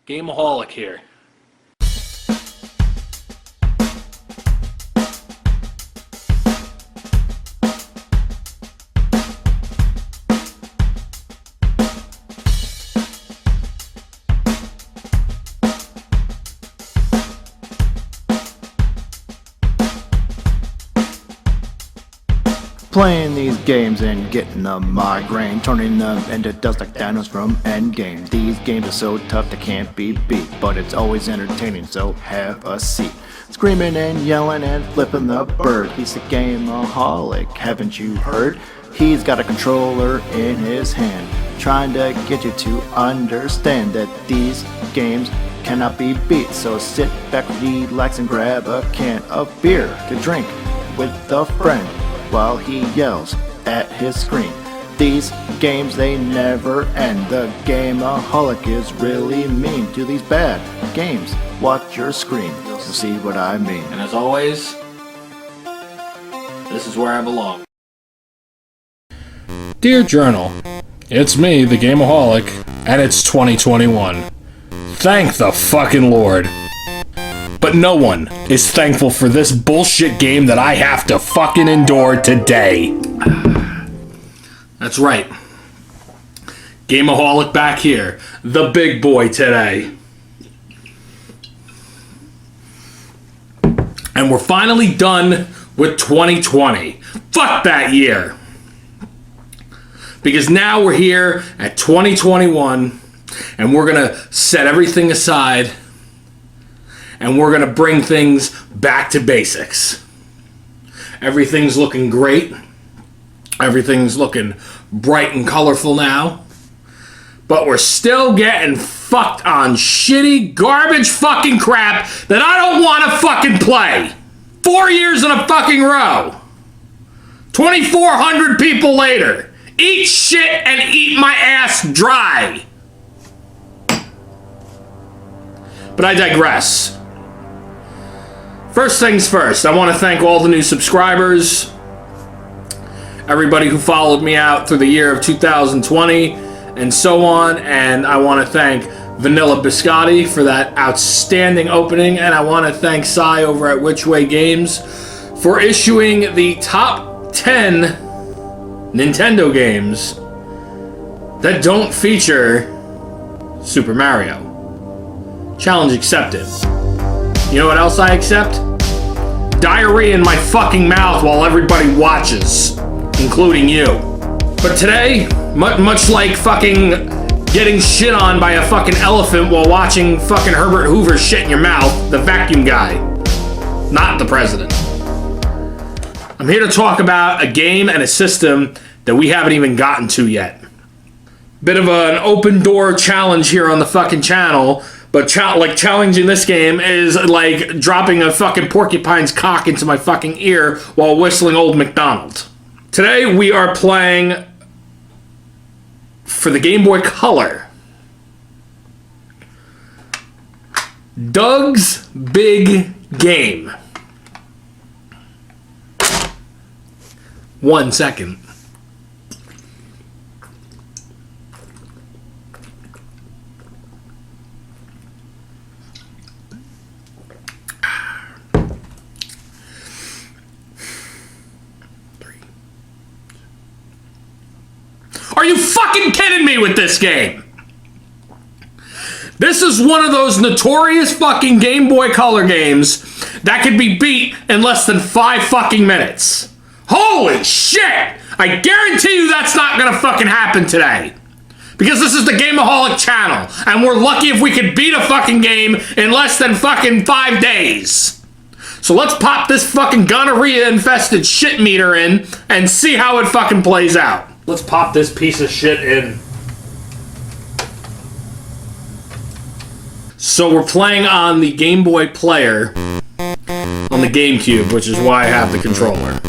Gameoholic here. Playing these games and getting a migraine, turning them into dust like dinos from Endgame. These games are so tough they can't be beat, but it's always entertaining, so have a seat. Screaming and yelling and flipping the bird, he's a gameaholic, haven't you heard? He's got a controller in his hand, trying to get you to understand that these games cannot be beat. So sit back, relax, and grab a can of beer to drink with a friend while he yells at his screen. These games, they never end. The gameaholic is really mean to these bad games. Watch your screen, you'll see what I mean. And as always, this is where I belong. Dear Journal, it's me, the Gameoholic, and it's 2021. Thank the fucking Lord. But no one is thankful for this bullshit game that I have to fucking endure today. That's right. Gameoholic back here. The big boy today. And we're finally done with 2020. Fuck that year. Because now we're here at 2021 and we're gonna set everything aside and we're gonna bring things back to basics. Everything's looking great. Everything's looking bright and colorful now. But we're still getting fucked on shitty garbage fucking crap that I don't want to fucking play. 4 years in a fucking row. 2,400 people later. Eat shit and eat my ass dry. But I digress. First things first, I want to thank all the new subscribers, everybody who followed me out through the year of 2020, and so on, and I want to thank Vanilla Biscotti for that outstanding opening, and I want to thank Cy over at Which Way Games for issuing the top 10 Nintendo games that don't feature Super Mario. Challenge accepted. You know what else I accept? Diarrhea in my fucking mouth while everybody watches, including you. But today, much like fucking getting shit on by a fucking elephant while watching fucking Herbert Hoover shit in your mouth, the vacuum guy, not the president. I'm here to talk about a game and a system that we haven't even gotten to yet. Bit of an open door challenge here on the fucking channel. But challenging this game is like dropping a fucking porcupine's cock into my fucking ear while whistling Old MacDonald. Today we are playing for the Game Boy Color. Doug's Big Game. 1 second. Are you fucking kidding me with this game? This is one of those notorious fucking Game Boy Color games that could be beat in less than 5 fucking minutes. Holy shit! I guarantee you that's not gonna fucking happen today. Because this is the Gameoholic channel, and we're lucky if we could beat a fucking game in less than fucking 5 days. So let's pop this fucking gonorrhea-infested shit meter in and see how it fucking plays out. Let's pop this piece of shit in. So we're playing on the Game Boy Player on the GameCube, which is why I have the controller.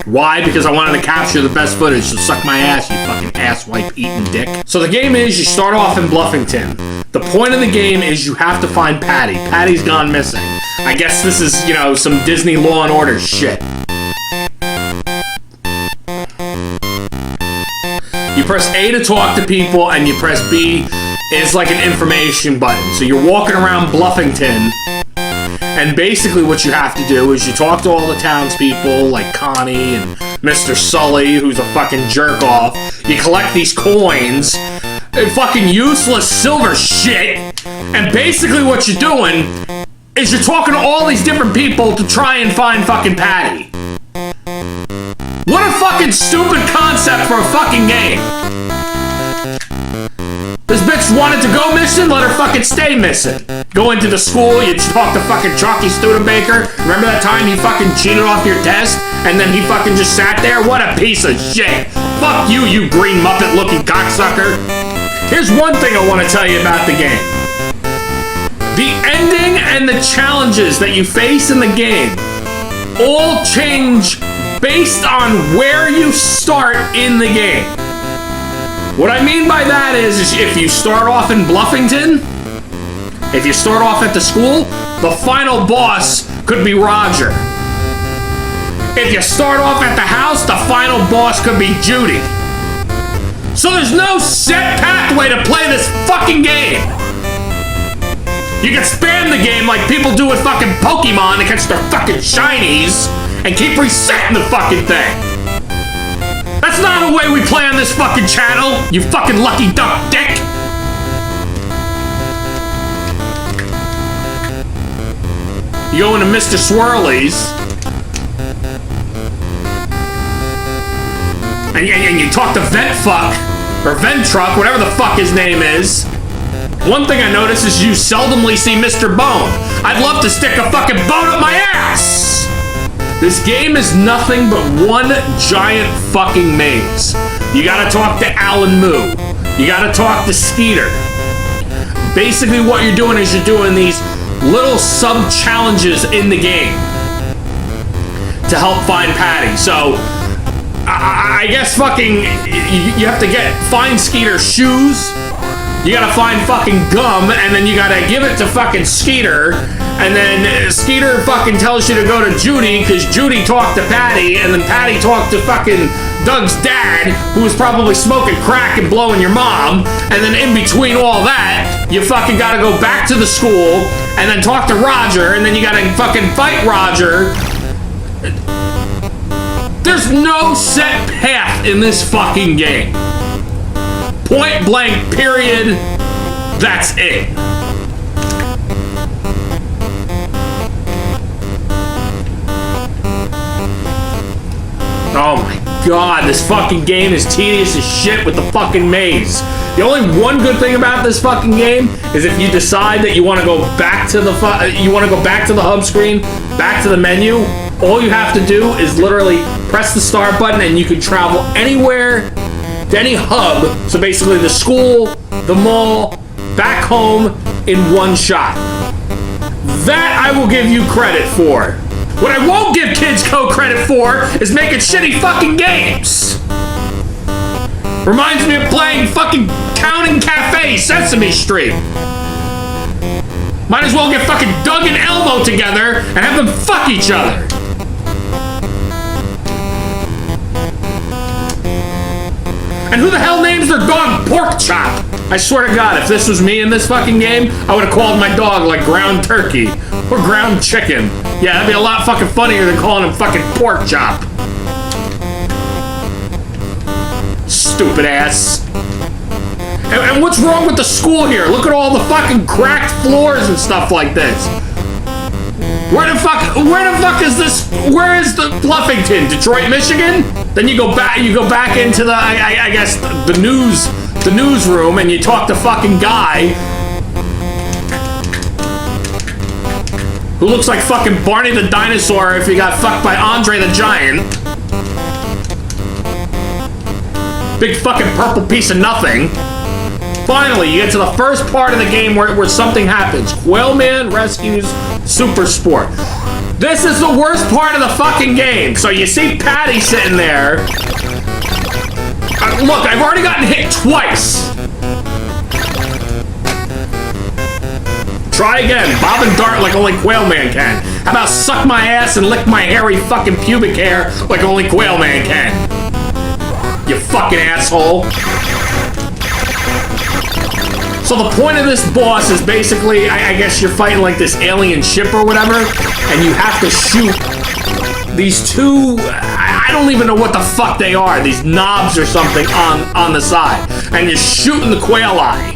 Why? Because I wanted to capture the best footage, so suck my ass, you fucking asswipe eating dick. So the game is, you start off in Bluffington. The point of the game is you have to find Patty. Patty's gone missing. I guess this is, you know, some Disney Law and Order shit. You press A to talk to people, and you press B is like an information button. So you're walking around Bluffington, and basically what you have to do is you talk to all the townspeople, like Connie and Mr. Sully, who's a fucking jerk-off. You collect these coins, fucking useless silver shit, and basically what you're doing is you're talking to all these different people to try and find fucking Patty. What a fucking stupid concept for a fucking game. This bitch wanted to go missing, let her fucking stay missing. Go into the school, you talk to fucking Chalky Studebaker. Remember that time he fucking cheated off your test? And then he fucking just sat there? What a piece of shit. Fuck you, you green Muppet looking cocksucker. Here's one thing I want to tell you about the game. The ending and the challenges that you face in the game all change based on where you start in the game. What I mean by that is if you start off in Bluffington, if you start off at the school, the final boss could be Roger. If you start off at the house, the final boss could be Judy. So there's no set pathway to play this fucking game. You can spam the game like people do with fucking Pokemon to catch their fucking shinies and keep resetting the fucking thing. That's not the way we play on this fucking channel, you fucking lucky duck dick. You go into Mr. Swirly's, and you talk to Ventfuck, or Ventruck, whatever the fuck his name is. One thing I notice is you seldomly see Mr. Bone. I'd love to stick a fucking bone up my ass! This game is nothing but one giant fucking maze. You gotta talk to Alan Moo. You gotta talk to Skeeter. Basically what you're doing is you're doing these little sub-challenges in the game to help find Patty. So, I guess fucking, you have to find Skeeter's shoes. You gotta find fucking gum, and then you gotta give it to fucking Skeeter, and then Skeeter fucking tells you to go to Judy, because Judy talked to Patty, and then Patty talked to fucking Doug's dad, who was probably smoking crack and blowing your mom, and then in between all that, you fucking gotta go back to the school, and then talk to Roger, and then you gotta fucking fight Roger. There's no set path in this fucking game. Point blank, period. That's it. Oh my god, this fucking game is tedious as shit with the fucking maze. The only one good thing about this fucking game is if you decide that you want to go back to the hub screen, back to the menu, all you have to do is literally press the start button and you can travel anywhere to any hub, so basically the school, the mall, back home in one shot. That I will give you credit for. What I won't give Kids Co credit for is making shitty fucking games. Reminds me of playing fucking Counting Cafe Sesame Street. Might as well get fucking Doug and Elmo together and have them fuck each other. And who the hell names their dog Pork Chop? I swear to God, if this was me in this fucking game, I would have called my dog like Ground Turkey or Ground Chicken. Yeah, that'd be a lot fucking funnier than calling him fucking Pork Chop. Stupid ass. And what's wrong with the school here? Look at all the fucking cracked floors and stuff like this. Where the fuck is this? Where is the Bluffington? Detroit, Michigan? Then you go back into the, I guess, the newsroom, and you talk to fucking guy who looks like fucking Barney the dinosaur if he got fucked by Andre the Giant. Big fucking purple piece of nothing. Finally, you get to the first part of the game where something happens. Quailman rescues Super Sport. This is the worst part of the fucking game. So you see Patty sitting there. Look, I've already gotten hit twice. Try again. Bob and dart like only Quailman can. How about suck my ass and lick my hairy fucking pubic hair like only Quailman can? You fucking asshole. So the point of this boss is basically, I guess you're fighting like this alien ship or whatever, and you have to shoot these two, I don't even know what the fuck they are, these knobs or something on the side, and you're shooting the quail eye.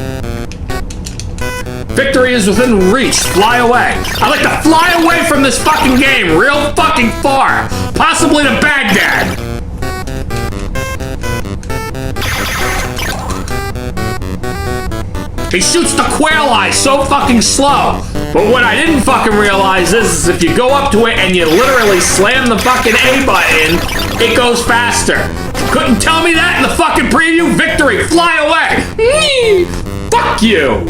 Victory is within reach. Fly away. I like to fly away from this fucking game real fucking far. Possibly to Baghdad. He shoots the quail eye so fucking slow. But what I didn't fucking realize is if you go up to it and you literally slam the fucking A button, it goes faster. Couldn't tell me that in the fucking preview. Victory. Fly away. Fuck you.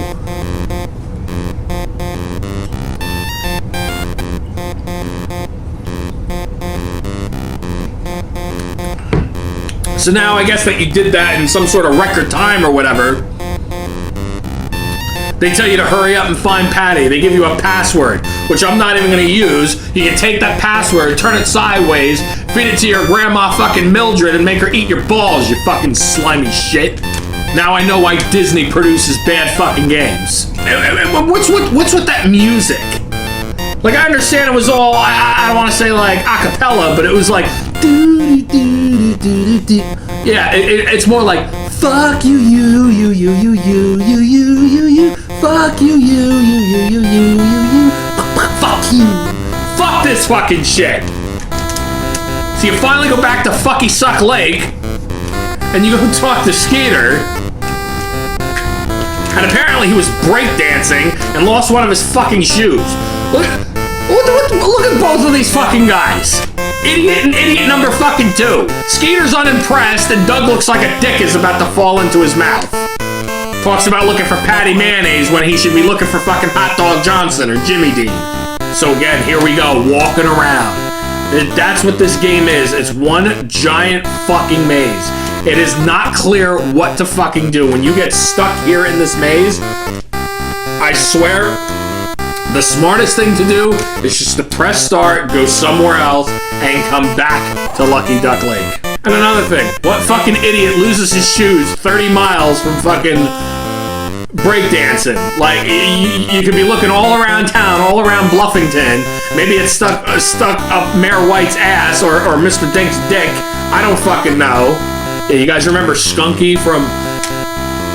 So now I guess that you did that in some sort of record time or whatever. They tell you to hurry up and find Patty. They give you a password, which I'm not even gonna use. You can take that password, turn it sideways, feed it to your grandma fucking Mildred and make her eat your balls, you fucking slimy shit. Now I know why Disney produces bad fucking games. What's with that music? Like, I understand it was all, I don't want to say like a cappella, but it was like, yeah, it's more like, fuck you, fuck you, fuck you. Fuck this fucking shit. So you finally go back to Fucky Suck Lake, and you go talk to Skeeter, and apparently he was breakdancing and lost one of his fucking shoes. Look at both of these fucking guys. Idiot and idiot number fucking 2. Skeeter's unimpressed and Doug looks like a dick is about to fall into his mouth. Talks about looking for Patty Mayonnaise when he should be looking for fucking Hot Dog Johnson or Jimmy Dean. So again, here we go, walking around. That's what this game is. It's one giant fucking maze. It is not clear what to fucking do. When you get stuck here in this maze, I swear, the smartest thing to do is just to press start, go somewhere else, and come back to Lucky Duck Lake. And another thing, what fucking idiot loses his shoes 30 miles from fucking breakdancing? Like, you could be looking all around town, all around Bluffington. Maybe it's stuck up Mayor White's ass or Mr. Dink's dick. I don't fucking know. Yeah, you guys remember Skunky from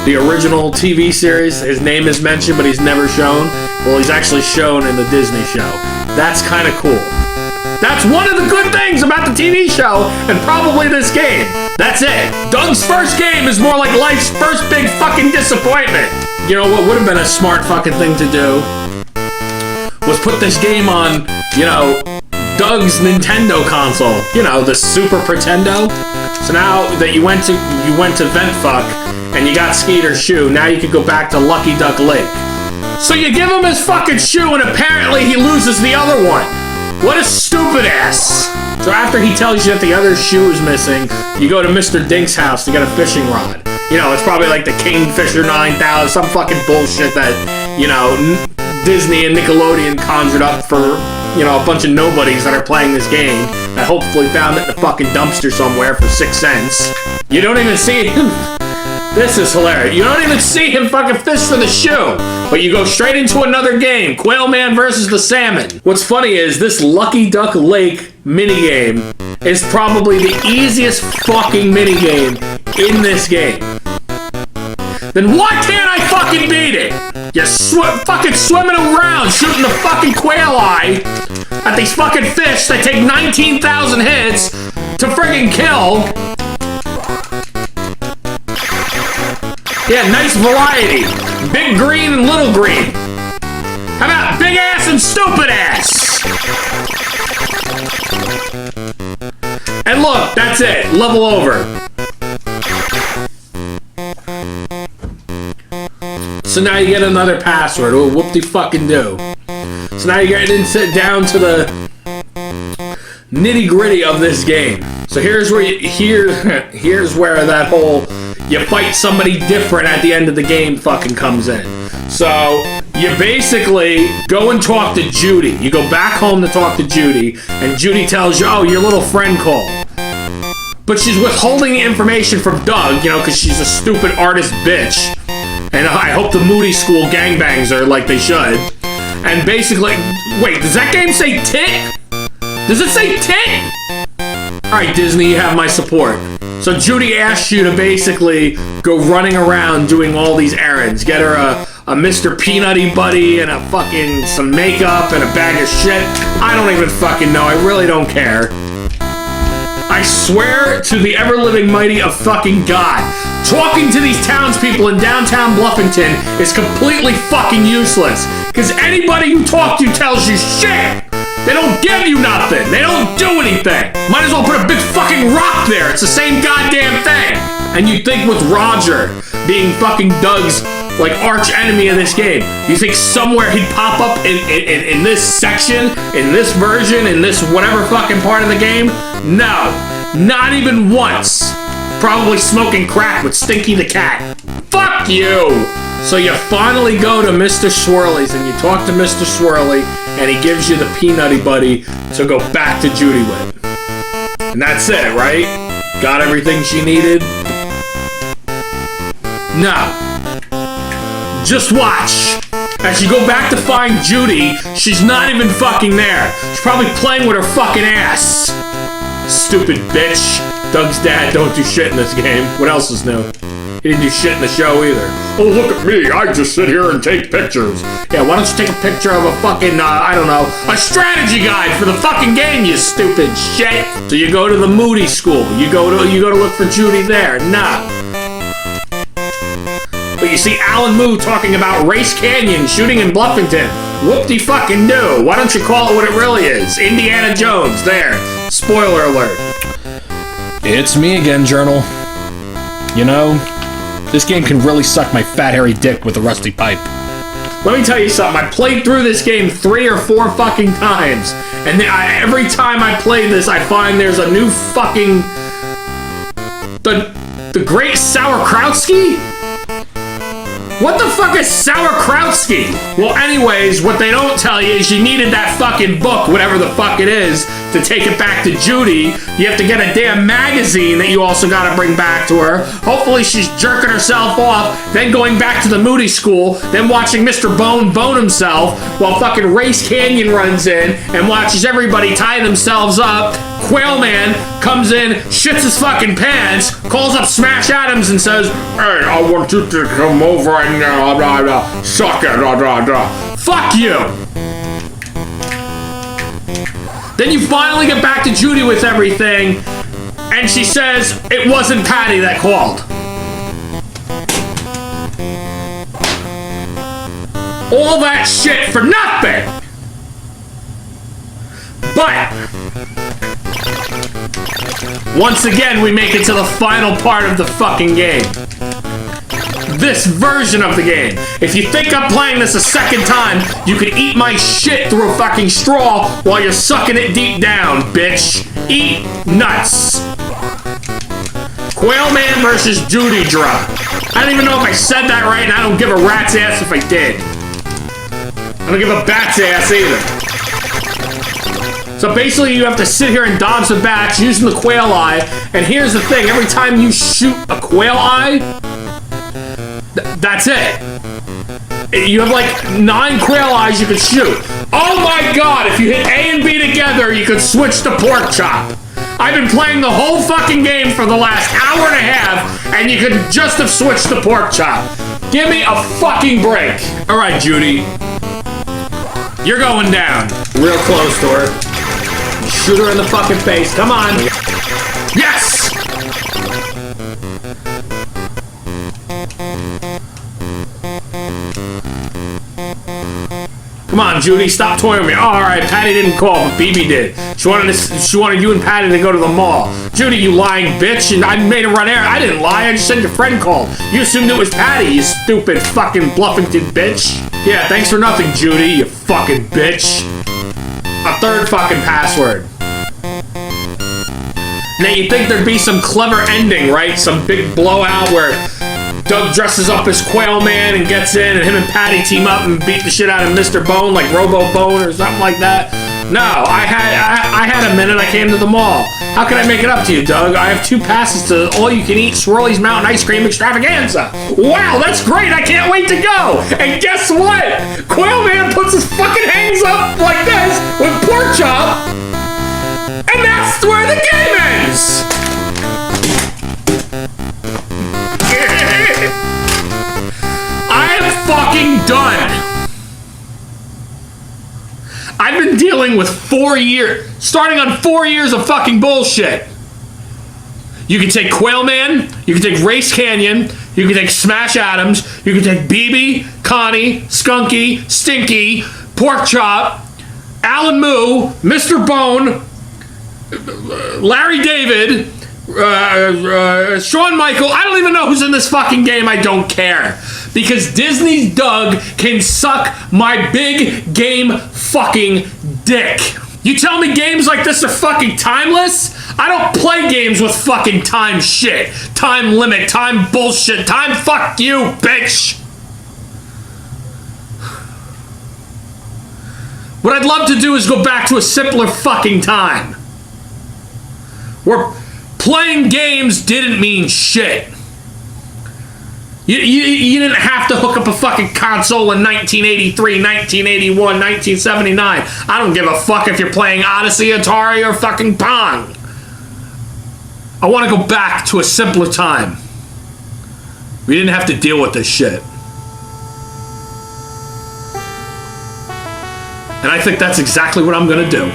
the original TV series? His name is mentioned, but he's never shown. Well, he's actually shown in the Disney show. That's kind of cool. That's one of the good things about the TV show, and probably this game. That's it. Doug's first game is more like life's first big fucking disappointment. You know what would have been a smart fucking thing to do? Was put this game on, you know, Doug's Nintendo console. You know, the Super Pretendo. So now that you went to Ventfuck and you got Skeeter's shoe, now you can go back to Lucky Duck Lake. So you give him his fucking shoe and apparently he loses the other one. What a stupid ass. So after he tells you that the other shoe is missing, you go to Mr. Dink's house to get a fishing rod. You know, it's probably like the Kingfisher 9000, some fucking bullshit that, you know, Disney and Nickelodeon conjured up for, you know, a bunch of nobodies that are playing this game that hopefully found it in a fucking dumpster somewhere for 6 cents. You don't even see him. This is hilarious. You don't even see him fucking fish for the shoe, but you go straight into another game, Quailman versus the Salmon. What's funny is this Lucky Duck Lake minigame is probably the easiest fucking minigame in this game. Then why can't I fucking beat it? You're fucking swimming around shooting the fucking quail eye at these fucking fish that take 19,000 hits to friggin' kill. Yeah, nice variety. Big green and little green. How about big ass and stupid ass? And look, that's it. Level over. So now you get another password. Oh, whoop-de-fucking-do. So now you get down to the nitty-gritty of this game. So here's where here's where that whole you fight somebody different at the end of the game fucking comes in. So you basically go and talk to Judy. You go back home to talk to Judy, and Judy tells you, oh, your little friend called. But she's withholding the information from Doug, you know, because she's a stupid artist bitch. And I hope the Moody School gangbangs are like they should. And basically, wait, does that game say tit? Does it say tit? Alright, Disney, you have my support. So Judy asked you to basically go running around doing all these errands. Get her a Mr. Peanutty buddy and a fucking some makeup and a bag of shit. I don't even fucking know. I really don't care. I swear to the ever-living mighty of fucking God, talking to these townspeople in downtown Bluffington is completely fucking useless. Because anybody you talk to tells you shit. They don't give you nothing. They don't do anything. Might as well put a big fucking rock there. It's the same goddamn thing. And you think with Roger being fucking Doug's like arch enemy of this game, you think somewhere he'd pop up in this section, in this version, in this whatever fucking part of the game? No, not even once. Probably smoking crack with Stinky the cat. Fuck you! So you finally go to Mr. Swirly's and you talk to Mr. Swirly and he gives you the Peanutty buddy to go back to Judy with. And that's it, right? Got everything she needed? No. Just watch. As you go back to find Judy, she's not even fucking there. She's probably playing with her fucking ass. Stupid bitch. Doug's dad don't do shit in this game. What else is new? He didn't do shit in the show either. Oh, look at me. I just sit here and take pictures. Yeah, why don't you take a picture of a fucking, I don't know, a strategy guide for the fucking game, you stupid shit. So you go to the Moody School. You go to look for Judy there. No. But you see Alan Moo talking about Race Canyon shooting in Bluffington. Whoop-de-fucking-do. Why don't you call it what it really is? Indiana Jones. There. Spoiler alert. It's me again, Journal. You know, this game can really suck my fat hairy dick with a rusty pipe. Let me tell you something. I played through this game 3 or 4 fucking times. And every time I play this, I find there's a new fucking... The Great Sauerkrautski? What the fuck is Sauerkrautski? Well, anyways, what they don't tell you is you needed that fucking book, whatever the fuck it is, to take it back to Judy. You have to get a damn magazine that you also gotta bring back to her. Hopefully she's jerking herself off, then going back to the Moody School, then watching Mr. Bone himself while fucking Race Canyon runs in and watches everybody tie themselves up. Quail Man comes in, shits his fucking pants, calls up Smash Adams and says, "Hey, I want you to come over and suck it, Fuck you! Then you finally get back to Judy with everything, and she says it wasn't Patty that called. All that shit for nothing! But once again, we make it to the final part of the fucking game. This version of the game. If you think I'm playing this a second time, you could eat my shit through a fucking straw while you're sucking it deep down, bitch. Eat nuts. Quail Man versus Judy Drop. I don't even know if I said that right, and I don't give a rat's ass if I did. I don't give a bat's ass either. So basically you have to sit here and dodge the bats using the quail eye, and here's the thing, every time you shoot a quail eye, that's it. You have like 9 quail eyes you could shoot. Oh my god, if you hit A and B together, you could switch to pork chop. I've been playing the whole fucking game for the last hour and a half, and you could just have switched to pork chop. Give me a fucking break. Alright, Judy. You're going down. Real close to her. Shoot her in the fucking face. Come on. Yes! Come on, Judy, stop toying with me. Oh, all right, Patty didn't call, but BB did. She wanted you and Patty to go to the mall. Judy, you lying bitch, and I made her run errands. I didn't lie, I just said your friend called. You assumed it was Patty, you stupid fucking Bluffington bitch. Yeah, thanks for nothing, Judy, you fucking bitch. A third fucking password. Now, you'd think there'd be some clever ending, right? Some big blowout where Doug dresses up as Quail Man and gets in, and him and Patty team up and beat the shit out of Mr. Bone, like Robo Bone or something like that. No, I had a minute. I came to the mall. How can I make it up to you, Doug? I have 2 passes to all-you-can-eat Swirly's Mountain Ice Cream Extravaganza. Wow, that's great! I can't wait to go! And guess what? Quail Man puts his fucking hands up like this with pork chop, and that's where the game ends! I am fucking done! I've been dealing with 4 years, starting on 4 years of fucking bullshit. You can take Quail Man, you can take Race Canyon, you can take Smash Adams, you can take BB, Connie, Skunky, Stinky, Pork Chop, Alan Moo, Mr. Bone, Larry David, Shawn Michael. I don't even know who's in this fucking game. I don't care. Because Disney's Doug can suck my big game fucking dick. You tell me games like this are fucking timeless? I don't play games with fucking time shit. Time limit, time bullshit, time fuck you, bitch. What I'd love to do is go back to a simpler fucking time. Where playing games didn't mean shit. You didn't have to hook up a fucking console in 1983, 1981, 1979. I don't give a fuck if you're playing Odyssey, Atari, or fucking Pong. I want to go back to a simpler time. We didn't have to deal with this shit. And I think that's exactly what I'm going to do.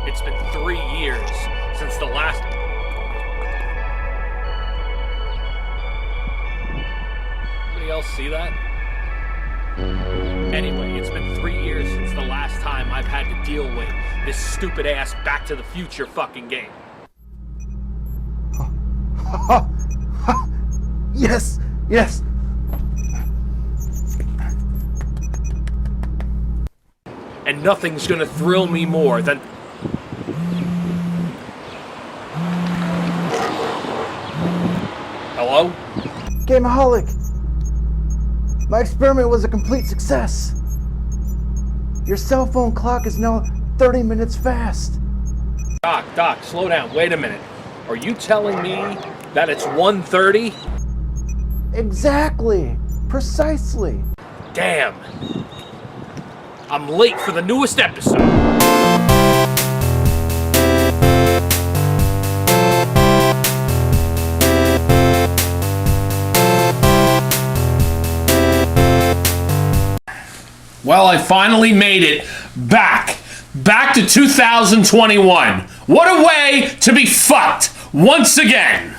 It's been 3 years since the last... Anybody else see that? Anyway, it's been 3 years since the last time I've had to deal with this stupid ass Back to the Future fucking game. Yes, yes. And nothing's gonna thrill me more than... Hello? Gameaholic! My experiment was a complete success. Your cell phone clock is now 30 minutes fast. Doc, slow down. Wait a minute. Are you telling me that it's 1:30? Exactly. Precisely. Damn. I'm late for the newest episode. Well, I finally made it back to 2021. What a way to be fucked once again.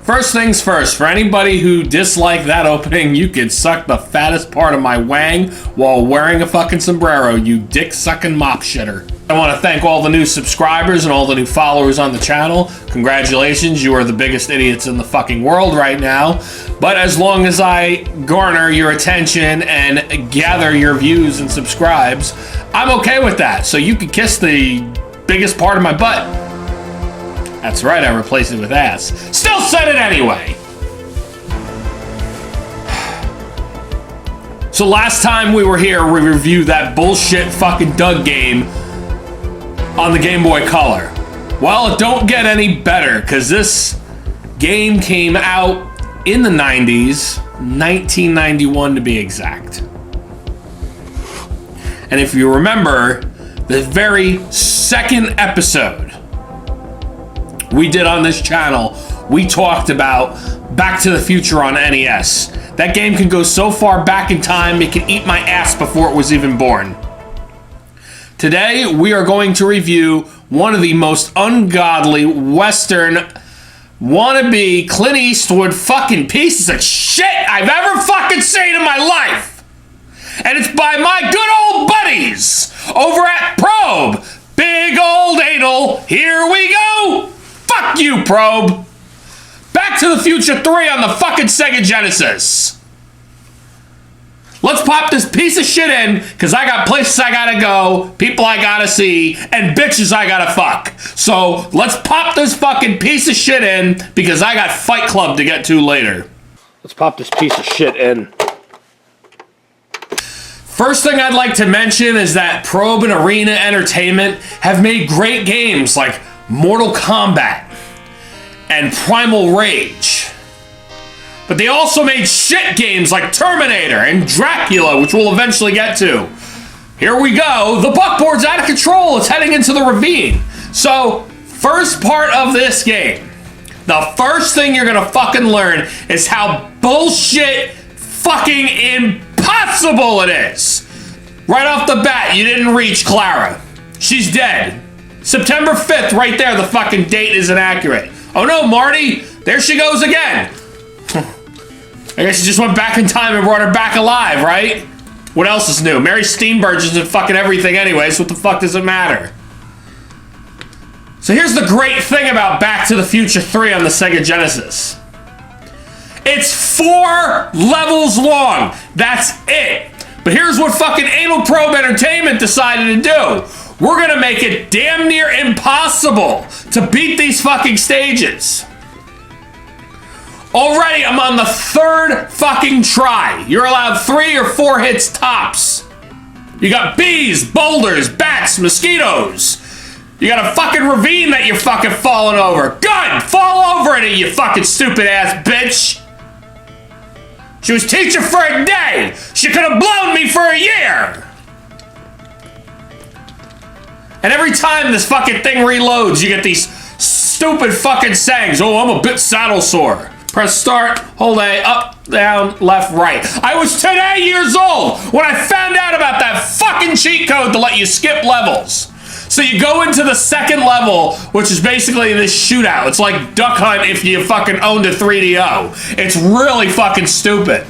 First things first, for anybody who disliked that opening, you could suck the fattest part of my wang while wearing a fucking sombrero, you dick-sucking mop shitter. I want to thank all the new subscribers and all the new followers on the channel. Congratulations, you are the biggest idiots in the fucking world right now. But as long as I garner your attention and gather your views and subscribes, I'm okay with that. So you can kiss the biggest part of my butt. That's right, I replaced it with ass. Still said it anyway! So last time we were here, we reviewed that bullshit fucking Doug game on the Game Boy Color. Well, it don't get any better, because this game came out in the 90s, 1991 to be exact. And if you remember, the very second episode we did on this channel, we talked about Back to the Future on NES. That game can go so far back in time, it can eat my ass before it was even born. Today, we are going to review one of the most ungodly Western wannabe Clint Eastwood fucking pieces of shit I've ever fucking seen in my life. And it's by my good old buddies over at Probe. Big old anal, here we go. Fuck you, Probe! to the Future 3 on the fucking Sega Genesis. Let's pop this piece of shit in, because I got places I gotta go, people I gotta see, and bitches I gotta fuck. So let's pop this fucking piece of shit in, because I got Fight Club to get to later. Let's pop this piece of shit in. First thing I'd like to mention is that Probe and Arena Entertainment have made great games like Mortal Kombat and Primal Rage. But they also made shit games like Terminator and Dracula, which we'll eventually get to. Here we go. The buckboard's out of control. It's heading into the ravine. So, first part of this game. The first thing you're gonna fucking learn is how bullshit fucking impossible it is. Right off the bat, you didn't reach Clara. She's dead. September 5th, right there, the fucking date is inaccurate. Oh no, Marty, there she goes again. I guess you just went back in time and brought her back alive, right? What else is new? Mary Steenburgen's in fucking everything anyway, so what the fuck does it matter? So here's the great thing about Back to the Future 3 on the Sega Genesis. It's 4 levels long. That's it. But here's what fucking Anal Probe Entertainment decided to do. We're gonna make it damn near impossible to beat these fucking stages. Already, I'm on the 3rd fucking try. You're allowed 3 or 4 hits tops. You got bees, boulders, bats, mosquitoes. You got a fucking ravine that you're fucking falling over. Good! Fall over in it, you fucking stupid ass bitch! She was teaching for a day! She could have blown me for a year! And every time this fucking thing reloads, you get these stupid fucking sayings. Oh, I'm a bit saddle sore. Press start, hold A, up, down, left, right. I was 10 years old when I found out about that fucking cheat code to let you skip levels. So you go into the 2nd level, which is basically this shootout. It's like Duck Hunt if you fucking owned a 3DO. It's really fucking stupid.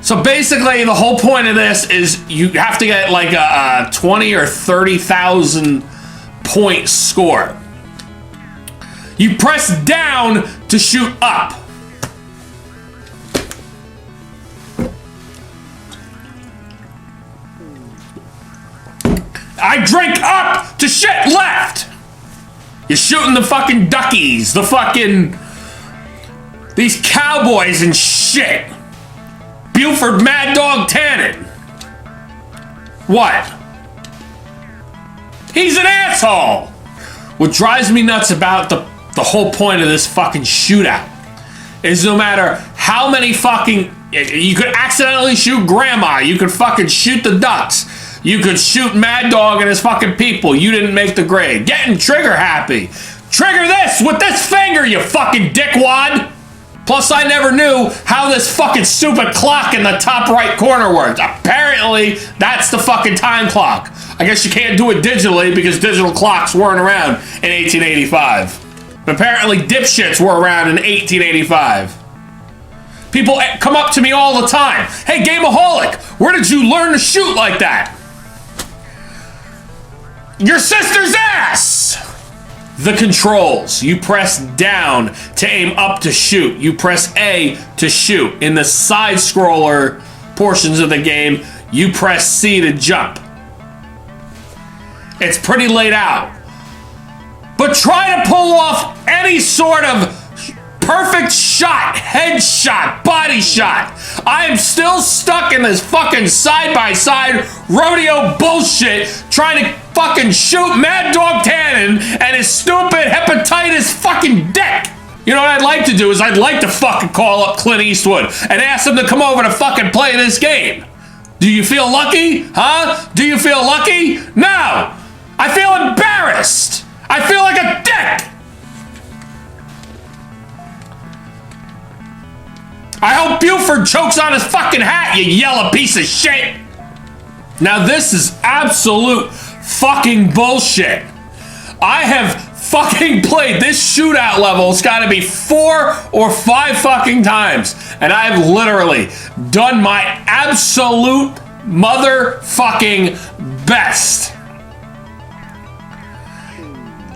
So basically, the whole point of this is you have to get like a 20 or 30,000 point score. You press down to shoot up. I drink up to shit left. You're shooting the fucking duckies, the fucking... these cowboys and shit. Buford Mad Dog Tannen. What? He's an asshole. What drives me nuts about the whole point of this fucking shootout is no matter how many fucking... you could accidentally shoot Grandma. You could fucking shoot the ducks. You could shoot Mad Dog and his fucking people. You didn't make the grade. Getting trigger happy. Trigger this with this finger, you fucking dickwad. Plus, I never knew how this fucking stupid clock in the top right corner works. Apparently, that's the fucking time clock. I guess you can't do it digitally because digital clocks weren't around in 1885. But apparently, dipshits were around in 1885. People come up to me all the time. Hey, Gameoholic, where did you learn to shoot like that? Your sister's ass! The controls. You press down to aim up to shoot. You press A to shoot. In the side scroller portions of the game, you press C to jump. It's pretty laid out. But try to pull off any sort of perfect shot, headshot, body shot. I am still stuck in this fucking side-by-side rodeo bullshit trying to fucking shoot Mad Dog Tannen and his stupid hepatitis fucking dick. You know what I'd like to do is I'd like to fucking call up Clint Eastwood and ask him to come over to fucking play this game. Do you feel lucky? Huh? Do you feel lucky? No! I feel embarrassed! I feel like a dick! I hope Buford chokes on his fucking hat, you yellow piece of shit! Now this is absolute fucking bullshit. I have fucking played this shootout level. It's gotta be 4 or 5 fucking times. And I've literally done my absolute motherfucking best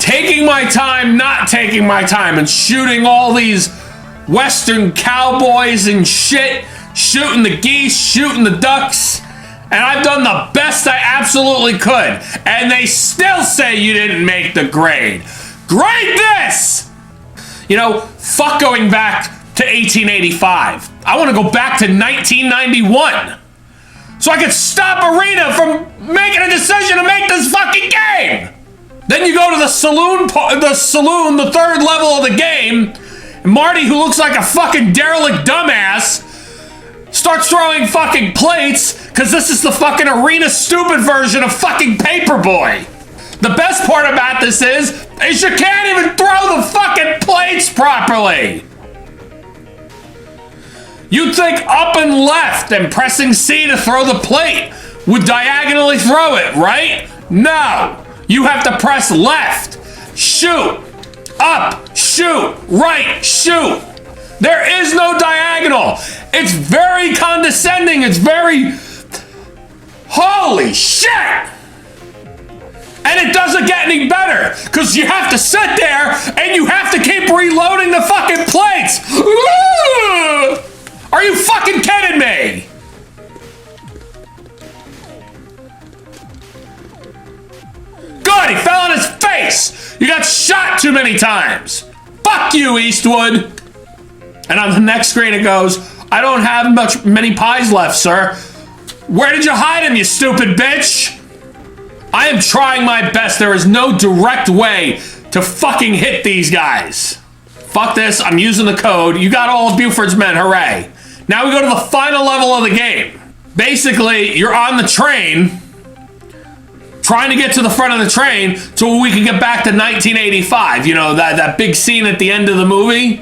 taking my time, not taking my time, and shooting all these Western cowboys and shit, shooting the geese, shooting the ducks, and I've done the best I absolutely could, and they still say you didn't make the grade. Grade this! You know, fuck going back to 1885. I want to go back to 1991. So I could stop Arena from making a decision to make this fucking game. Then you go to the saloon, the third level of the game, and Marty, who looks like a fucking derelict dumbass, starts throwing fucking plates, because this is the fucking Arena stupid version of fucking Paperboy. The best part about this is you can't even throw the fucking plates properly. You'd think up and left and pressing C to throw the plate would diagonally throw it, right? No. You have to press left, shoot, up, shoot, right, shoot. There is no diagonal. It's very condescending. It's very... Holy shit! And it doesn't get any better, because you have to sit there and you have to keep reloading the fucking plates. Are you fucking kidding me? Good, he fell on his face. You got shot too many times. Fuck you, Eastwood. And on the next screen it goes, I don't have many pies left, sir. Where did you hide them, you stupid bitch? I am trying my best. There is no direct way to fucking hit these guys. Fuck this, I'm using the code. You got all of Buford's men, hooray. Now we go to the final level of the game. Basically, you're on the train, trying to get to the front of the train so we can get back to 1985. You know, that big scene at the end of the movie?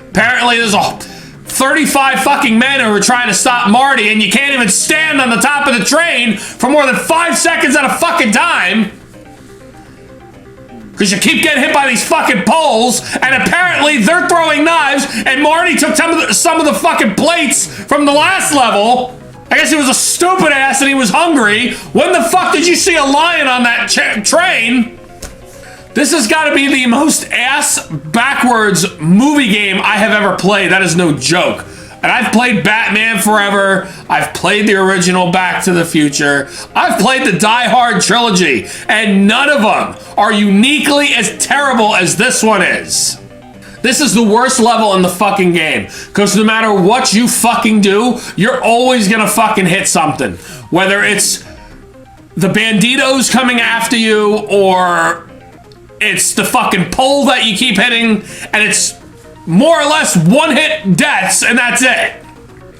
Apparently there's 35 fucking men who are trying to stop Marty, and you can't even stand on the top of the train for more than 5 seconds at a fucking time. Because you keep getting hit by these fucking poles, and apparently they're throwing knives, and Marty took some of the fucking plates from the last level. I guess he was a stupid ass and he was hungry. When the fuck did you see a lion on that train? This has got to be the most ass-backwards movie game I have ever played. That is no joke. And I've played Batman Forever. I've played the original Back to the Future. I've played the Die Hard trilogy. And none of them are uniquely as terrible as this one is. This is the worst level in the fucking game. Because no matter what you fucking do, you're always gonna fucking hit something. Whether it's the banditos coming after you, or it's the fucking pole that you keep hitting, and it's more or less one-hit deaths, and that's it.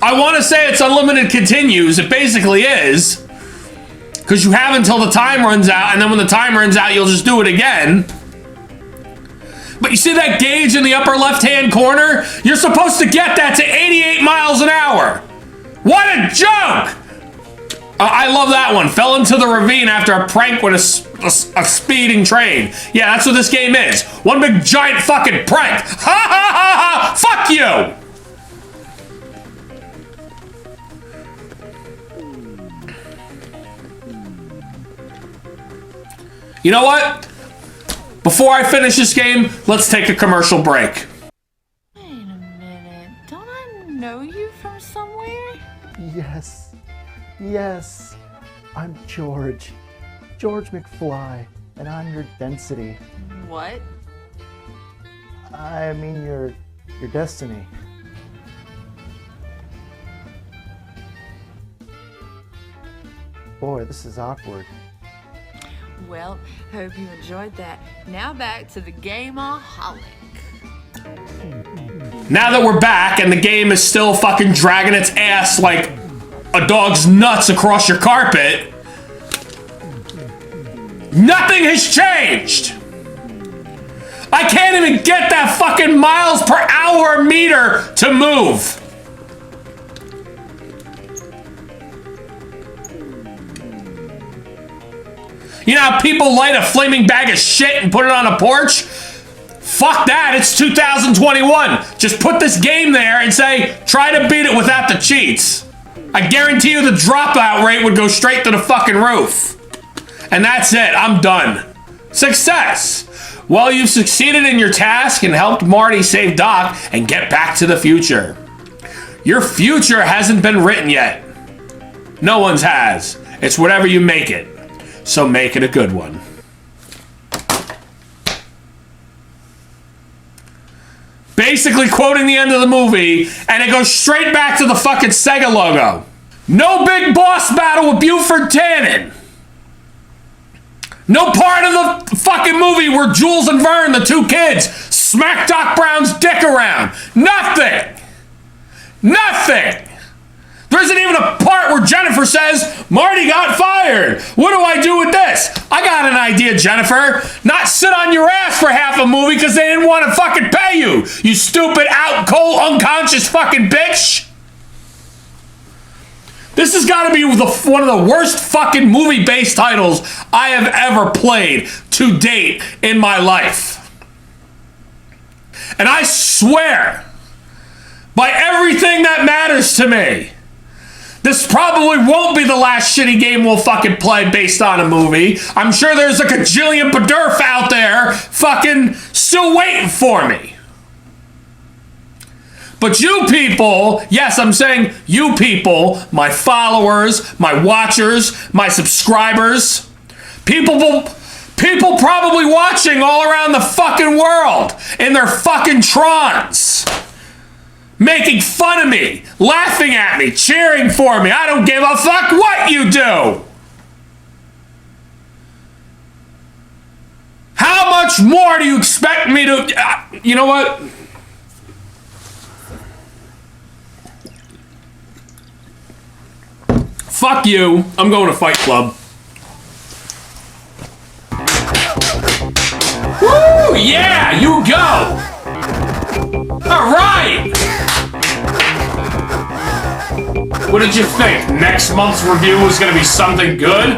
I want to say it's unlimited continues. It basically is. Because you have until the time runs out, and then when the time runs out, you'll just do it again. But you see that gauge in the upper left-hand corner? You're supposed to get that to 88 miles an hour. What a joke! I love that one. Fell into the ravine after a prank with a speeding train. Yeah, that's what this game is. One big giant fucking prank. Ha ha ha ha! Fuck you! You know what? Before I finish this game, let's take a commercial break. Wait a minute. Don't I know you from somewhere? Yes, I'm George McFly, and I'm your density. What? I mean your destiny. Boy, this is awkward. Well, hope you enjoyed that. Now back to the Game-O-Holic. Now that we're back and the game is still fucking dragging its ass like a dog's nuts across your carpet, nothing has changed. I can't even get that fucking miles per hour meter to move. You know how people light a flaming bag of shit and put it on a porch? Fuck that, it's 2021. Just put this game there and say, try to beat it without the cheats. I guarantee you the dropout rate would go straight to the fucking roof. And that's it, I'm done. Success! Well, you've succeeded in your task and helped Marty save Doc and get back to the future. Your future hasn't been written yet. No one's has. It's whatever you make it. So make it a good one. Basically quoting the end of the movie, and it goes straight back to the fucking Sega logo. No big boss battle with Buford Tannen. No part of the fucking movie where Jules and Vern, the two kids, smack Doc Brown's dick around. Nothing. Nothing. There isn't even a part where Jennifer says, Marty got fired. What do I do with this? I got an idea, Jennifer. Not sit on your ass for half a movie because they didn't want to fucking pay you. You stupid, out cold, unconscious fucking bitch. This has got to be one of the worst fucking movie-based titles I have ever played to date in my life. And I swear, by everything that matters to me, this probably won't be the last shitty game we'll fucking play based on a movie. I'm sure there's a gajillion Padurf out there fucking still waiting for me. But you people, yes, I'm saying you people, my followers, my watchers, my subscribers, people probably watching all around the fucking world in their fucking Trons. Making fun of me, laughing at me, cheering for me. I don't give a fuck what you do. How much more do you expect me to... you know what? Fuck you. I'm going to Fight Club. Woo! Yeah, you go! All right! What did you think? Next month's review was going to be something good?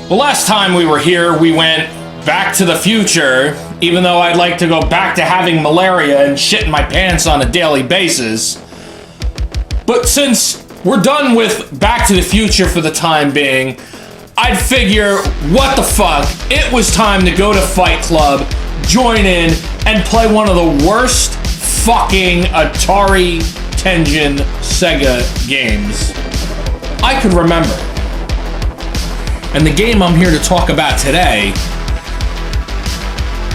Well, last time we were here, we went back to the future, even though I'd like to go back to having malaria and shit in my pants on a daily basis. But since we're done with Back to the Future for the time being, I'd figure, what the fuck, it was time to go to Fight Club, join in, and play one of the worst fucking Atari Tengen Sega games I could remember. And the game I'm here to talk about today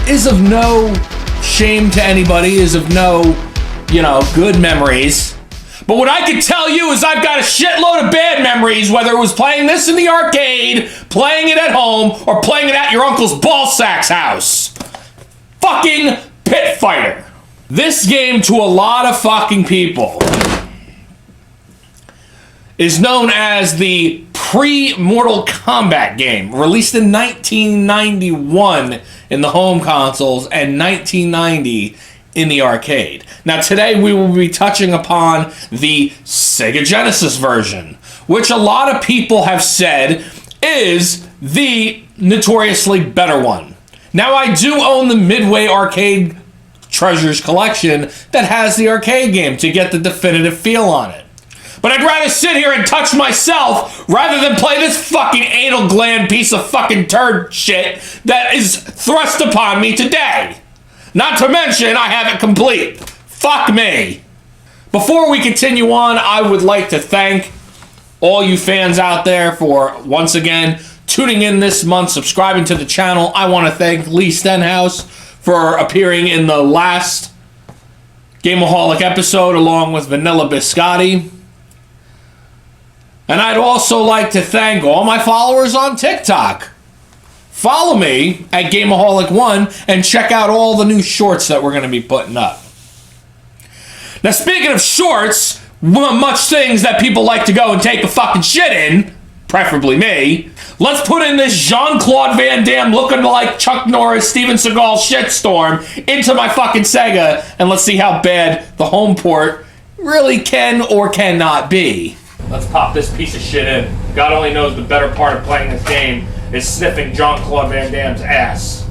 is of no shame to anybody, is of no, good memories. But what I can tell you is I've got a shitload of bad memories, whether it was playing this in the arcade, playing it at home, or playing it at your uncle's ballsack's house. Fucking Pit Fighter. This game, to a lot of fucking people, is known as the pre-Mortal Kombat game, released in 1991 in the home consoles and 1990 in the arcade. Now today we will be touching upon the Sega Genesis version, which a lot of people have said is the notoriously better one. Now I do own the Midway Arcade Treasures collection that has the arcade game to get the definitive feel on it. But I'd rather sit here and touch myself rather than play this fucking anal gland piece of fucking turd shit that is thrust upon me today. Not to mention, I have it complete. Fuck me. Before we continue on, I would like to thank all you fans out there for, once again, tuning in this month, subscribing to the channel. I want to thank Lee Stenhouse for appearing in the last Gameaholic episode along with Vanilla Biscotti. And I'd also like to thank all my followers on TikTok. Follow me at Gameoholic1 and check out all the new shorts that we're going to be putting up. Now, speaking of shorts, much things that people like to go and take a fucking shit in, preferably me, let's put in this Jean-Claude Van Damme looking like Chuck Norris, Steven Seagal shitstorm into my fucking Sega, and let's see how bad the home port really can or cannot be. Let's pop this piece of shit in. God only knows the better part of playing this game is sniffing Jean-Claude Van Damme's ass.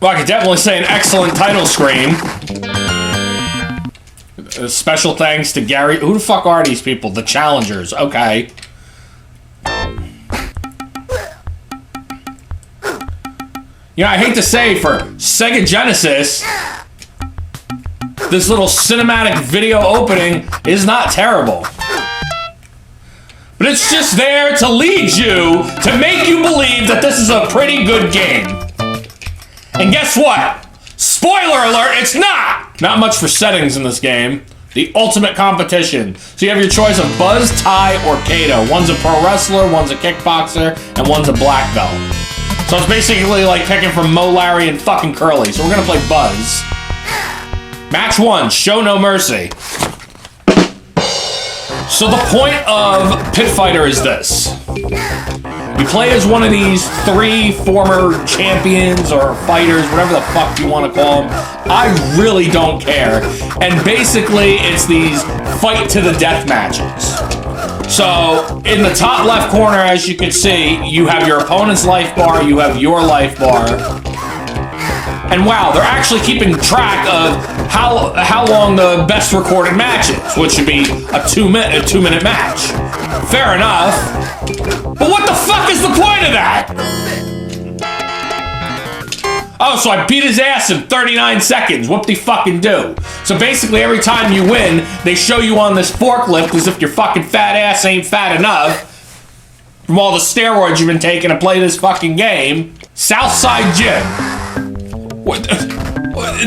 Well, I could definitely say an excellent title screen. Special thanks to Gary. Who the fuck are these people? The Challengers. Okay. You know, I hate to say, for Sega Genesis, this little cinematic video opening is not terrible. But it's just there to lead you, to make you believe that this is a pretty good game. And guess what? Spoiler alert, it's not! Not much for settings in this game. The ultimate competition. So you have your choice of Buzz, Ty, or Kato. One's a pro wrestler, one's a kickboxer, and one's a black belt. So it's basically like picking from Mo, Larry, and fucking Curly. So we're gonna play Buzz. Match 1, Show No Mercy. So the point of Pit Fighter is this. You play as one of these 3 former champions or fighters, whatever the fuck you want to call them. I really don't care. And basically, it's these fight to the death matches. So, in the top left corner, as you can see, you have your opponent's life bar, you have your life bar. And wow, they're actually keeping track of how long the best recorded match is, which should be a 2-minute match. Fair enough. But what the fuck is the point of that? Oh, so I beat his ass in 39 seconds. Whoop-de-fucking-do. So basically, every time you win, they show you on this forklift as if your fucking fat ass ain't fat enough from all the steroids you've been taking to play this fucking game. Southside Gym. What?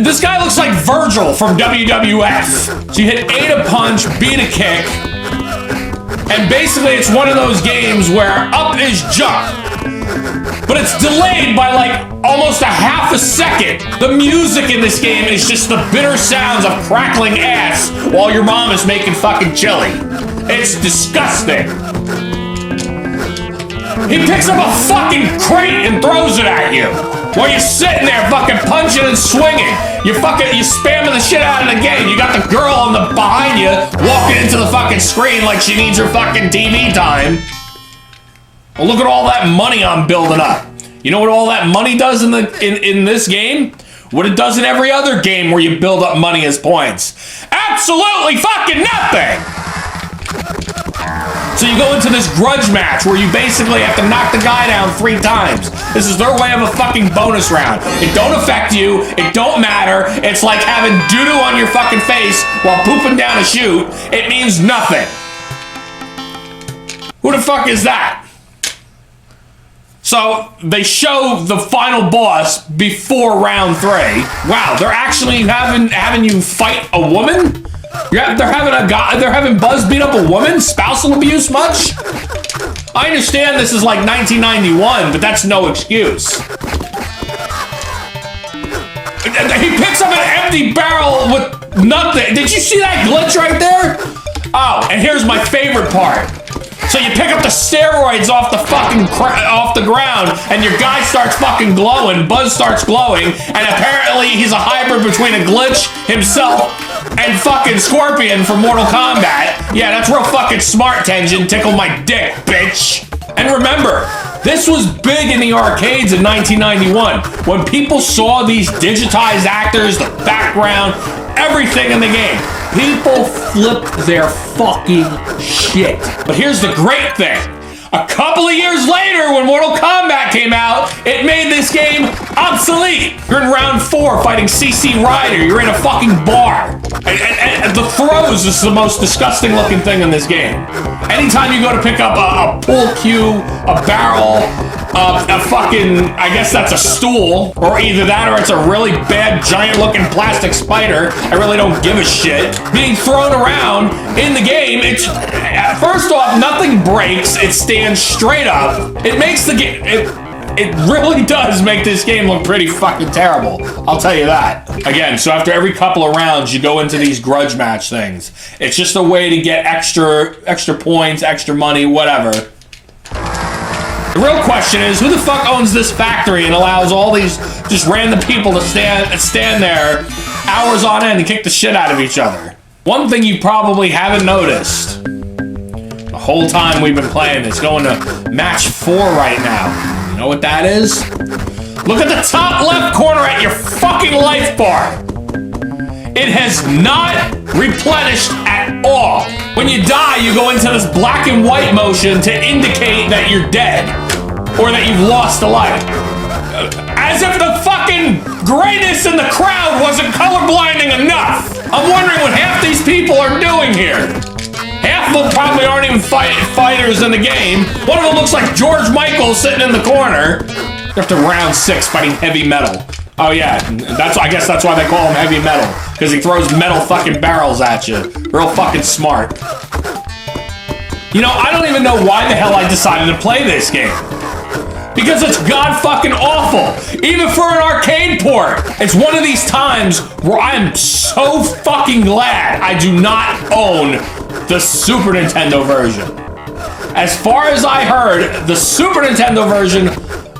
This guy looks like Virgil from WWF. So you hit A to punch, B to kick, and basically it's one of those games where up is jump, but it's delayed by like almost a half a second. The music in this game is just the bitter sounds of crackling ass while your mom is making fucking chili. It's disgusting. He picks up a fucking crate and throws it at you while you're sitting there fucking punching and swinging. You're spamming the shit out of the game. You got the girl on the behind you walking into the fucking screen like she needs her fucking TV time. Well, look at all that money I'm building up. You know what all that money does in this game? What it does in every other game where you build up money as points. Absolutely fucking nothing! So you go into this grudge match where you basically have to knock the guy down 3 times. This is their way of a fucking bonus round. It don't affect you. It don't matter. It's like having doo-doo on your fucking face while pooping down a chute. It means nothing. Who the fuck is that? So they show the final boss before round 3. Wow, they're actually having you fight a woman? They're having Buzz beat up a woman? Spousal abuse much? I understand this is like 1991, but that's no excuse. He picks up an empty barrel with nothing. Did you see that glitch right there? Oh, and here's my favorite part. So you pick up the steroids off the ground, and your guy starts fucking glowing. Buzz starts glowing, and apparently he's a hybrid between a glitch himself and fucking Scorpion from Mortal Kombat. Yeah, that's real fucking smart, Tenjin. Tickle my dick, bitch. And remember, this was big in the arcades in 1991. When people saw these digitized actors, the background, everything in the game, people flipped their fucking shit. But here's the great thing. A couple of years later, when Mortal Kombat came out, it made this game obsolete. You're in round 4 fighting CC Ryder. You're in a fucking bar. And the throws is the most disgusting looking thing in this game. Anytime you go to pick up a pool cue, a barrel, a fucking, I guess that's a stool, or either that or it's a really bad giant looking plastic spider. I really don't give a shit. Being thrown around in the game, it's, first off, nothing breaks. It stands straight up. It makes the game, it really does make this game look pretty fucking terrible. I'll tell you that. Again, so after every couple of rounds, you go into these grudge match things. It's just a way to get extra points, extra money, whatever. The real question is, who the fuck owns this factory and allows all these just random people to stand there hours on end and kick the shit out of each other? One thing you probably haven't noticed the whole time we've been playing this, going to match 4 right now. You know what that is? Look at the top left corner at your fucking life bar. It has not replenished at all. When you die, you go into this black and white motion to indicate that you're dead or that you've lost a life. As if the fucking greatness in the crowd wasn't colorblinding enough. I'm wondering what half these people are doing here. Half of them probably aren't even fighters in the game. One of them looks like George Michael sitting in the corner. They're up to round 6 fighting heavy metal. Oh yeah, I guess that's why they call him heavy metal. Because he throws metal fucking barrels at you. Real fucking smart. You know, I don't even know why the hell I decided to play this game. Because it's god fucking awful. Even for an arcade port. It's one of these times where I am so fucking glad I do not own the Super Nintendo version. As far as I heard, the Super Nintendo version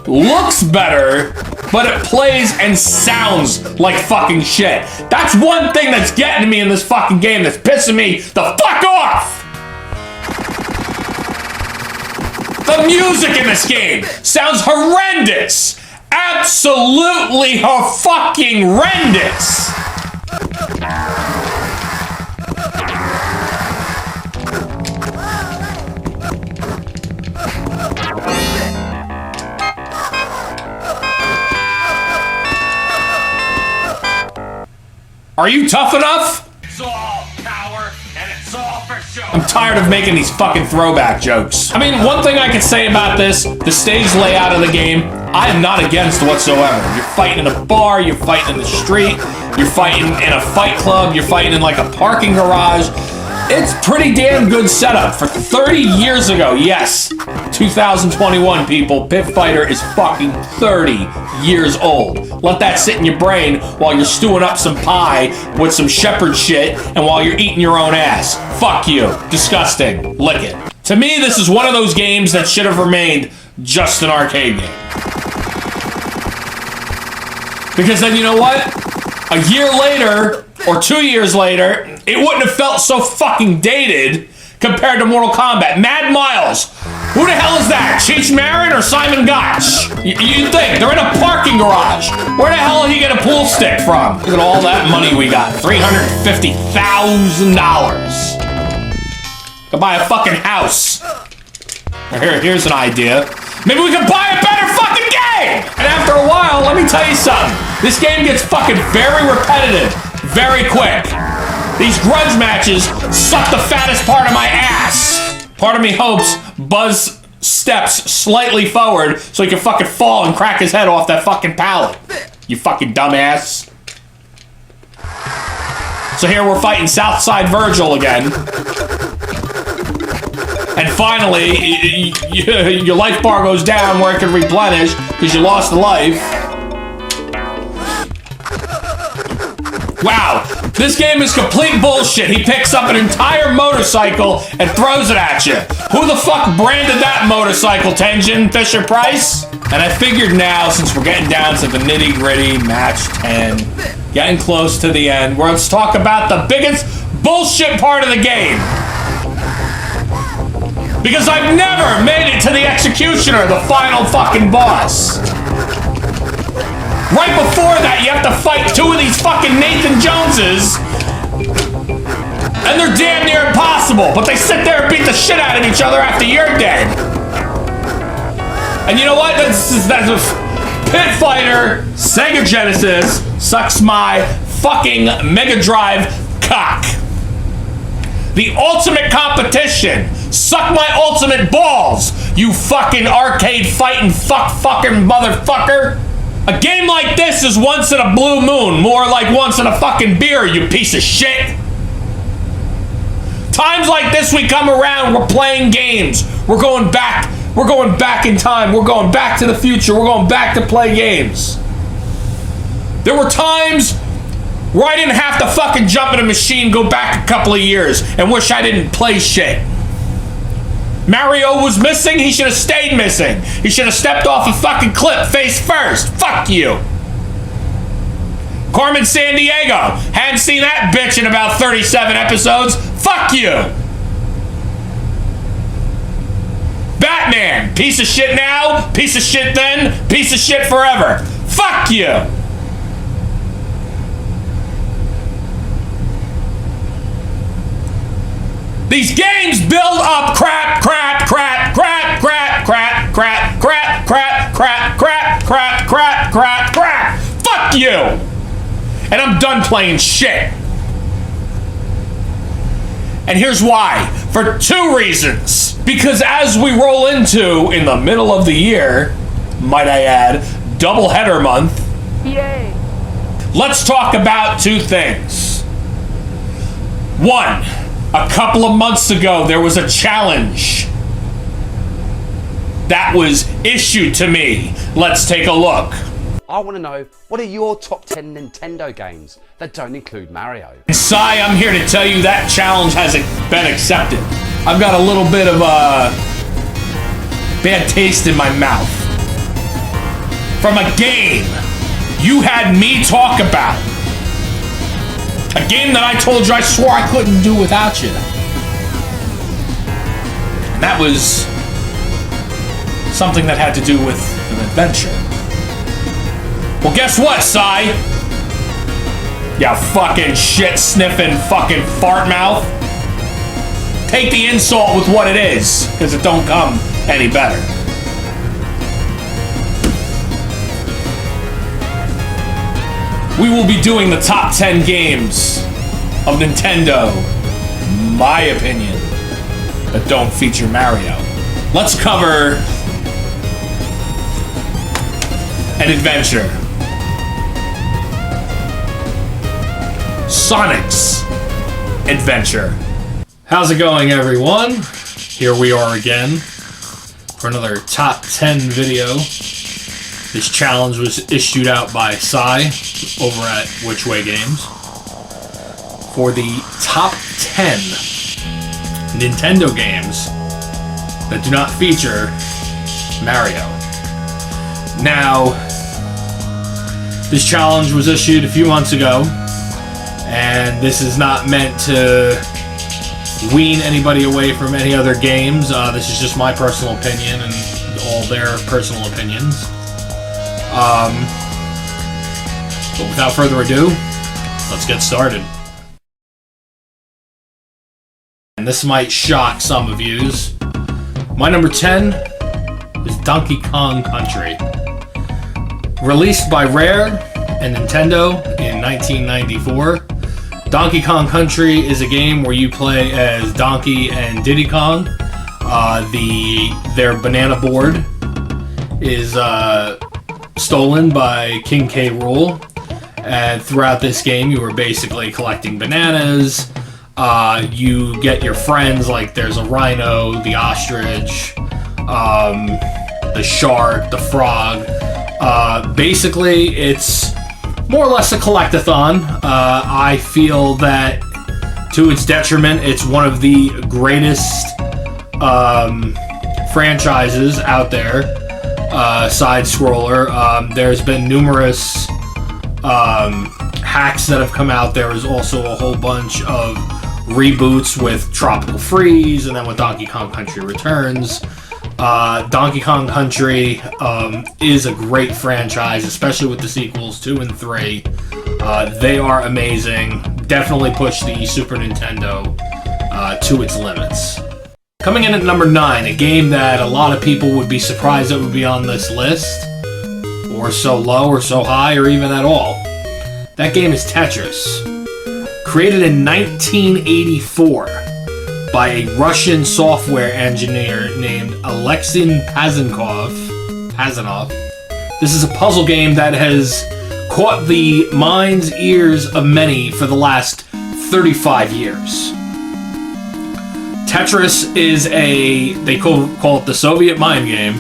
looks better, but it plays and sounds like fucking shit. That's one thing that's getting to me in this fucking game that's pissing me the fuck off! The music in this game sounds horrendous! Absolutely fucking horrendous! Are you tough enough? It's all power and it's all for show. I'm tired of making these fucking throwback jokes. I mean, one thing I could say about this, the stage layout of the game, I am not against whatsoever. You're fighting in a bar, you're fighting in the street, you're fighting in a fight club, you're fighting in like a parking garage. It's pretty damn good setup for 30 years ago. Yes, 2021 people, Pit Fighter is fucking 30 years old. Let that sit in your brain while you're stewing up some pie with some shepherd shit and while you're eating your own ass. Fuck you. Disgusting. Lick it. To me, this is one of those games that should have remained just an arcade game. Because then you know what? A year later, or 2 years later, it wouldn't have felt so fucking dated compared to Mortal Kombat. Mad Miles. Who the hell is that? Cheech Marin or Simon Gotch? You'd think. They're in a parking garage. Where the hell did he get a pool stick from? Look at all that money we got. $350,000. Could buy a fucking house. Here's an idea. Maybe we could buy a better fucking game! And after a while, let me tell you something. This game gets fucking very repetitive, very quick. These grudge matches suck the fattest part of my ass. Part of me hopes Buzz steps slightly forward so he can fucking fall and crack his head off that fucking pallet. You fucking dumbass. So here we're fighting Southside Virgil again. And finally, your life bar goes down where it can replenish because you lost a life. Wow, this game is complete bullshit. He picks up an entire motorcycle and throws it at you. Who the fuck branded that motorcycle, Tenjin Fisher-Price? And I figured now, since we're getting down to the nitty-gritty, match 10, getting close to the end, where let's talk about the biggest bullshit part of the game. Because I've never made it to the Executioner, the final fucking boss. Right before that, you have to fight 2 of these fucking Nathan Joneses. And they're damn near impossible, but they sit there and beat the shit out of each other after you're dead. And you know what? That's Pit Fighter, Sega Genesis, sucks my fucking Mega Drive cock. The ultimate competition. Suck my ultimate balls, you fucking arcade fighting fucking motherfucker. A game like this is once in a blue moon, more like once in a fucking beer, you piece of shit. Times like this we come around, we're playing games. We're going back in time, we're going back to the future, we're going back to play games. There were times where I didn't have to fucking jump in a machine, go back a couple of years, and wish I didn't play shit. Mario was missing, he should have stayed missing. He should have stepped off a fucking cliff face first. Fuck you. Carmen Sandiego, hadn't seen that bitch in about 37 episodes. Fuck you. Batman, piece of shit now, piece of shit then, piece of shit forever. Fuck you. These games build up crap, crap, crap, crap, crap, crap, crap, crap, crap, crap, crap, crap, crap, crap, And I'm done playing shit. And here's why. For 2 reasons. Because as we roll into, in the middle of the year, might I add, doubleheader month, Yay! let's talk about 2 things. 1, a couple of months ago, there was a challenge that was issued to me. Let's take a look. I want to know, what are your top 10 Nintendo games that don't include Mario? Sai, I'm here to tell you that challenge hasn't been accepted. I've got a little bit of a bad taste in my mouth from a game you had me talk about. A game that I told you I swore I couldn't do without you. And that was something that had to do with an adventure. Well, guess what, Sai? Ya fucking shit-sniffing fucking fart mouth. Take the insult with what it is, because it don't come any better. We will be doing the top 10 games of Nintendo, my opinion, that don't feature Mario. Let's cover an adventure. Sonic's Adventure. How's it going, everyone? Here we are again for another top 10 video. This challenge was issued out by Sai over at Which Way Games for the top 10 Nintendo games that do not feature Mario. Now, this challenge was issued a few months ago, and this is not meant to wean anybody away from any other games. This is just my personal opinion and all their personal opinions. But without further ado, let's get started. And this might shock some of yous. My number 10 is Donkey Kong Country. Released by Rare and Nintendo in 1994, Donkey Kong Country is a game where you play as Donkey and Diddy Kong. Their banana board is stolen by King K. Rool, and throughout this game you are basically collecting bananas. You get your friends, like there's a rhino, the ostrich, the shark, the frog. Basically it's more or less a collect-a-thon. I feel that to its detriment, it's one of the greatest franchises out there. Side-scroller. There's been numerous hacks that have come out. There is also a whole bunch of reboots with Tropical Freeze, and then with Donkey Kong Country Returns. Donkey Kong Country is a great franchise, especially with the sequels 2 and 3. They are amazing. Definitely push the Super Nintendo to its limits. Coming in at number 9, a game that a lot of people would be surprised that would be on this list, or so low, or so high, or even at all. That game is Tetris. Created in 1984 by a Russian software engineer named Alexei Pazanov. This is a puzzle game that has caught the minds, ears of many for the last 35 years. Tetris is they call it the Soviet mind game.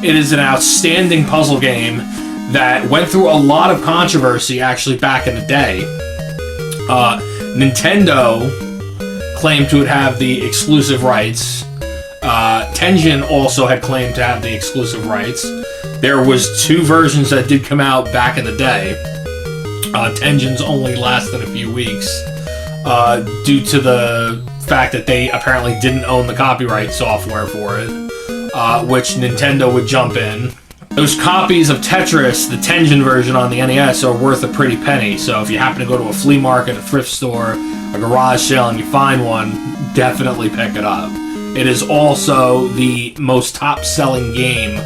It is an outstanding puzzle game that went through a lot of controversy actually back in the day. Nintendo claimed to have the exclusive rights. Tengen also had claimed to have the exclusive rights. There was 2 versions that did come out back in the day. Tengen's only lasted a few weeks due to the fact that they apparently didn't own the copyright software for it, which Nintendo would jump in. Those copies of Tetris, the Tengen version on the NES, are worth a pretty penny, so if you happen to go to a flea market, a thrift store, a garage sale, and you find one, definitely pick it up. It is also the most top-selling game,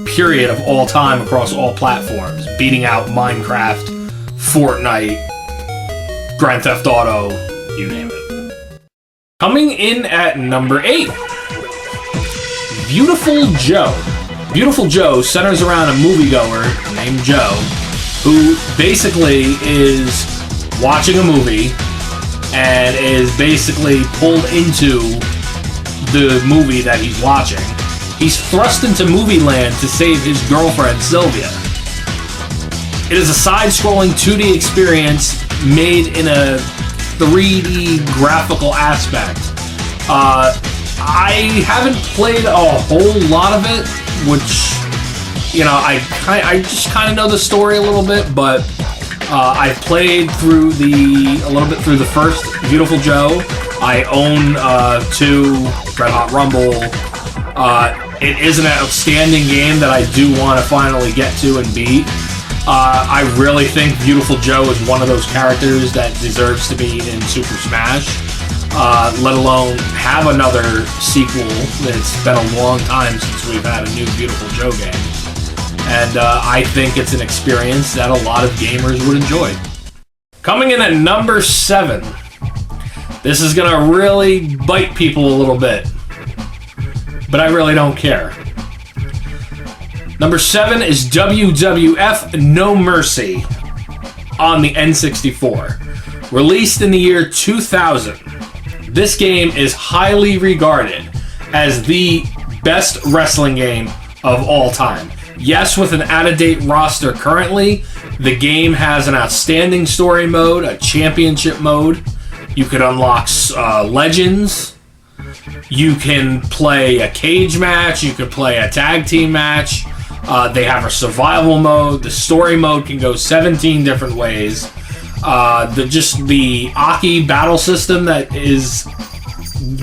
period, of all time across all platforms, beating out Minecraft Fortnite, Grand Theft Auto, you name it. Coming in at number 8, Beautiful Joe. Beautiful Joe centers around a moviegoer named Joe who basically is watching a movie and is basically pulled into the movie that he's watching. He's thrust into movie land to save his girlfriend, Sylvia. It is a side-scrolling 2D experience made in a 3D graphical aspect. I haven't played a whole lot of it, which, you know, I just kind of know the story a little bit, but I've played through a little bit through the first Beautiful Joe. I own 2 Red Hot Rumble. It is an outstanding game that I do want to finally get to and beat. I really think Beautiful Joe is one of those characters that deserves to be in Super Smash, let alone have another sequel. It's been a long time since we've had a new Beautiful Joe game. And I think it's an experience that a lot of gamers would enjoy. Coming in at number 7. This is going to really bite people a little bit, but I really don't care. Number 7 is WWF No Mercy on the N64. Released in the year 2000. This game is highly regarded as the best wrestling game of all time. Yes, with an out-of-date roster currently, the game has an outstanding story mode, a championship mode. You could unlock legends. You can play a cage match. You could play a tag team match. They have a survival mode. The story mode can go 17 different ways. The Aki battle system that is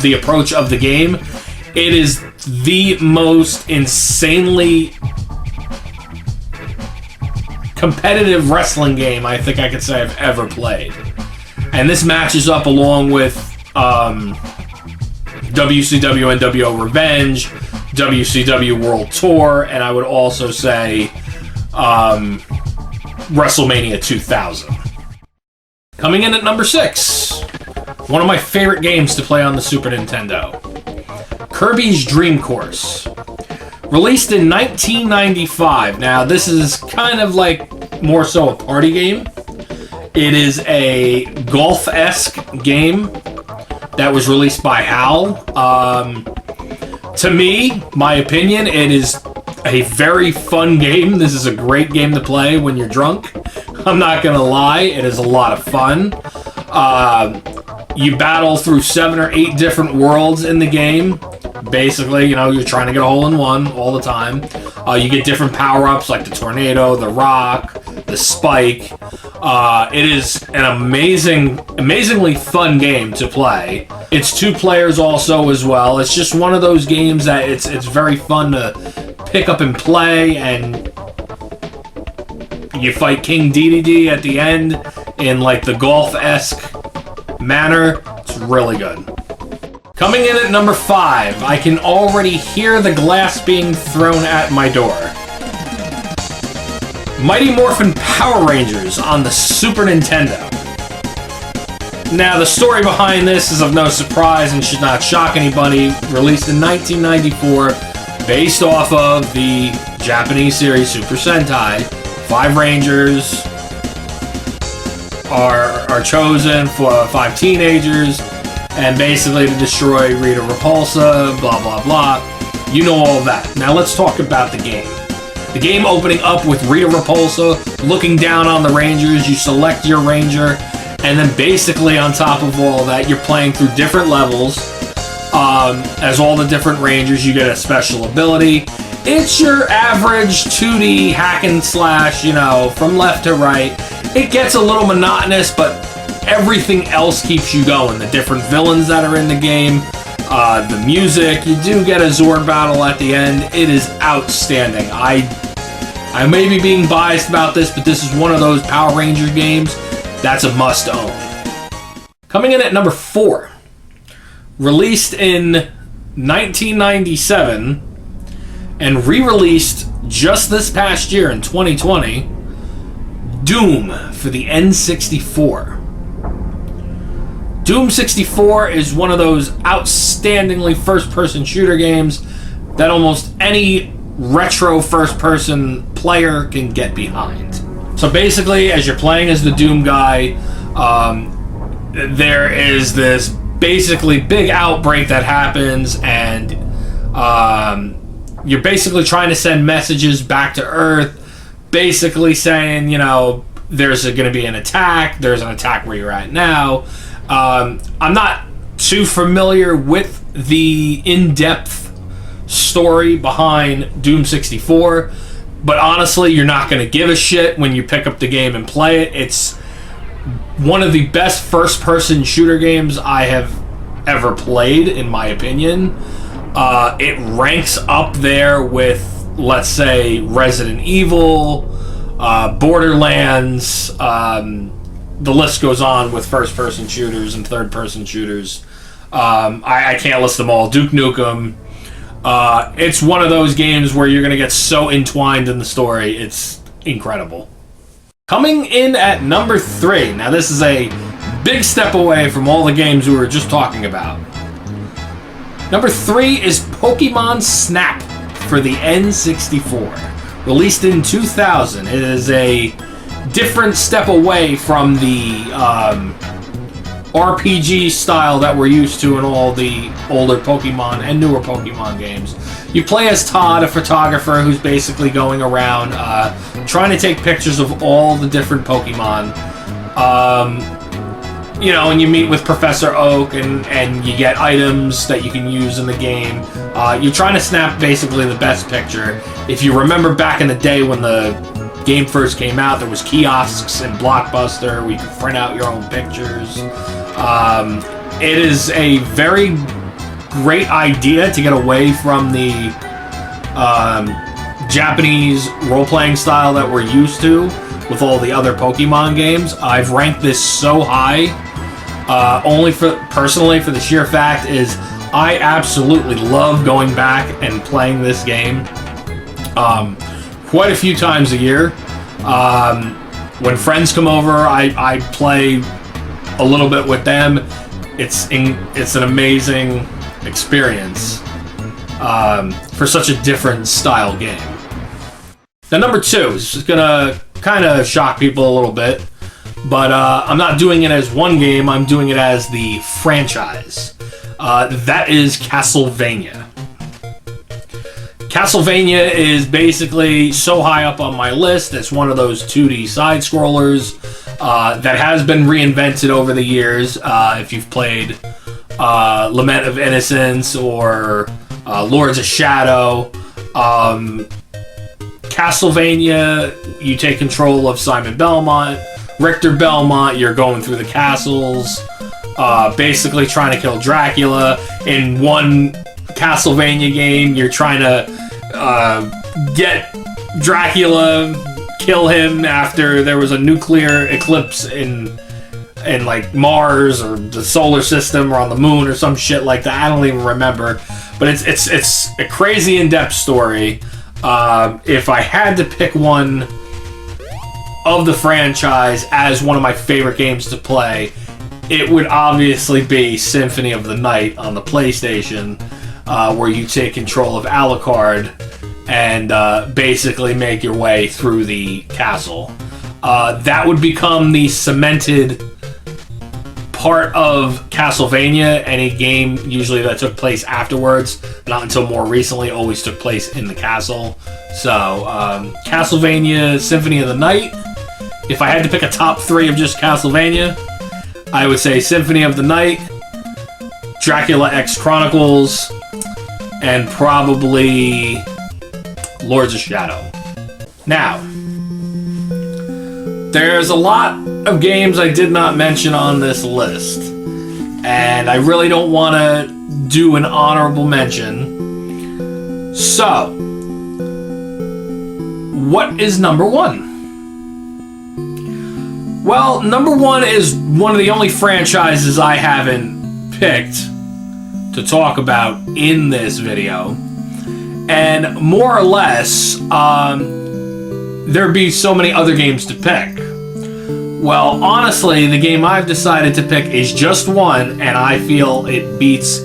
the approach of the game. It is the most insanely competitive wrestling game I think I could say I've ever played. And this matches up along with WCW NWO Revenge, WCW World Tour, and I would also say WrestleMania 2000. Coming in at number 6, one of my favorite games to play on the Super Nintendo, Kirby's Dream Course. Released in 1995. Now, this is kind of like more so a party game. It is a golf-esque game that was released by HAL. To me, my opinion, it is a very fun game. This is a great game to play when you're drunk. I'm not gonna lie, it is a lot of fun. You battle through 7 or 8 different worlds in the game. Basically, you know, you're trying to get a hole-in-one all the time. You get different power-ups like the tornado, the rock, the spike. It is an amazingly fun game to play. It's 2 players also as well. It's just one of those games that it's very fun to pick up and play, and you fight King DDD at the end in like the golf-esque manner. It's really good. Coming in at number 5, I can already hear the glass being thrown at my door. Mighty Morphin Power Rangers on the Super Nintendo. Now, the story behind this is of no surprise and should not shock anybody. Released in 1994, based off of the Japanese series Super Sentai. 5 Rangers are chosen for 5 teenagers, and basically to destroy Rita Repulsa, blah, blah, blah. You know all that. Now let's talk about the game. The game opening up with Rita Repulsa looking down on the Rangers. You select your Ranger, and then basically on top of all that, you're playing through different levels. As all the different Rangers, you get a special ability. It's your average 2D hack and slash, you know, from left to right. It gets a little monotonous, but everything else keeps you going. The different villains that are in the game, the music, you do get a Zord battle at the end. It is outstanding. I may be being biased about this, but this is one of those Power Ranger games that's a must own. Coming in at number 4, released in 1997 and re-released just this past year in 2020, Doom for the N64. Doom 64 is one of those outstandingly first-person shooter games that almost any retro first-person player can get behind. So basically, as you're playing as the Doom guy, there is this basically big outbreak that happens, and you're basically trying to send messages back to Earth, basically saying, you know, there's going to be an attack, there's an attack where you're at now. I'm not too familiar with the in-depth story behind Doom 64, but honestly, you're not going to give a shit when you pick up the game and play it. It's one of the best first-person shooter games I have ever played, in my opinion. It ranks up there with, let's say, Resident Evil, Borderlands, the list goes on with first-person shooters and third-person shooters. I can't list them all. Duke Nukem. It's one of those games where you're going to get so entwined in the story. It's incredible. Coming in at number 3. Now, this is a big step away from all the games we were just talking about. Number 3 is Pokemon Snap for the N64. Released in 2000. It is a different step away from the RPG style that we're used to in all the older Pokemon and newer Pokemon games. You play as Todd, a photographer who's basically going around trying to take pictures of all the different Pokemon. You know, and you meet with Professor Oak, and you get items that you can use in the game. You're trying to snap basically the best picture. If you remember back in the day when the game first came out, there was kiosks in Blockbuster where you could print out your own pictures. It is a very great idea to get away from the Japanese role-playing style that we're used to with all the other Pokemon games. I've ranked this so high, only personally for the sheer fact is I absolutely love going back and playing this game quite a few times a year. When friends come over, I play a little bit with them. It's an amazing experience for such a different style game. Now, number 2 is gonna kind of shock people a little bit, but I'm not doing it as one game. I'm doing it as the franchise. That is Castlevania. Castlevania is basically so high up on my list. It's one of those 2D side-scrollers that has been reinvented over the years. If you've played Lament of Innocence or Lords of Shadow, Castlevania, you take control of Simon Belmont, Richter Belmont, you're going through the castles, basically trying to kill Dracula. In one Castlevania game, you're trying to get Dracula, kill him after there was a nuclear eclipse in like Mars or the solar system or on the moon or some shit like that. I don't even remember, but it's a crazy in-depth story. If I had to pick one of the franchise as one of my favorite games to play, it would obviously be Symphony of the Night on the PlayStation, where you take control of Alucard and basically make your way through the castle. That would become the cemented part of Castlevania. Any game usually that took place afterwards, not until more recently, always took place in the castle. So Castlevania Symphony of the Night. If I had to pick a top 3 of just Castlevania, I would say Symphony of the Night, Dracula X Chronicles, and probably Lords of Shadow. Now, there's a lot of games I did not mention on this list, and I really don't want to do an honorable mention. So, what is number 1? Well, number 1 is one of the only franchises I haven't picked to talk about in this video. And more or less, there'd be so many other games to pick. Well, honestly, the game I've decided to pick is just one, and I feel it beats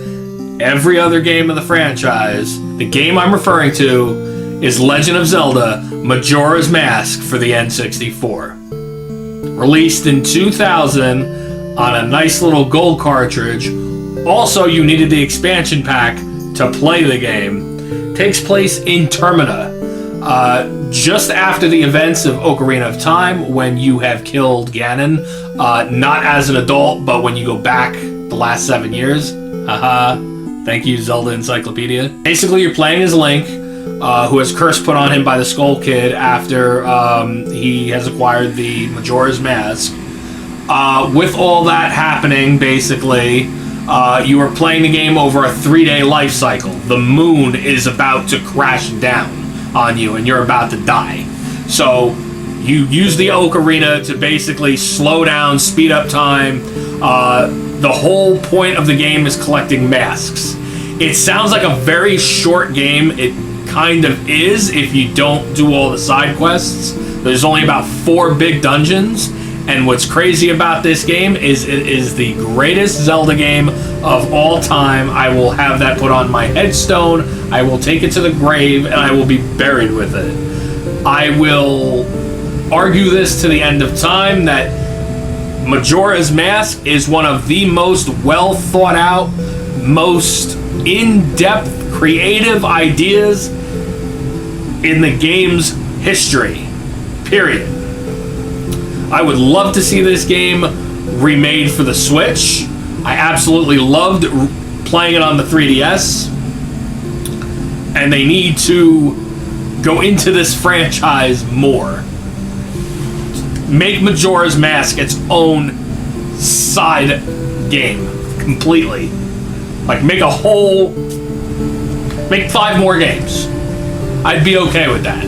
every other game of the franchise. The game I'm referring to is Legend of Zelda Majora's Mask for the N64. Released in 2000 on a nice little gold cartridge. Also, you needed the expansion pack to play the game. Takes place in Termina, just after the events of Ocarina of Time, when you have killed Ganon, not as an adult, but when you go back the last 7 years. Haha. Thank you, Zelda Encyclopedia. Basically, you're playing as Link, who has curse put on him by the Skull Kid after he has acquired the Majora's Mask. With all that happening, basically, you are playing the game over a 3-day life cycle. The moon is about to crash down on you, and you're about to die. So, you use the Ocarina to basically slow down, speed up time. The whole point of the game is collecting masks. It sounds like a very short game. It kind of is if you don't do all the side quests. There's only about 4 big dungeons. And what's crazy about this game is it is the greatest Zelda game of all time. I will have that put on my headstone. I will take it to the grave, and I will be buried with it. I will argue this to the end of time that Majora's Mask is one of the most well thought out, most in-depth, creative ideas in the game's history. Period. I would love to see this game remade for the Switch. I absolutely loved playing it on the 3DS. And they need to go into this franchise more. Make Majora's Mask its own side game. Completely. Like, make 5 more games. I'd be okay with that.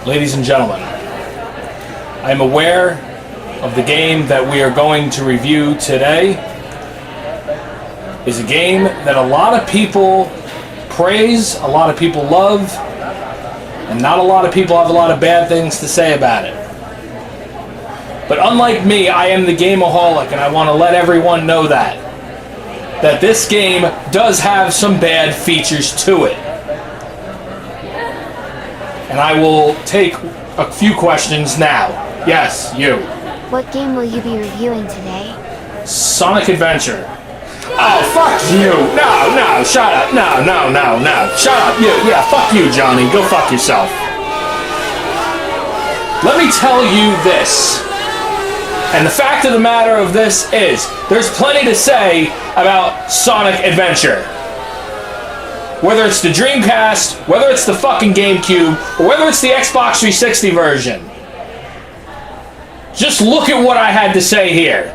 Ladies and gentlemen, I am aware of the game that we are going to review today is a game that a lot of people praise, a lot of people love, and not a lot of people have a lot of bad things to say about it. But unlike me, I am the gameoholic, and I want to let everyone know that this game does have some bad features to it. And I will take a few questions now. Yes, you. What game will you be reviewing today? Sonic Adventure. Oh, fuck you! No, shut up! No, shut up! You, yeah, fuck you, Johnny. Go fuck yourself. Let me tell you this. And the fact of the matter of this is, there's plenty to say about Sonic Adventure. Whether it's the Dreamcast, whether it's the fucking GameCube, or whether it's the Xbox 360 version. Just look at what I had to say here.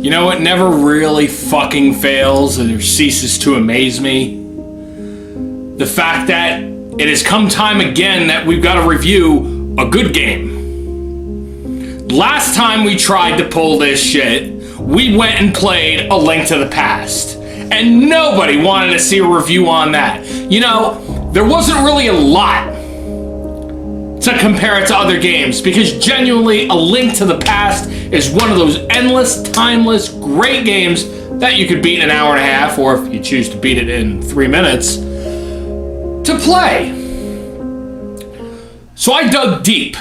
You know what never really fucking fails and ceases to amaze me? The fact that it has come time again that we've got to review a good game. Last time we tried to pull this shit, we went and played A Link to the Past. And nobody wanted to see a review on that. You know, there wasn't really a lot to compare it to other games, because genuinely, A Link to the Past is one of those endless, timeless, great games that you could beat in an hour and a half, or if you choose to beat it in 3 minutes, to play. So I dug deep.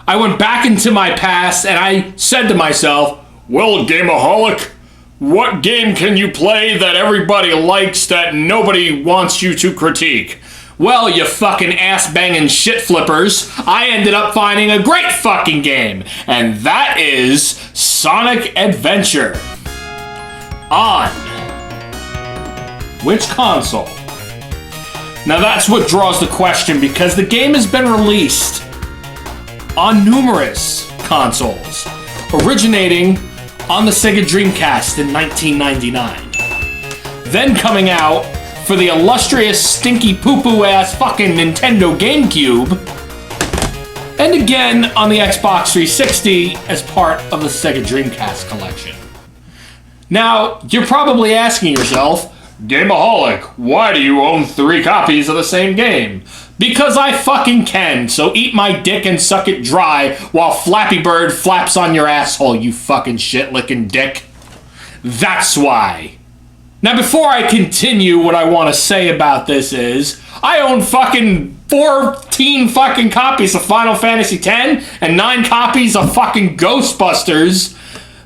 I went back into my past and I said to myself, well, Gameaholic, what game can you play that everybody likes that nobody wants you to critique? Well, you fucking ass-banging shit flippers, I ended up finding a great fucking game, and that is Sonic Adventure. On which console? Now that's what draws the question, because the game has been released on numerous consoles, originating on the Sega Dreamcast in 1999. Then coming out for the illustrious stinky poo-poo ass fucking Nintendo GameCube and again on the Xbox 360 as part of the Sega Dreamcast collection. Now, you're probably asking yourself, Gameaholic, why do you own 3 copies of the same game? Because I fucking can, so eat my dick and suck it dry while Flappy Bird flaps on your asshole, you fucking shit-licking dick. That's why. Now, before I continue, what I want to say about this is, I own fucking 14 fucking copies of Final Fantasy X and 9 copies of fucking Ghostbusters,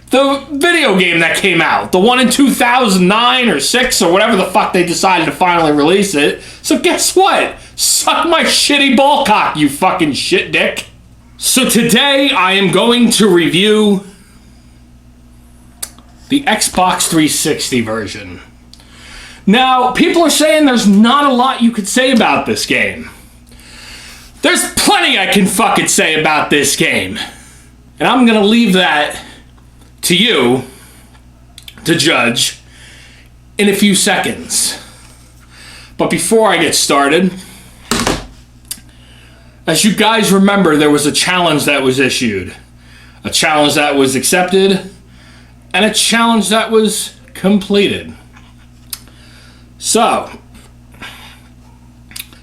the video game that came out. The one in 2009 or 6 or whatever the fuck they decided to finally release it. So guess what? Suck my shitty ball cock, you fucking shit dick. So today I am going to review the Xbox 360 version. Now, people are saying there's not a lot you could say about this game. There's plenty I can fucking say about this game. And I'm gonna leave that to you to judge in a few seconds. But before I get started, as you guys remember, there was a challenge that was issued, a challenge that was accepted, and a challenge that was completed. So,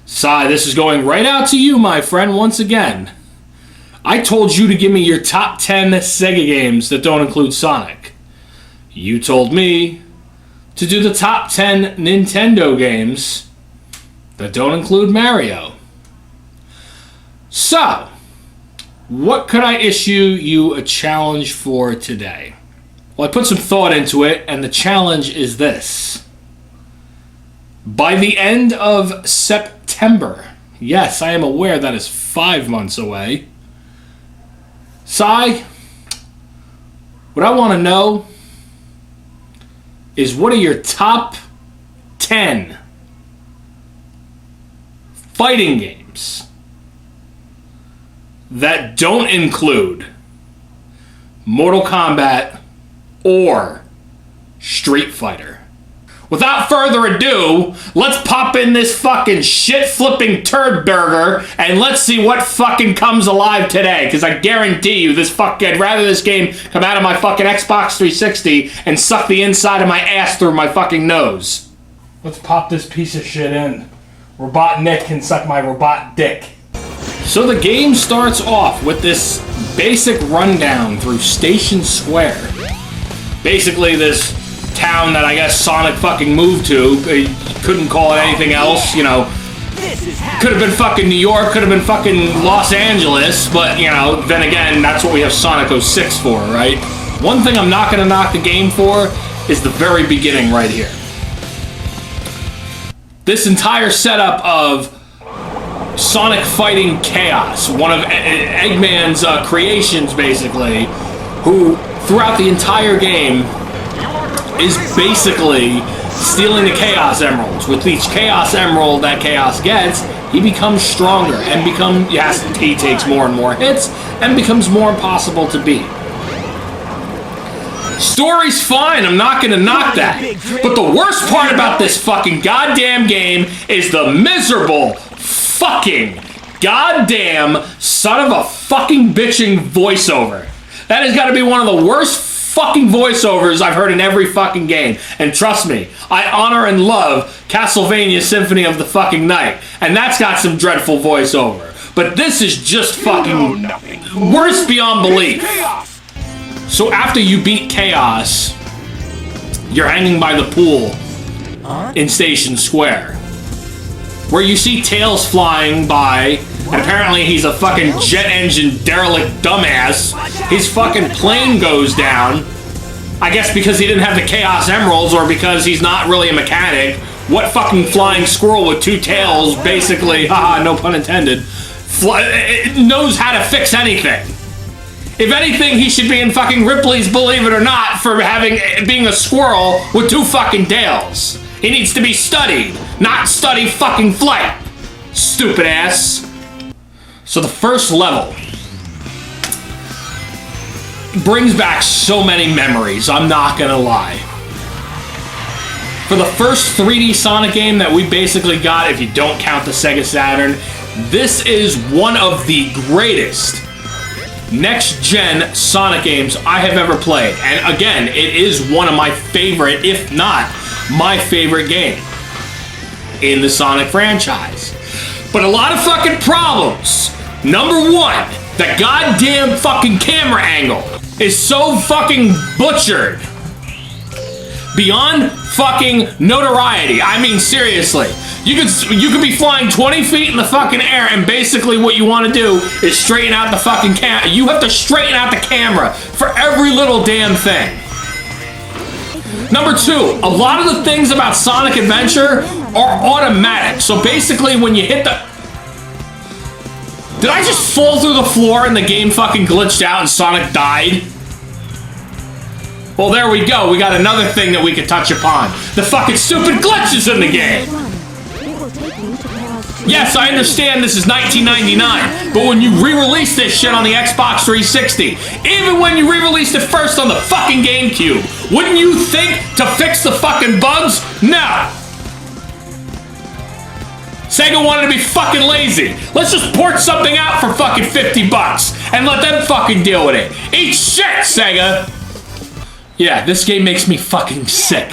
Sai, this is going right out to you, my friend, once again. I told you to give me your top 10 Sega games that don't include Sonic. You told me to do the top 10 Nintendo games that don't include Mario. So, what could I issue you a challenge for today? Well, I put some thought into it, and the challenge is this. By the end of September, yes, I am aware that is 5 months away, Sai, what I want to know is what are your top 10 fighting games that don't include Mortal Kombat or Street Fighter? Without further ado, let's pop in this fucking shit-flipping turd burger and let's see what fucking comes alive today. Because I guarantee you, I'd rather this game come out of my fucking Xbox 360 and suck the inside of my ass through my fucking nose. Let's pop this piece of shit in. Robot Nick can suck my robot dick. So the game starts off with this basic rundown through Station Square. Basically this town that I guess Sonic fucking moved to. They couldn't call it anything else, you know. Could have been fucking New York, could have been fucking Los Angeles, but, you know, then again, that's what we have Sonic 06 for, right? One thing I'm not going to knock the game for is the very beginning right here. This entire setup of Sonic fighting Chaos, one of Eggman's creations, basically, who, throughout the entire game, is basically stealing the Chaos Emeralds. With each Chaos Emerald that Chaos gets, he becomes stronger and he takes more and more hits and becomes more impossible to beat. Story's fine, I'm not gonna knock that. But the worst part about this fucking goddamn game is the miserable fucking goddamn son of a fucking bitching voiceover. That has got to be one of the worst fucking voiceovers I've heard in every fucking game. And trust me, I honor and love Castlevania Symphony of the fucking Night, and that's got some dreadful voiceover. But this is just fucking worse beyond belief. So after you beat Chaos, you're hanging by the pool in Station Square, where you see Tails flying by, and apparently he's a fucking jet engine derelict dumbass. His fucking plane goes down. I guess because he didn't have the Chaos Emeralds, or because he's not really a mechanic. What fucking flying squirrel with 2 tails, basically, haha, no pun intended, knows how to fix anything? If anything, he should be in fucking Ripley's Believe It or Not for being a squirrel with 2 fucking tails. He needs to be studied, not study fucking flight. Stupid ass. So the first level brings back so many memories, I'm not gonna lie. For the first 3D Sonic game that we basically got, if you don't count the Sega Saturn, This is one of the greatest next-gen Sonic games I have ever played. And again, it is one of my favorite, if not my favorite game in the Sonic franchise. But a lot of fucking problems. Number one, the goddamn fucking camera angle is so fucking butchered. Beyond fucking notoriety. I mean, seriously. You could be flying 20 feet in the fucking air, and basically what you want to do is straighten out the fucking camera. You have to straighten out the camera for every little damn thing. Number two, a lot of the things about Sonic Adventure are automatic. So basically when you hit the... Did I just fall through the floor and the game fucking glitched out and Sonic died? Well, there we go. We got another thing that we could touch upon. The fucking stupid glitches in the game. Yes, I understand this is 1999, but when you re-release this shit on the Xbox 360, even when you re-released it first on the fucking GameCube, wouldn't you think to fix the fucking bugs? No. Sega wanted to be fucking lazy. Let's just port something out for fucking 50 bucks and let them fucking deal with it. Eat shit, Sega. Yeah, this game makes me fucking sick.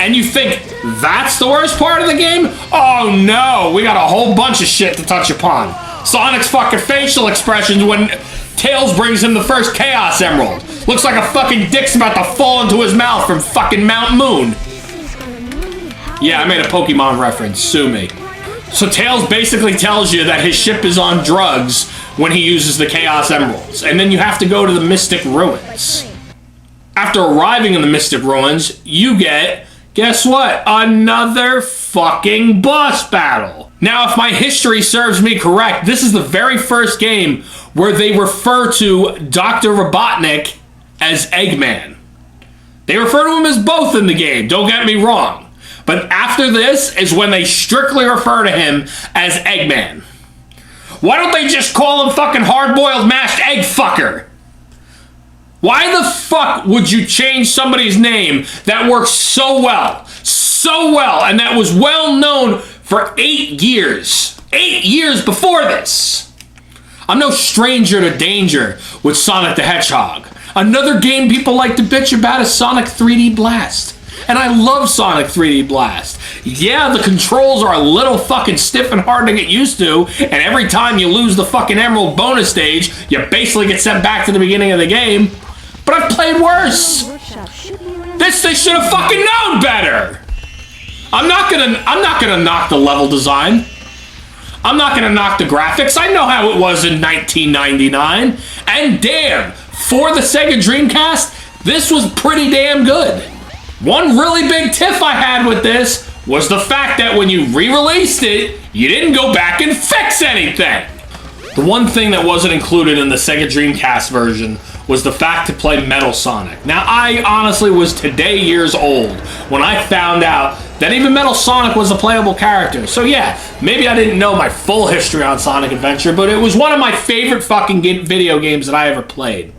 And you think that's the worst part of the game? Oh no, we got a whole bunch of shit to touch upon. Sonic's fucking facial expressions when Tails brings him the first Chaos Emerald. Looks like a fucking dick's about to fall into his mouth from fucking Mount Moon. Yeah, I made a Pokemon reference, sue me. So Tails basically tells you that his ship is on drugs when he uses the Chaos Emeralds. And then you have to go to the Mystic Ruins. After arriving in the Mystic Ruins, you get, guess what? Another fucking boss battle. Now, if my history serves me correct, this is the very first game where they refer to Dr. Robotnik as Eggman. They refer to him as both in the game, don't get me wrong. But after this is when they strictly refer to him as Eggman. Why don't they just call him fucking hard-boiled mashed egg fucker? Why the fuck would you change somebody's name that works so well, and that was well known for 8 years? 8 years before this. I'm no stranger to danger with Sonic the Hedgehog. Another game people like to bitch about is Sonic 3D Blast. And I love Sonic 3D Blast. Yeah, the controls are a little fucking stiff and hard to get used to, and every time you lose the fucking Emerald bonus stage, you basically get sent back to the beginning of the game. But I've played worse. They should have fucking known better. I'm not gonna knock the level design. I'm not gonna knock the graphics. I know how it was in 1999. And damn, for the Sega Dreamcast, this was pretty damn good. One really big tiff I had with this was the fact that when you re-released it, you didn't go back and fix anything. The one thing that wasn't included in the Sega Dreamcast version was the fact to play Metal Sonic. Now, I honestly was today years old when I found out that even Metal Sonic was a playable character. So yeah, maybe I didn't know my full history on Sonic Adventure, but it was one of my favorite fucking video games that I ever played.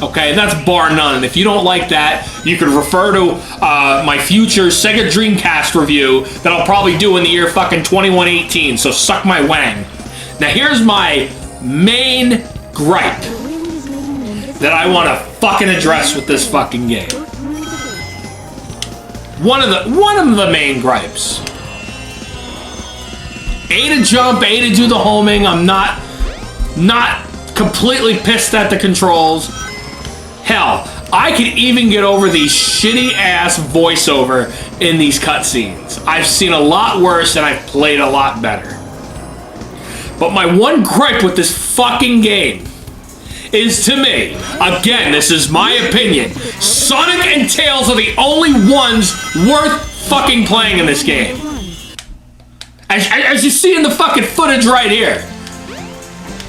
Okay, that's bar none. And if you don't like that, you could refer to my future Sega Dreamcast review that I'll probably do in the year fucking 2118, so suck my wang. Now here's my main gripe that I want to fucking address with this fucking game. One of the main gripes. A to jump, A to do the homing. I'm not completely pissed at the controls. Hell, I can even get over the shitty ass voiceover in these cutscenes. I've seen a lot worse and I've played a lot better. But my one gripe with this fucking game is, to me, again, this is my opinion, Sonic and Tails are the only ones worth fucking playing in this game. As you see in the fucking footage right here,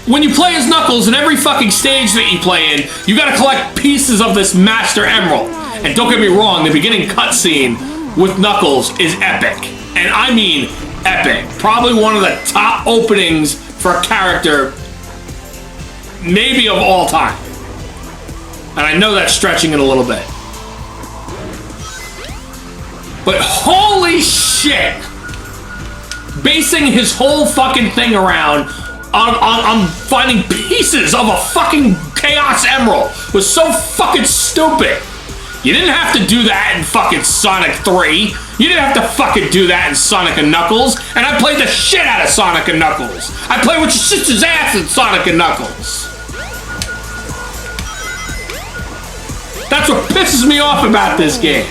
when you play as Knuckles in every fucking stage that you play in, you gotta collect pieces of this Master Emerald. And don't get me wrong, the beginning cutscene with Knuckles is epic. And I mean epic. Probably one of the top openings for a character maybe of all time. And I know that's stretching it a little bit. But holy shit! basing his whole fucking thing around on finding pieces of a fucking Chaos Emerald was so fucking stupid. You didn't have to do that in fucking Sonic 3. You didn't have to fucking do that in Sonic & Knuckles. And I played the shit out of Sonic & Knuckles. I played with your sister's ass in Sonic & Knuckles. That's what pisses me off about this game.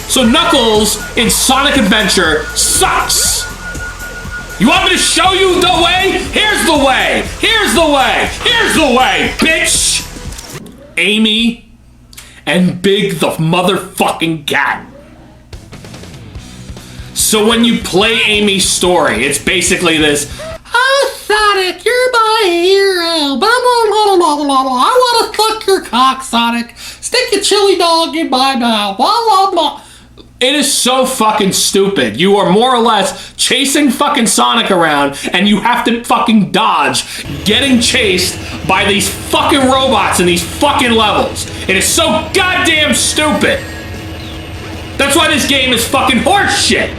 So Knuckles in Sonic Adventure sucks. You want me to show you the way? Here's the way. Here's the way. Here's the way, bitch. Amy and Big the motherfucking cat. So when you play Amy's story, it's basically this, oh, Sonic, you're my hero. Blah, blah, blah, blah, blah, blah. I want to suck your cock, Sonic. Stick a chili dog in my mouth. Blah, blah, blah. It is so fucking stupid. You are more or less chasing fucking Sonic around and you have to fucking dodge getting chased by these fucking robots in these fucking levels. It is so goddamn stupid. That's why this game is fucking horse shit.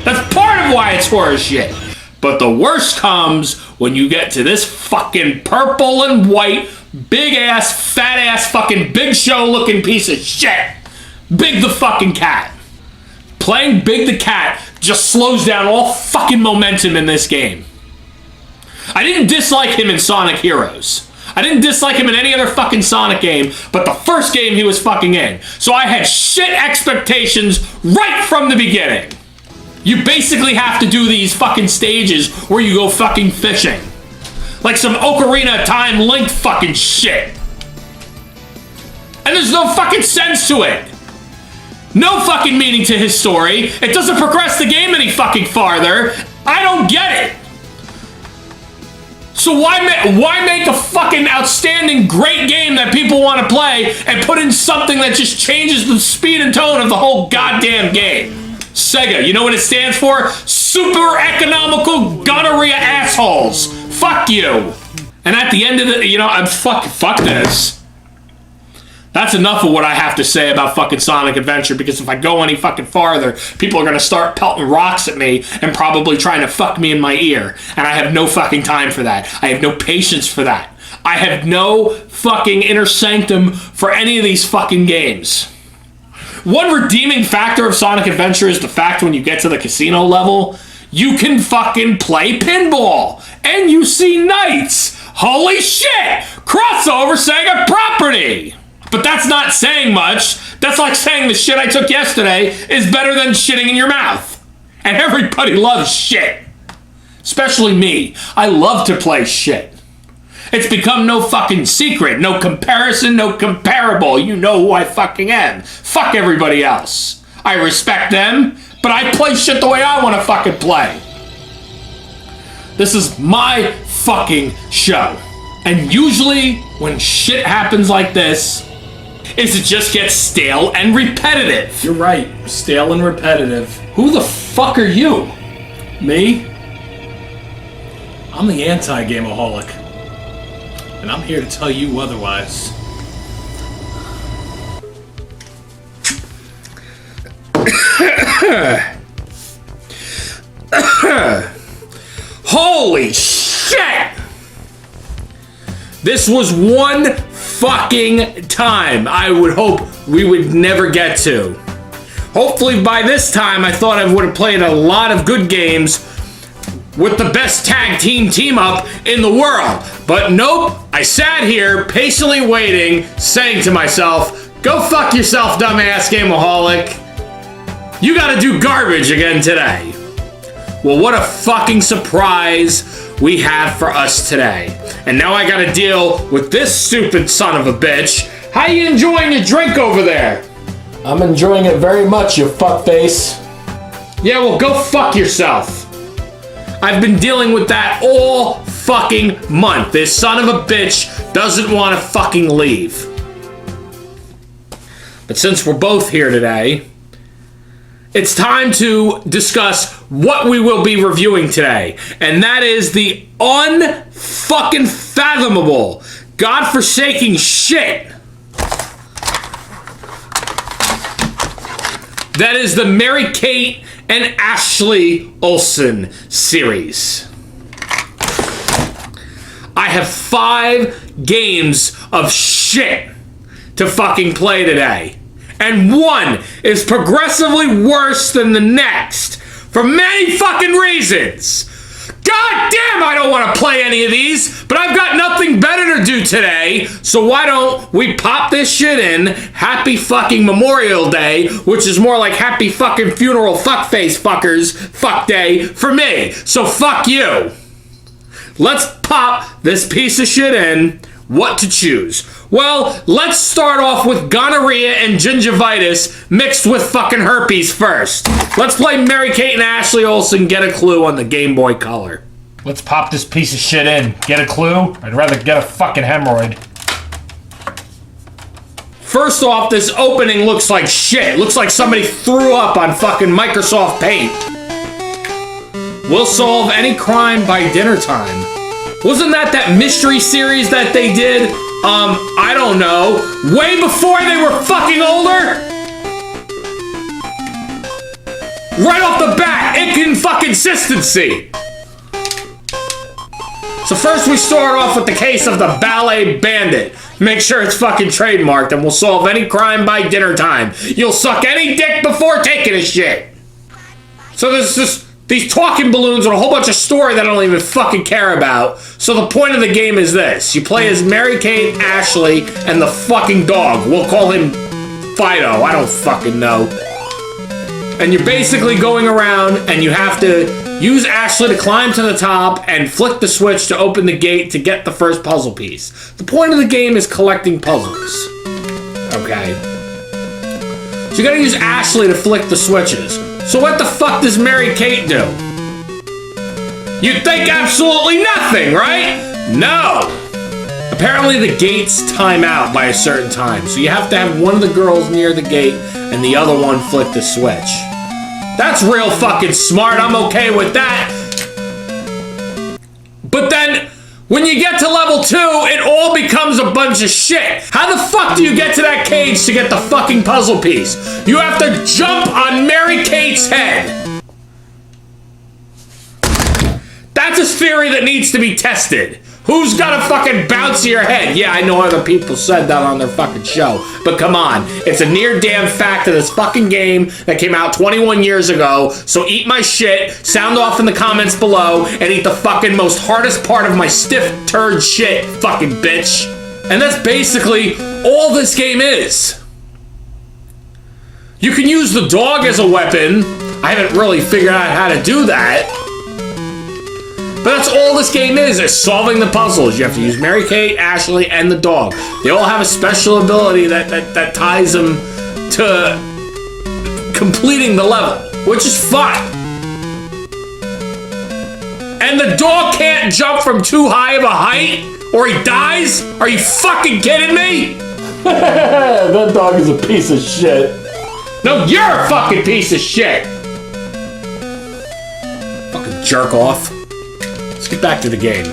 That's part of why it's horse shit. But the worst comes when you get to this fucking purple and white, big ass, fat ass, fucking Big Show looking piece of shit. Big the fucking cat. Playing Big the Cat just slows down all fucking momentum in this game. I didn't dislike him in Sonic Heroes. I didn't dislike him in any other fucking Sonic game, but the first game he was fucking in. So I had shit expectations right from the beginning. You basically have to do these fucking stages where you go fucking fishing. Like some Ocarina of Time linked fucking shit. And there's no fucking sense to it. No fucking meaning to his story. It doesn't progress the game any fucking farther. I don't get it. So why make a fucking outstanding great game that people want to play and put in something that just changes the speed and tone of the whole goddamn game? Sega, you know what it stands for? Super economical gonorrhea assholes. Fuck you. And at the end of the, you know, I'm fuck this. That's enough of what I have to say about fucking Sonic Adventure, because if I go any fucking farther, people are gonna start pelting rocks at me and probably trying to fuck me in my ear. And I have no fucking time for that. I have no patience for that. I have no fucking inner sanctum for any of these fucking games. One redeeming factor of Sonic Adventure is the fact when you get to the casino level, you can fucking play pinball and you see knights. Holy shit! Crossover Sega property! But that's not saying much. That's like saying the shit I took yesterday is better than shitting in your mouth. And everybody loves shit. Especially me. I love to play shit. It's become no fucking secret. No comparison, no comparable. You know who I fucking am. Fuck everybody else. I respect them, but I play shit the way I want to fucking play. This is my fucking show. And usually, when shit happens like this, is it just gets stale and repetitive. You're right, stale and repetitive. Who the fuck are you? Me? I'm the anti-gameoholic. And I'm here to tell you otherwise. Holy shit! This was one fucking time I would hope we would never get to. Hopefully by this time I thought I would have played a lot of good games with the best tag team up in the world. But nope, I sat here patiently waiting, saying to myself, go fuck yourself, dumbass gameoholic. You gotta do garbage again today. Well, what a fucking surprise we have for us today. And now I gotta deal with this stupid son of a bitch. How you enjoying your drink over there? I'm enjoying it very much, you fuckface. Yeah, well, go fuck yourself. I've been dealing with that all fucking month. This son of a bitch doesn't want to fucking leave. But since we're both here today, it's time to discuss what we will be reviewing today. And that is the unfucking fathomable, godforsaking shit that is the Mary-Kate and Ashley Olsen series. I have 5 games of shit to fucking play today. And one is progressively worse than the next for many fucking reasons. God damn, I don't want to play any of these, but I've got nothing better to do today, so why don't we pop this shit in? Happy fucking Memorial Day, which is more like happy fucking funeral fuckface fuckers fuck day for me. So fuck you. Let's pop this piece of shit in. What to choose? Well, let's start off with gonorrhea and gingivitis mixed with fucking herpes first. Let's play Mary-Kate and Ashley Olsen Get a Clue on the Game Boy Color. Let's pop this piece of shit in. Get a clue? I'd rather get a fucking hemorrhoid. First off, this opening looks like shit. Looks like somebody threw up on fucking Microsoft Paint. We'll solve any crime by dinner time. Wasn't that mystery series that they did? I don't know. Way before they were fucking older? Right off the bat, inconsistency. So first we start off with the case of the Ballet Bandit. Make sure it's fucking trademarked and we'll solve any crime by dinner time. You'll suck any dick before taking a shit. So there's just these talking balloons and a whole bunch of story that I don't even fucking care about. So the point of the game is this. You play as Mary-Kate, Ashley, and the fucking dog. We'll call him Fido. I don't fucking know. And you're basically going around and you have to use Ashley to climb to the top and flick the switch to open the gate to get the first puzzle piece. The point of the game is collecting puzzles. Okay. So you gotta use Ashley to flick the switches. So what the fuck does Mary-Kate do? You'd think absolutely nothing, right? No! Apparently the gates time out by a certain time, so you have to have one of the girls near the gate and the other one flick the switch. That's real fucking smart, I'm okay with that. But then, when you get to level 2, it all becomes a bunch of shit. How the fuck do you get to that cage to get the fucking puzzle piece? You have to jump on Mary-Kate's head. That's a theory that needs to be tested. Who's got a fucking bouncier head? Yeah, I know other people said that on their fucking show, but come on. It's a near damn fact of this fucking game that came out 21 years ago, so eat my shit, sound off in the comments below, and eat the fucking most hardest part of my stiff turd shit, fucking bitch. And that's basically all this game is. You can use the dog as a weapon. I haven't really figured out how to do that. But that's all this game is solving the puzzles. You have to use Mary-Kate, Ashley, and the dog. They all have a special ability that ties them to completing the level, which is fun. And the dog can't jump from too high of a height, or he dies? Are you fucking kidding me? That dog is a piece of shit. No, you're a fucking piece of shit. Fucking jerk off. Let's get back to the game.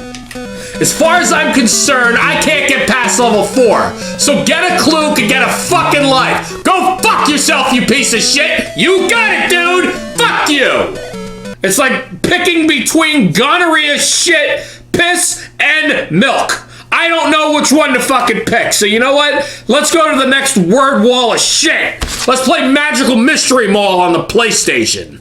As far as I'm concerned, I can't get past level 4. So Get a Clue can get a fucking life. Go fuck yourself, you piece of shit. You got it, dude. Fuck you. It's like picking between gonorrhea, shit, piss, and milk. I don't know which one to fucking pick. So you know what? Let's go to the next word wall of shit. Let's play Magical Mystery Mall on the PlayStation.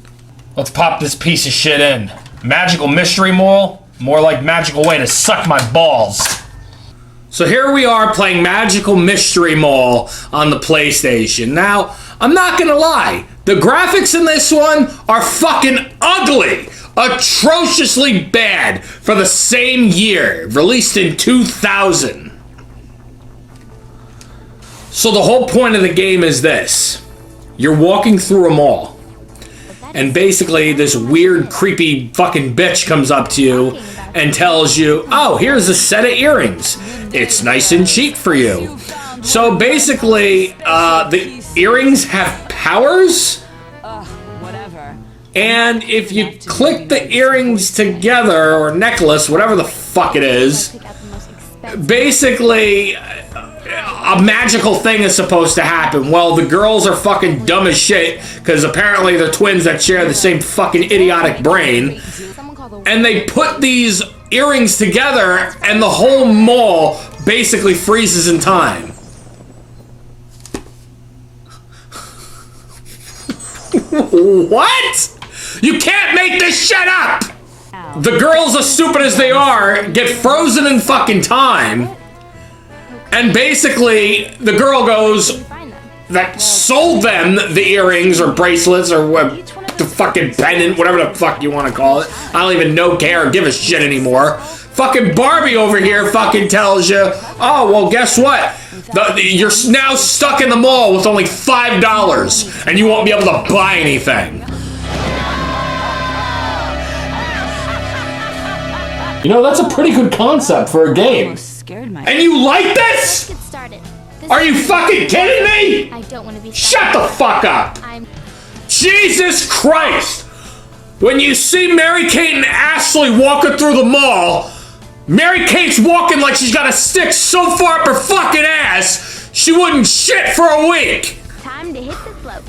Let's pop this piece of shit in. Magical Mystery Mall? More like magical way to suck my balls. So here we are playing Magical Mystery Mall on the PlayStation. Now, I'm not gonna lie. The graphics in this one are fucking ugly. Atrociously bad for the same year. Released in 2000. So the whole point of the game is this. You're walking through a mall. And basically, this weird, creepy fucking bitch comes up to you and tells you, oh, here's a set of earrings. It's nice and cheap for you. So basically, the earrings have powers. And if you click the earrings together, or necklace, whatever the fuck it is, basically, a magical thing is supposed to happen. Well, the girls are fucking dumb as shit because apparently they're twins that share the same fucking idiotic brain. And they put these earrings together and the whole mall basically freezes in time. What? You can't make this shit up! The girls, as stupid as they are, get frozen in fucking time. And basically, the girl goes that sold them the earrings or bracelets or what, the fucking pendant, whatever the fuck you want to call it. I don't even care or give a shit anymore. Fucking Barbie over here fucking tells you, oh, well, guess what? You're now stuck in the mall with only $5 and you won't be able to buy anything. You know, that's a pretty good concept for a game. And you like this? Are you fucking kidding me? I don't want to be Shut the fuck up! Jesus Christ! When you see Mary-Kate and Ashley walking through the mall, Mary-Kate's walking like she's got a stick so far up her fucking ass, she wouldn't shit for a week! Time to hit the float.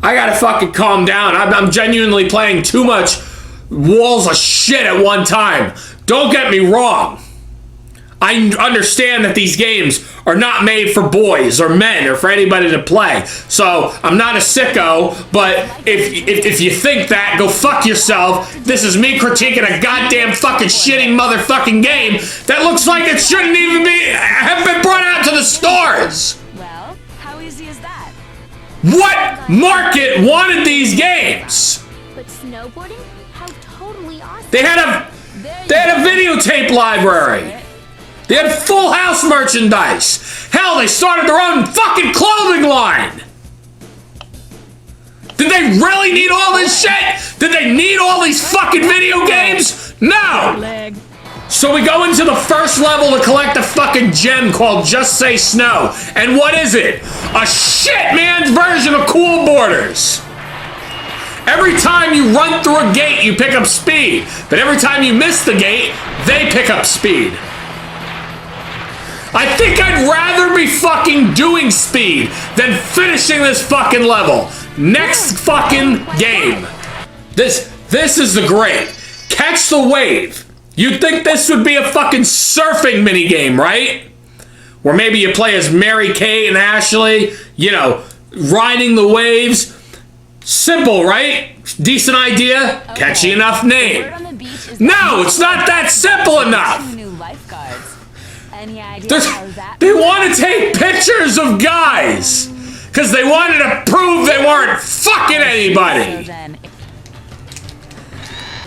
I gotta fucking calm down. I'm genuinely playing too much walls of shit at one time. Don't get me wrong. I understand that these games are not made for boys or men or for anybody to play. So I'm not a sicko, but if you think that, go fuck yourself. This is me critiquing a goddamn fucking shitty motherfucking game that looks like it shouldn't even have been brought out to the stores. Well, how easy is that? What market wanted these games? But snowboarding? How totally awesome. They had a videotape library. They had Full House merchandise. Hell, they started their own fucking clothing line. Did they really need all this shit? Did they need all these fucking video games? No! So we go into the first level to collect a fucking gem called Just Say Snow. And what is it? A shit man's version of Cool Borders. Every time you run through a gate, you pick up speed. But every time you miss the gate, they pick up speed. I think I'd rather be fucking doing speed than finishing this fucking level. Next fucking game. This is the great. Catch the Wave. You'd think this would be a fucking surfing minigame, right? Where maybe you play as Mary-Kate and Ashley, you know, riding the waves. Simple, right? Decent idea. Okay. Catchy enough name. No, it's not that simple enough. They want to take pictures of guys because they wanted to prove they weren't fucking anybody.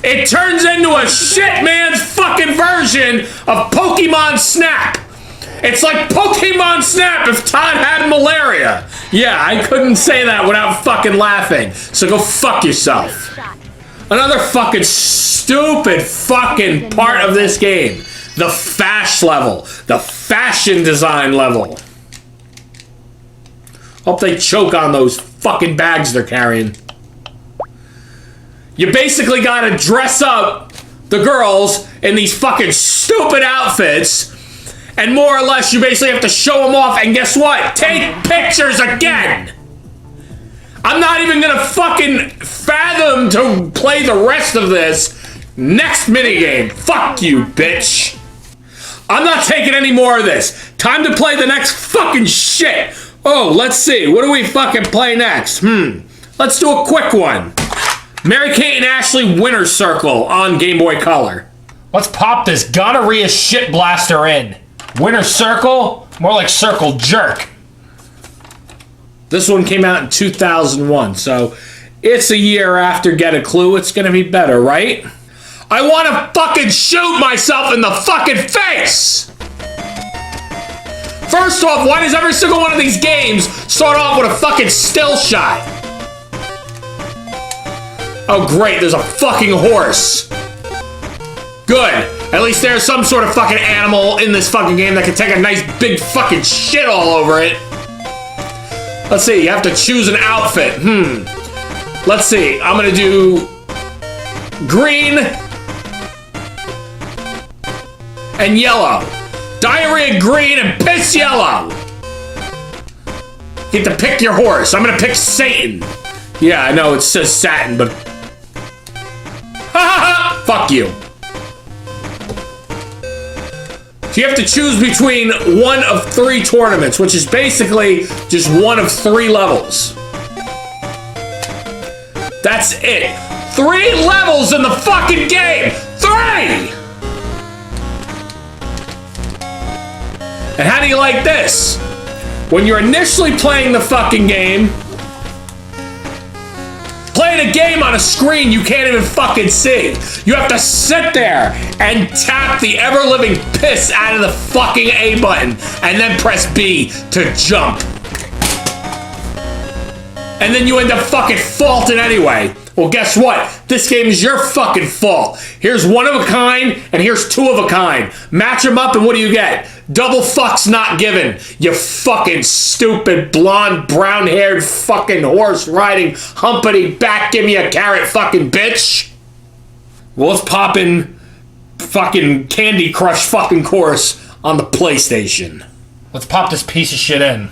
It turns into a shit man's fucking version of Pokemon Snap. It's like Pokemon Snap if Todd had malaria. Yeah, I couldn't say that without fucking laughing. So go fuck yourself. Another fucking stupid fucking part of this game. The Fash level. The fashion design level. Hope they choke on those fucking bags they're carrying. You basically gotta dress up the girls in these fucking stupid outfits, and more or less you basically have to show them off, and guess what? Take pictures again! I'm not even gonna fucking fathom to play the rest of this next minigame. Fuck you, bitch. I'm not taking any more of this. Time to play the next fucking shit. Oh, let's see. What do we fucking play next? Let's do a quick one. Mary-Kate and Ashley Winter Circle on Game Boy Color. Let's pop this gonorrhea shit blaster in. Winter Circle? More like Circle Jerk. This one came out in 2001, so it's a year after Get a Clue. It's gonna be better, right? I wanna fucking shoot myself in the fucking face! First off, why does every single one of these games start off with a fucking still shot? Oh great, there's a fucking horse. Good. At least there's some sort of fucking animal in this fucking game that can take a nice big fucking shit all over it. Let's see, you have to choose an outfit. Let's see, I'm gonna do green. and yellow. Diarrhea green and piss yellow. You get to pick your horse. I'm gonna pick Satan. Yeah, I know it says Satin, but... Fuck you. So you have to choose between one of 3 tournaments, which is basically just one of 3 levels. That's it. 3 levels in the fucking game! 3! And how do you like this? When you're initially playing the fucking game, playing a game on a screen you can't even fucking see. You have to sit there and tap the ever-living piss out of the fucking A button and then press B to jump. And then you end up fucking faulting anyway. Well, guess what? This game is your fucking fault. Here's one of a kind, and here's 2 of a kind. Match them up, and what do you get? Double fucks not given. You fucking stupid, blonde, brown-haired, fucking horse-riding, humpity back, give me a carrot fucking bitch. Well, let's pop in fucking Candy Crush fucking course on the PlayStation. Let's pop this piece of shit in.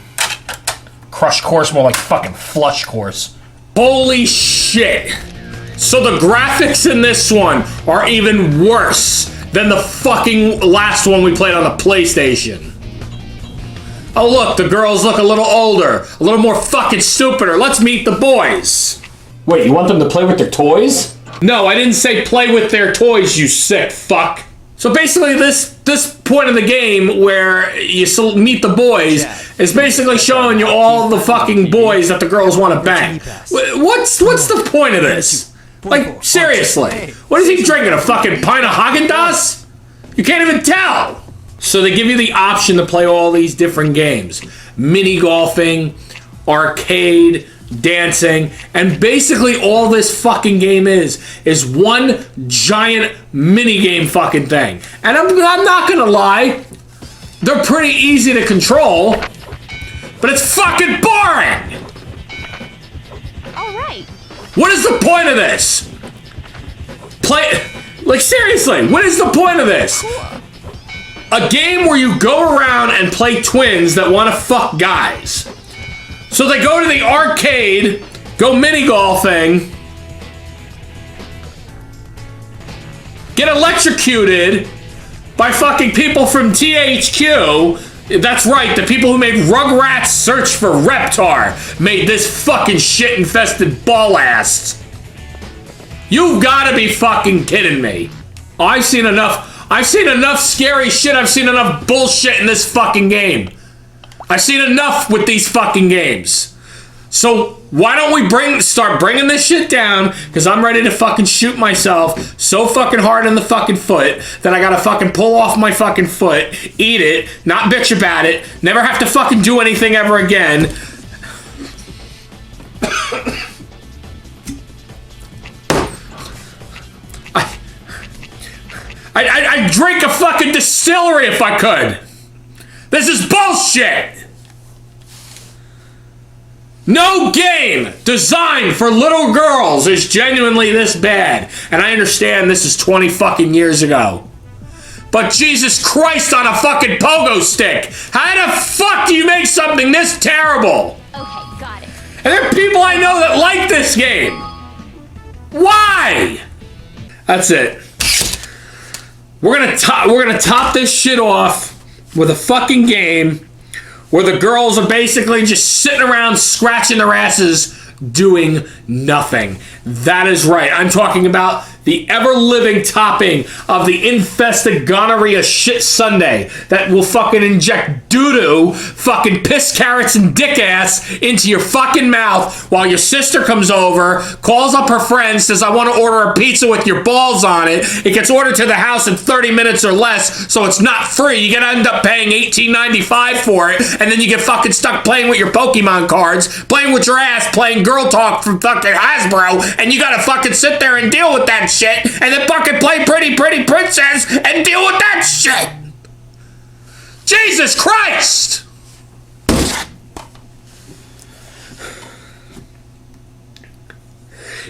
Crush course, more like fucking flush course. Holy shit! So the graphics in this one are even worse than the fucking last one we played on the PlayStation. Oh look, the girls look a little older, a little more fucking stupider. Let's meet the boys. Wait, you want them to play with their toys? No, I didn't say play with their toys, you sick fuck. So basically this point in the game where you meet the boys is basically showing you all the fucking boys that the girls want to bang. What's the point of this? Like, seriously. What is he drinking, a fucking pint of Haagen-Dazs? You can't even tell. So they give you the option to play all these different games. Mini golfing, arcade, dancing, and basically all this fucking game is one giant mini game fucking thing. And I'm not gonna lie, they're pretty easy to control, but it's fucking boring. All right. What is the point of this? Like seriously, what is the point of this? A game where you go around and play twins that want to fuck guys. So they go to the arcade, go mini golfing, get electrocuted by fucking people from THQ. That's right, the people who made Rugrats Search for Reptar made this fucking shit-infested ball ass. You've gotta be fucking kidding me. I've seen enough scary shit, I've seen enough bullshit in this fucking game. I've seen enough with these fucking games. So why don't we start bringing this shit down? Because I'm ready to fucking shoot myself so fucking hard in the fucking foot that I gotta fucking pull off my fucking foot, eat it, not bitch about it, never have to fucking do anything ever again. I'd drink a fucking distillery if I could. This is bullshit! No game designed for little girls is genuinely this bad. And I understand this is 20 fucking years ago. But Jesus Christ on a fucking pogo stick! How the fuck do you make something this terrible? Okay, got it. And there are people I know that like this game. Why? That's it. We're gonna top this shit off with a fucking game where the girls are basically just sitting around scratching their asses doing nothing. That is right. I'm talking about the ever-living topping of the infested gonorrhea shit sundae that will fucking inject doo-doo, fucking piss carrots and dick ass into your fucking mouth while your sister comes over, calls up her friend, says, I want to order a pizza with your balls on it. It gets ordered to the house in 30 minutes or less, so it's not free. You gotta end up paying $18.95 for it, and then you get fucking stuck playing with your Pokemon cards, playing with your ass, playing Girl Talk from fucking Hasbro, and you gotta fucking sit there and deal with that shit, and then fucking play Pretty Princess and deal with that shit. Jesus Christ!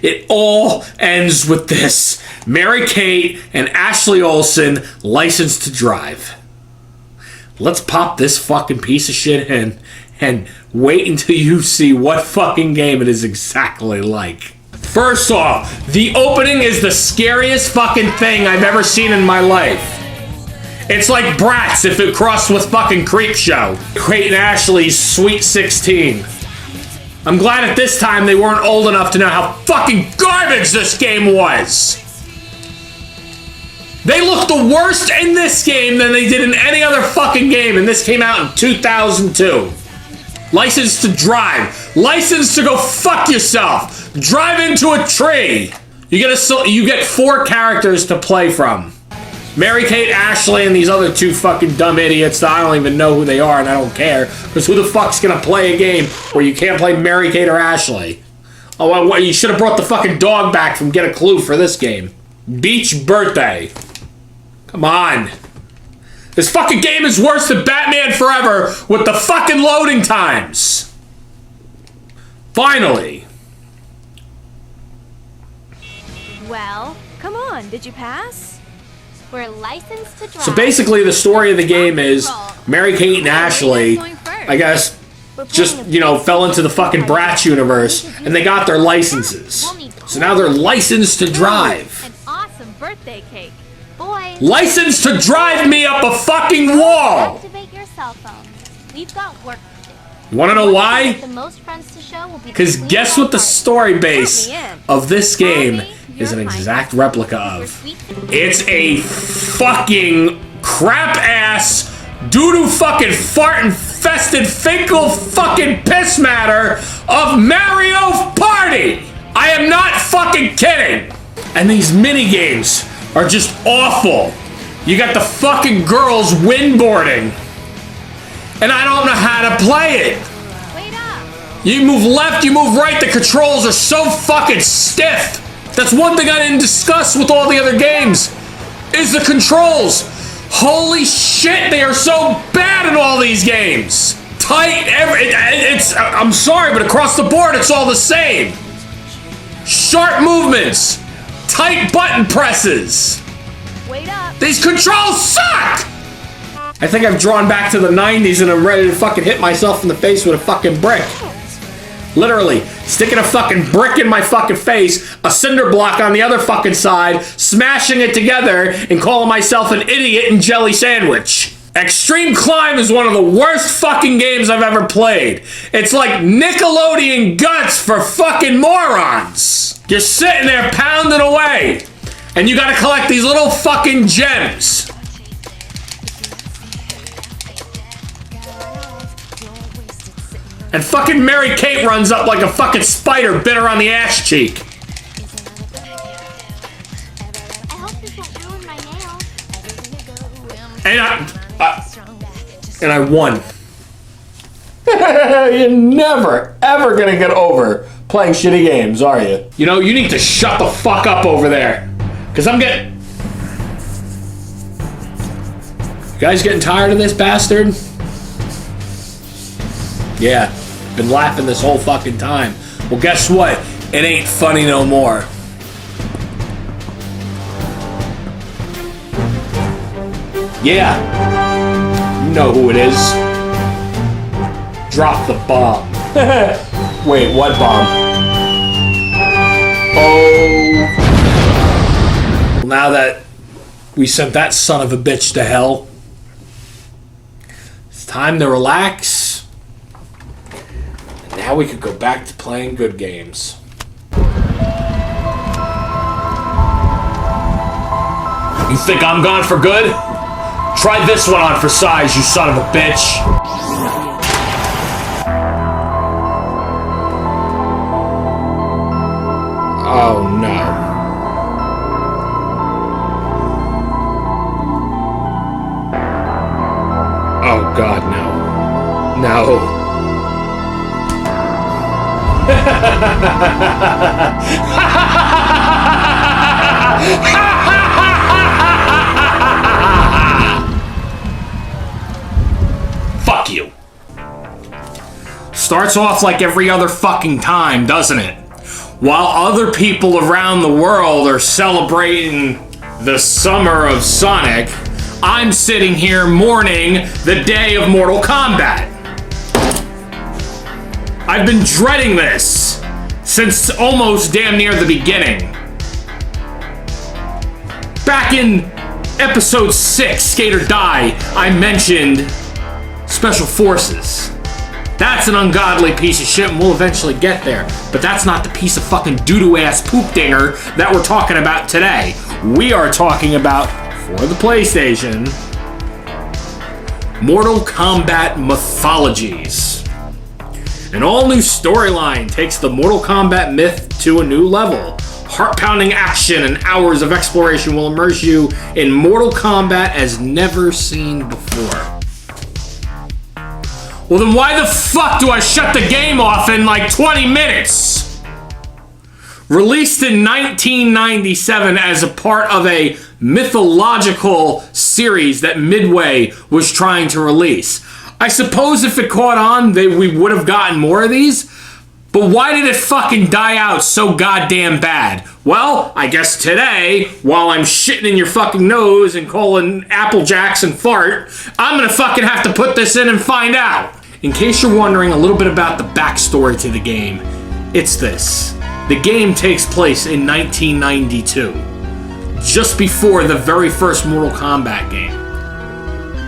It all ends with this. Mary-Kate and Ashley Olsen licensed to drive. Let's pop this fucking piece of shit in and wait until you see what fucking game it is exactly like. First off, the opening is the scariest fucking thing I've ever seen in my life. It's like Bratz if it crossed with fucking Creepshow. Kate and Ashley's Sweet 16. I'm glad at this time they weren't old enough to know how fucking garbage this game was. They look the worst in this game than they did in any other fucking game, and this came out in 2002. License to drive. License to go fuck yourself. Drive into a tree. You get 4 characters to play from. Mary-Kate, Ashley, and these other 2 fucking dumb idiots that I don't even know who they are, and I don't care. Because who the fuck's gonna play a game where you can't play Mary-Kate or Ashley? Oh, well, you should have brought the fucking dog back from Get a Clue for this game. Beach Birthday. Come on. This fucking game is worse than Batman Forever with the fucking loading times. Finally. Well, come on, did you pass? We're licensed to drive. So basically the story of the game is Mary-Kate and Ashley, I guess, just, you know, fell into the fucking Bratz universe and they got their licenses. So now they're licensed to drive. An awesome birthday cake. Boys. Licensed to drive me up a fucking wall! Activate your cell phone. We've got work to do. You wanna know why? The most friends to show will be Because guess what the story base of this game is an exact replica of. It's a fucking crap-ass, doo-doo fucking fart-infested, fecal fucking piss matter of Mario Party! I am not fucking kidding! And these mini-games are just awful. You got the fucking girls windboarding. And I don't know how to play it. Wait up. You move left, you move right, the controls are so fucking stiff. That's one thing I didn't discuss with all the other games, is the controls. Holy shit, they are so bad in all these games. Tight, I'm sorry, but across the board, it's all the same. Sharp movements, tight button presses. Wait up. These controls suck! I think I've drawn back to the 90s and I'm ready to fucking hit myself in the face with a fucking brick. Literally, sticking a fucking brick in my fucking face, a cinder block on the other fucking side, smashing it together, and calling myself an idiot and jelly sandwich. Extreme Climb is one of the worst fucking games I've ever played. It's like Nickelodeon Guts for fucking morons. You're sitting there pounding away, and you gotta collect these little fucking gems. And fucking Mary-Kate runs up like a fucking spider, bit her on the ass cheek. I hope this won't ruin my nails. And I won. You're never, ever gonna get over playing shitty games, are you? You know, you need to shut the fuck up over there. Cause I'm getting... You guys getting tired of this bastard? Yeah, been laughing this whole fucking time. Well, guess what? It ain't funny no more. Yeah, you know who it is. Drop the bomb. Wait, what bomb? Oh. Well, now that we sent that son of a bitch to hell, it's time to relax. Now we could go back to playing good games. You think I'm gone for good? Try this one on for size, you son of a bitch. Oh no. Oh god, no. No. Fuck you. Starts off like every other fucking time, doesn't it? While other people around the world are celebrating the summer of Sonic, I'm sitting here mourning the day of Mortal Kombat. I've been dreading this since almost damn near the beginning. Back in episode 6, Skate or Die, I mentioned Special Forces. That's an ungodly piece of shit, and we'll eventually get there. But that's not the piece of fucking doo-doo ass poop dinger that we're talking about today. We are talking about, for the PlayStation, Mortal Kombat Mythologies. An all-new storyline takes the Mortal Kombat myth to a new level. Heart-pounding action and hours of exploration will immerse you in Mortal Kombat as never seen before. Well, then why the fuck do I shut the game off in like 20 minutes? Released in 1997 as a part of a mythological series that Midway was trying to release. I suppose if it caught on, we would have gotten more of these. But why did it fucking die out so goddamn bad? Well, I guess today, while I'm shitting in your fucking nose and calling Apple Jacks and fart, I'm gonna fucking have to put this in and find out. In case you're wondering a little bit about the backstory to the game, it's this. The game takes place in 1992, just before the very first Mortal Kombat game.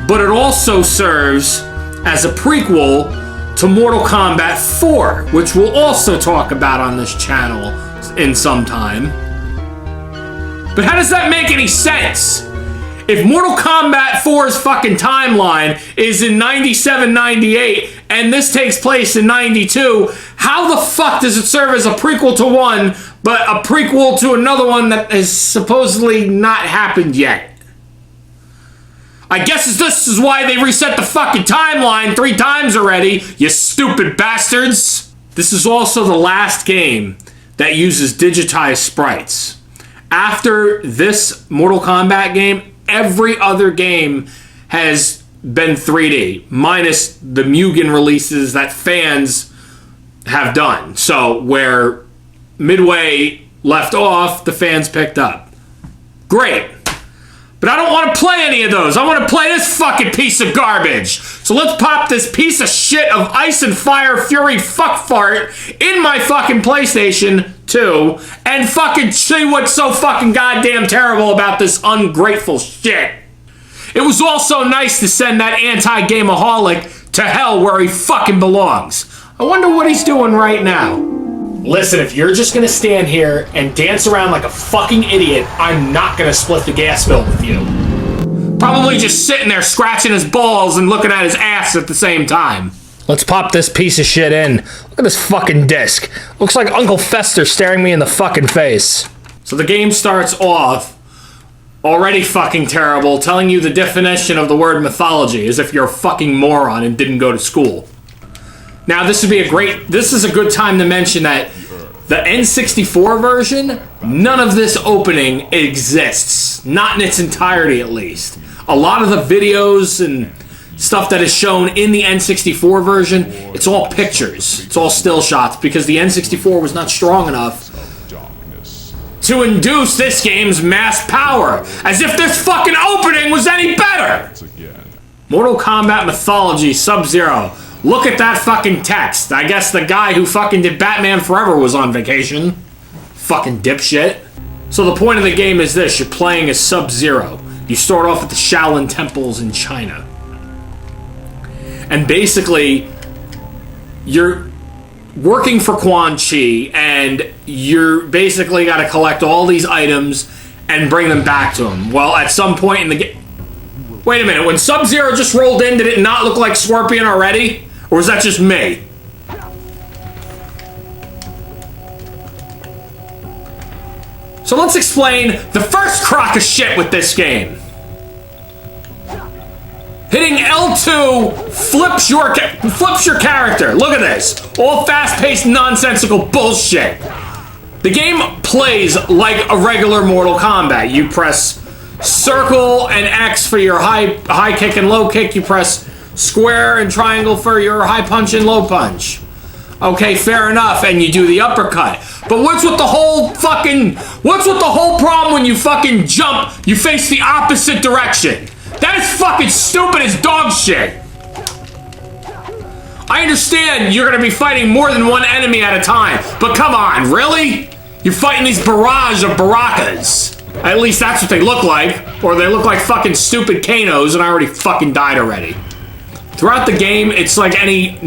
But it also serves as a prequel to Mortal Kombat 4, which we'll also talk about on this channel in some time. But how does that make any sense? If Mortal Kombat 4's fucking timeline is in 97, 98, and this takes place in 92, how the fuck does it serve as a prequel to one, but a prequel to another one that has supposedly not happened yet? I guess this is why they reset the fucking timeline 3 times already, you stupid bastards! This is also the last game that uses digitized sprites. After this Mortal Kombat game, every other game has been 3D, minus the Mugen releases that fans have done. So, where Midway left off, the fans picked up. Great. But I don't want to play any of those. I want to play this fucking piece of garbage. So let's pop this piece of shit of Ice and Fire Fury fuck fart in my fucking PlayStation 2 and fucking see what's so fucking goddamn terrible about this ungrateful shit. It was also nice to send that anti-gameoholic to hell where he fucking belongs. I wonder what he's doing right now. Listen, if you're just gonna stand here and dance around like a fucking idiot, I'm not gonna split the gas bill with you. Probably just sitting there scratching his balls and looking at his ass at the same time. Let's pop this piece of shit in. Look at this fucking disc. Looks like Uncle Fester staring me in the fucking face. So the game starts off already fucking terrible, telling you the definition of the word mythology, as if you're a fucking moron and didn't go to school. Now, this is a good time to mention that the N64 version, none of this opening exists. Not in its entirety, at least. A lot of the videos and stuff that is shown in the N64 version, it's all pictures. It's all still shots, because the N64 was not strong enough to induce this game's mass power. As if this fucking opening was any better! Mortal Kombat Mythology Sub-Zero. Look at that fucking text. I guess the guy who fucking did Batman Forever was on vacation. Fucking dipshit. So the point of the game is this. You're playing as Sub-Zero. You start off at the Shaolin temples in China. And basically, you're working for Quan Chi, and you're basically got to collect all these items and bring them back to him. Well, at some point in the game... Wait a minute. When Sub-Zero just rolled in, did it not look like Scorpion already? Or is that just me? So let's explain the first crock of shit with this game. Hitting L2 flips your character. Look at this. All fast-paced, nonsensical bullshit. The game plays like a regular Mortal Kombat. You press circle and X for your high kick and low kick. You press square and triangle for your high punch and low punch. Okay, fair enough, and you do the uppercut. But what's with the whole problem when you fucking jump, you face the opposite direction? That is fucking stupid as dog shit. I understand you're gonna be fighting more than one enemy at a time, but come on, really? You're fighting these barrage of Barakas. At least that's what they look like. Or they look like fucking stupid Kanos, and I already fucking died already. Throughout the game, it's like any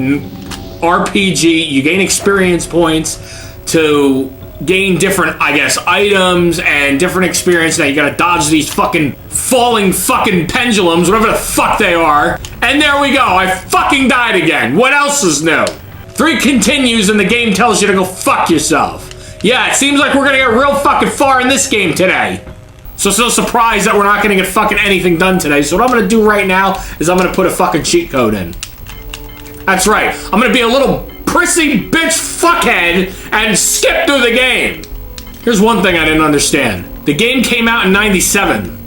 RPG, you gain experience points to gain different, I guess, items and different experience. Now you gotta dodge these fucking falling fucking pendulums, whatever the fuck they are. And there we go, I fucking died again. What else is new? 3 continues and the game tells you to go fuck yourself. Yeah, it seems like we're gonna get real fucking far in this game today. So it's no surprise that we're not gonna get fucking anything done today. So what I'm gonna do right now is I'm gonna put a fucking cheat code in. That's right, I'm gonna be a little prissy bitch fuckhead and skip through the game. Here's one thing I didn't understand. The game came out in 97.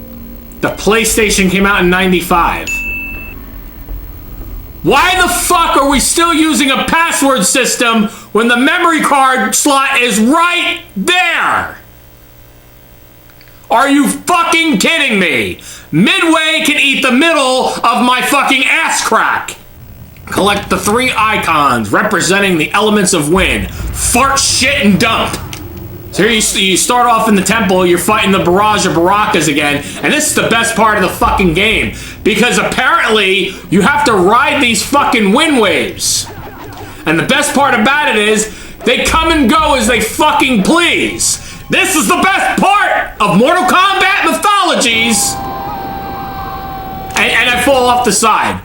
The PlayStation came out in 95. Why the fuck are we still using a password system when the memory card slot is right there? Are you fucking kidding me? Midway can eat the middle of my fucking ass crack. Collect the 3 icons representing the elements of wind. Fart, shit, and dump. So here you start off in the temple, you're fighting the barrage of Barakas again, and this is the best part of the fucking game, because apparently you have to ride these fucking wind waves. And the best part about it is, they come and go as they fucking please. This is the best part of Mortal Kombat mythologies! And I fall off the side.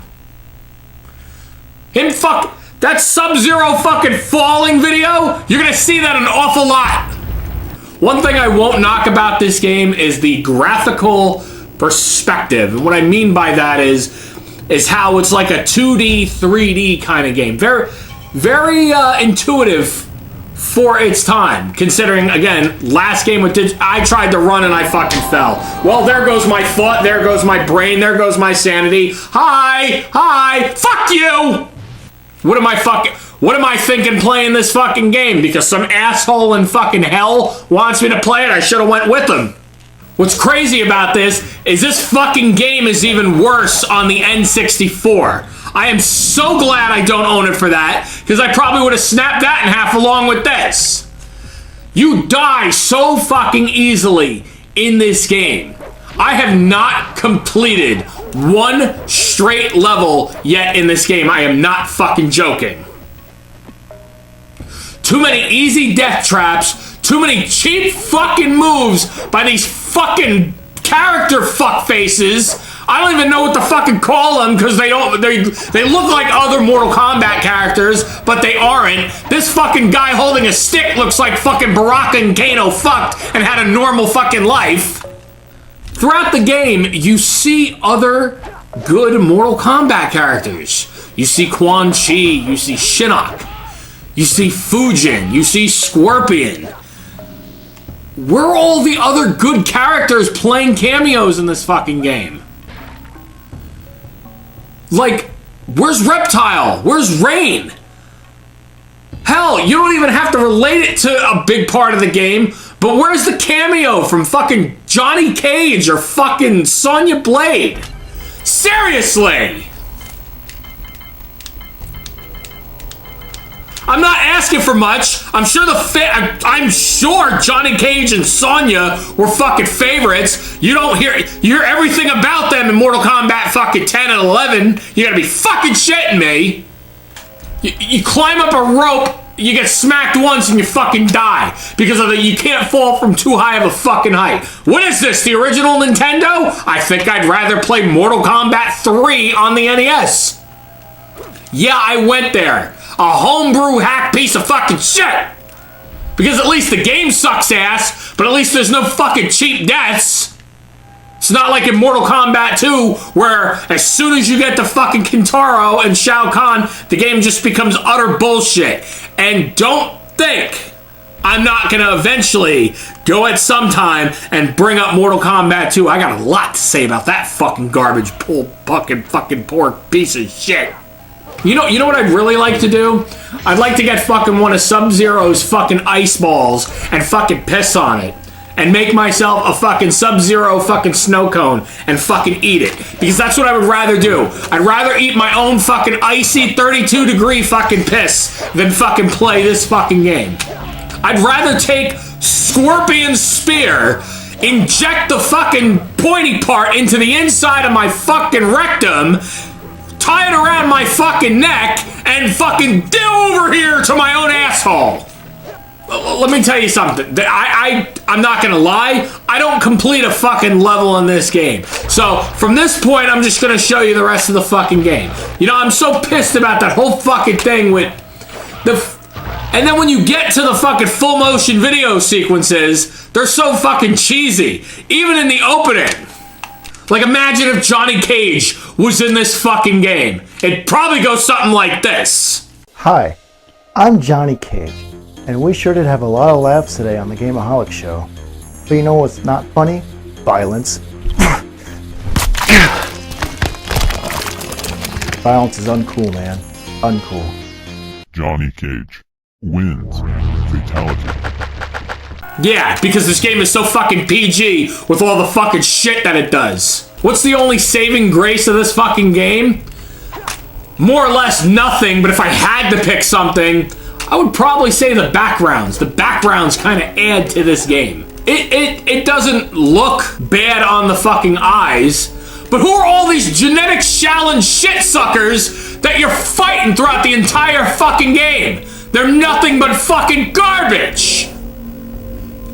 That Sub-Zero fucking falling video, you're gonna see that an awful lot. One thing I won't knock about this game is the graphical perspective. And what I mean by that is how it's like a 2D, 3D kind of game. Very, very intuitive for its time. Considering, again, last game I tried to run and I fucking fell. Well, there goes my foot, there goes my brain, there goes my sanity. Hi, fuck you! What am I thinking playing this fucking game? Because some asshole in fucking hell wants me to play it? I should have went with him. What's crazy about this is this fucking game is even worse on the N64. I am so glad I don't own it for that, because I probably would have snapped that in half along with this. You die so fucking easily in this game. I have not completed one straight level yet in this game. I am not fucking joking. Too many easy death traps, too many cheap fucking moves by these fucking character fuckfaces. I don't even know what to fucking call them, because they look like other Mortal Kombat characters, but they aren't. This fucking guy holding a stick looks like fucking Baraka and Kano fucked and had a normal fucking life. Throughout the game, you see other good Mortal Kombat characters. You see Quan Chi, you see Shinnok, you see Fujin, you see Scorpion. Where are all the other good characters playing cameos in this fucking game? Like, where's Reptile? Where's Rain? Hell, you don't even have to relate it to a big part of the game, but where's the cameo from fucking Johnny Cage or fucking Sonya Blade? Seriously! I'm not asking for much. I'm sure I'm sure Johnny Cage and Sonya were fucking favorites. You hear everything about them in Mortal Kombat fucking 10 and 11. You gotta be fucking shitting me. You climb up a rope, you get smacked once and you fucking die because of you can't fall from too high of a fucking height. What is this, the original Nintendo? I think I'd rather play Mortal Kombat 3 on the NES. Yeah, I went there. A homebrew hack piece of fucking shit. Because at least the game sucks ass, but at least there's no fucking cheap deaths. It's not like in Mortal Kombat 2, where as soon as you get to fucking Kintaro and Shao Kahn, the game just becomes utter bullshit. And don't think I'm not gonna eventually go at some time and bring up Mortal Kombat 2. I got a lot to say about that fucking garbage, fucking poor piece of shit. You know what I'd really like to do? I'd like to get fucking one of Sub-Zero's fucking ice balls and fucking piss on it. And make myself a fucking Sub-Zero fucking snow cone and fucking eat it. Because that's what I would rather do. I'd rather eat my own fucking icy 32-degree fucking piss than fucking play this fucking game. I'd rather take Scorpion's spear, inject the fucking pointy part into the inside of my fucking rectum, tie it around my fucking neck, and fucking get over here to my own asshole. Let me tell you something. I'm not gonna lie. I don't complete a fucking level in this game. So from this point, I'm just gonna show you the rest of the fucking game. You know, I'm so pissed about that whole fucking thing with the. And then when you get to the fucking full motion video sequences, they're so fucking cheesy. Even in the opening. Like, imagine if Johnny Cage was in this fucking game. It'd probably go something like this. Hi, I'm Johnny Cage, and we sure did have a lot of laughs today on the GAME-O-HOLIC show. But you know what's not funny? Violence. Violence is uncool, man. Uncool. Johnny Cage wins. Fatality. Yeah, because this game is so fucking PG with all the fucking shit that it does. What's the only saving grace of this fucking game? More or less nothing, but if I had to pick something, I would probably say the backgrounds. The backgrounds kind of add to this game. It doesn't look bad on the fucking eyes, but who are all these genetic challenge shit suckers that you're fighting throughout the entire fucking game? They're nothing but fucking garbage.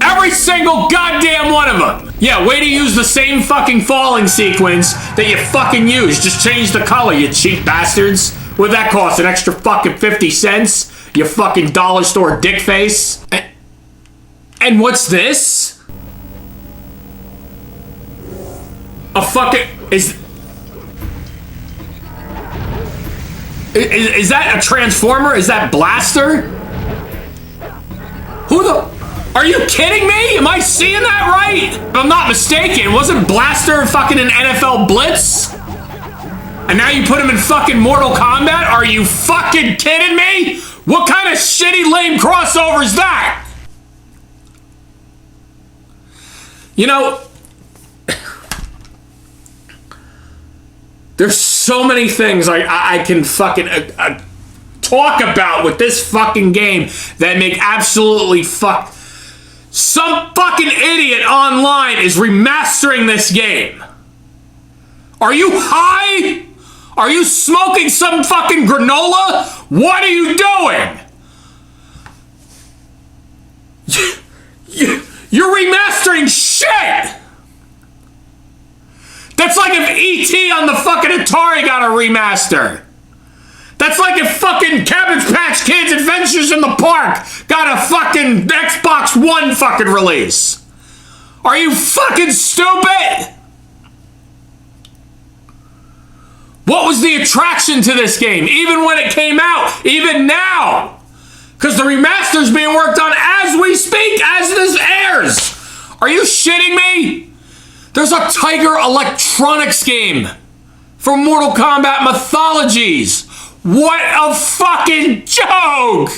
Every single goddamn one of them. Yeah, way to use the same fucking falling sequence that you fucking used. Just change the color, you cheap bastards. What'd that cost? An extra fucking 50 cents? You fucking dollar store dick face? And what's this? A fucking... Is that a Transformer? Is that Blaster? Who the... Are you kidding me? Am I seeing that right? If I'm not mistaken, wasn't Blaster fucking in NFL Blitz? And now you put him in fucking Mortal Kombat? Are you fucking kidding me? What kind of shitty lame crossover is that? You know, there's so many things I can fucking talk about with this fucking game that make absolutely fuck. Some fucking idiot online is remastering this game. Are you high? Are you smoking some fucking granola? What are you doing? You're remastering shit! That's like if E.T. on the fucking Atari got a remaster. That's like if fucking Cabbage Patch Kids Adventures in the Park got a fucking Xbox One fucking release. Are you fucking stupid? What was the attraction to this game, even when it came out, even now? Because the remaster's being worked on as we speak, as this airs. Are you shitting me? There's a Tiger Electronics game for Mortal Kombat Mythologies. What a fucking joke!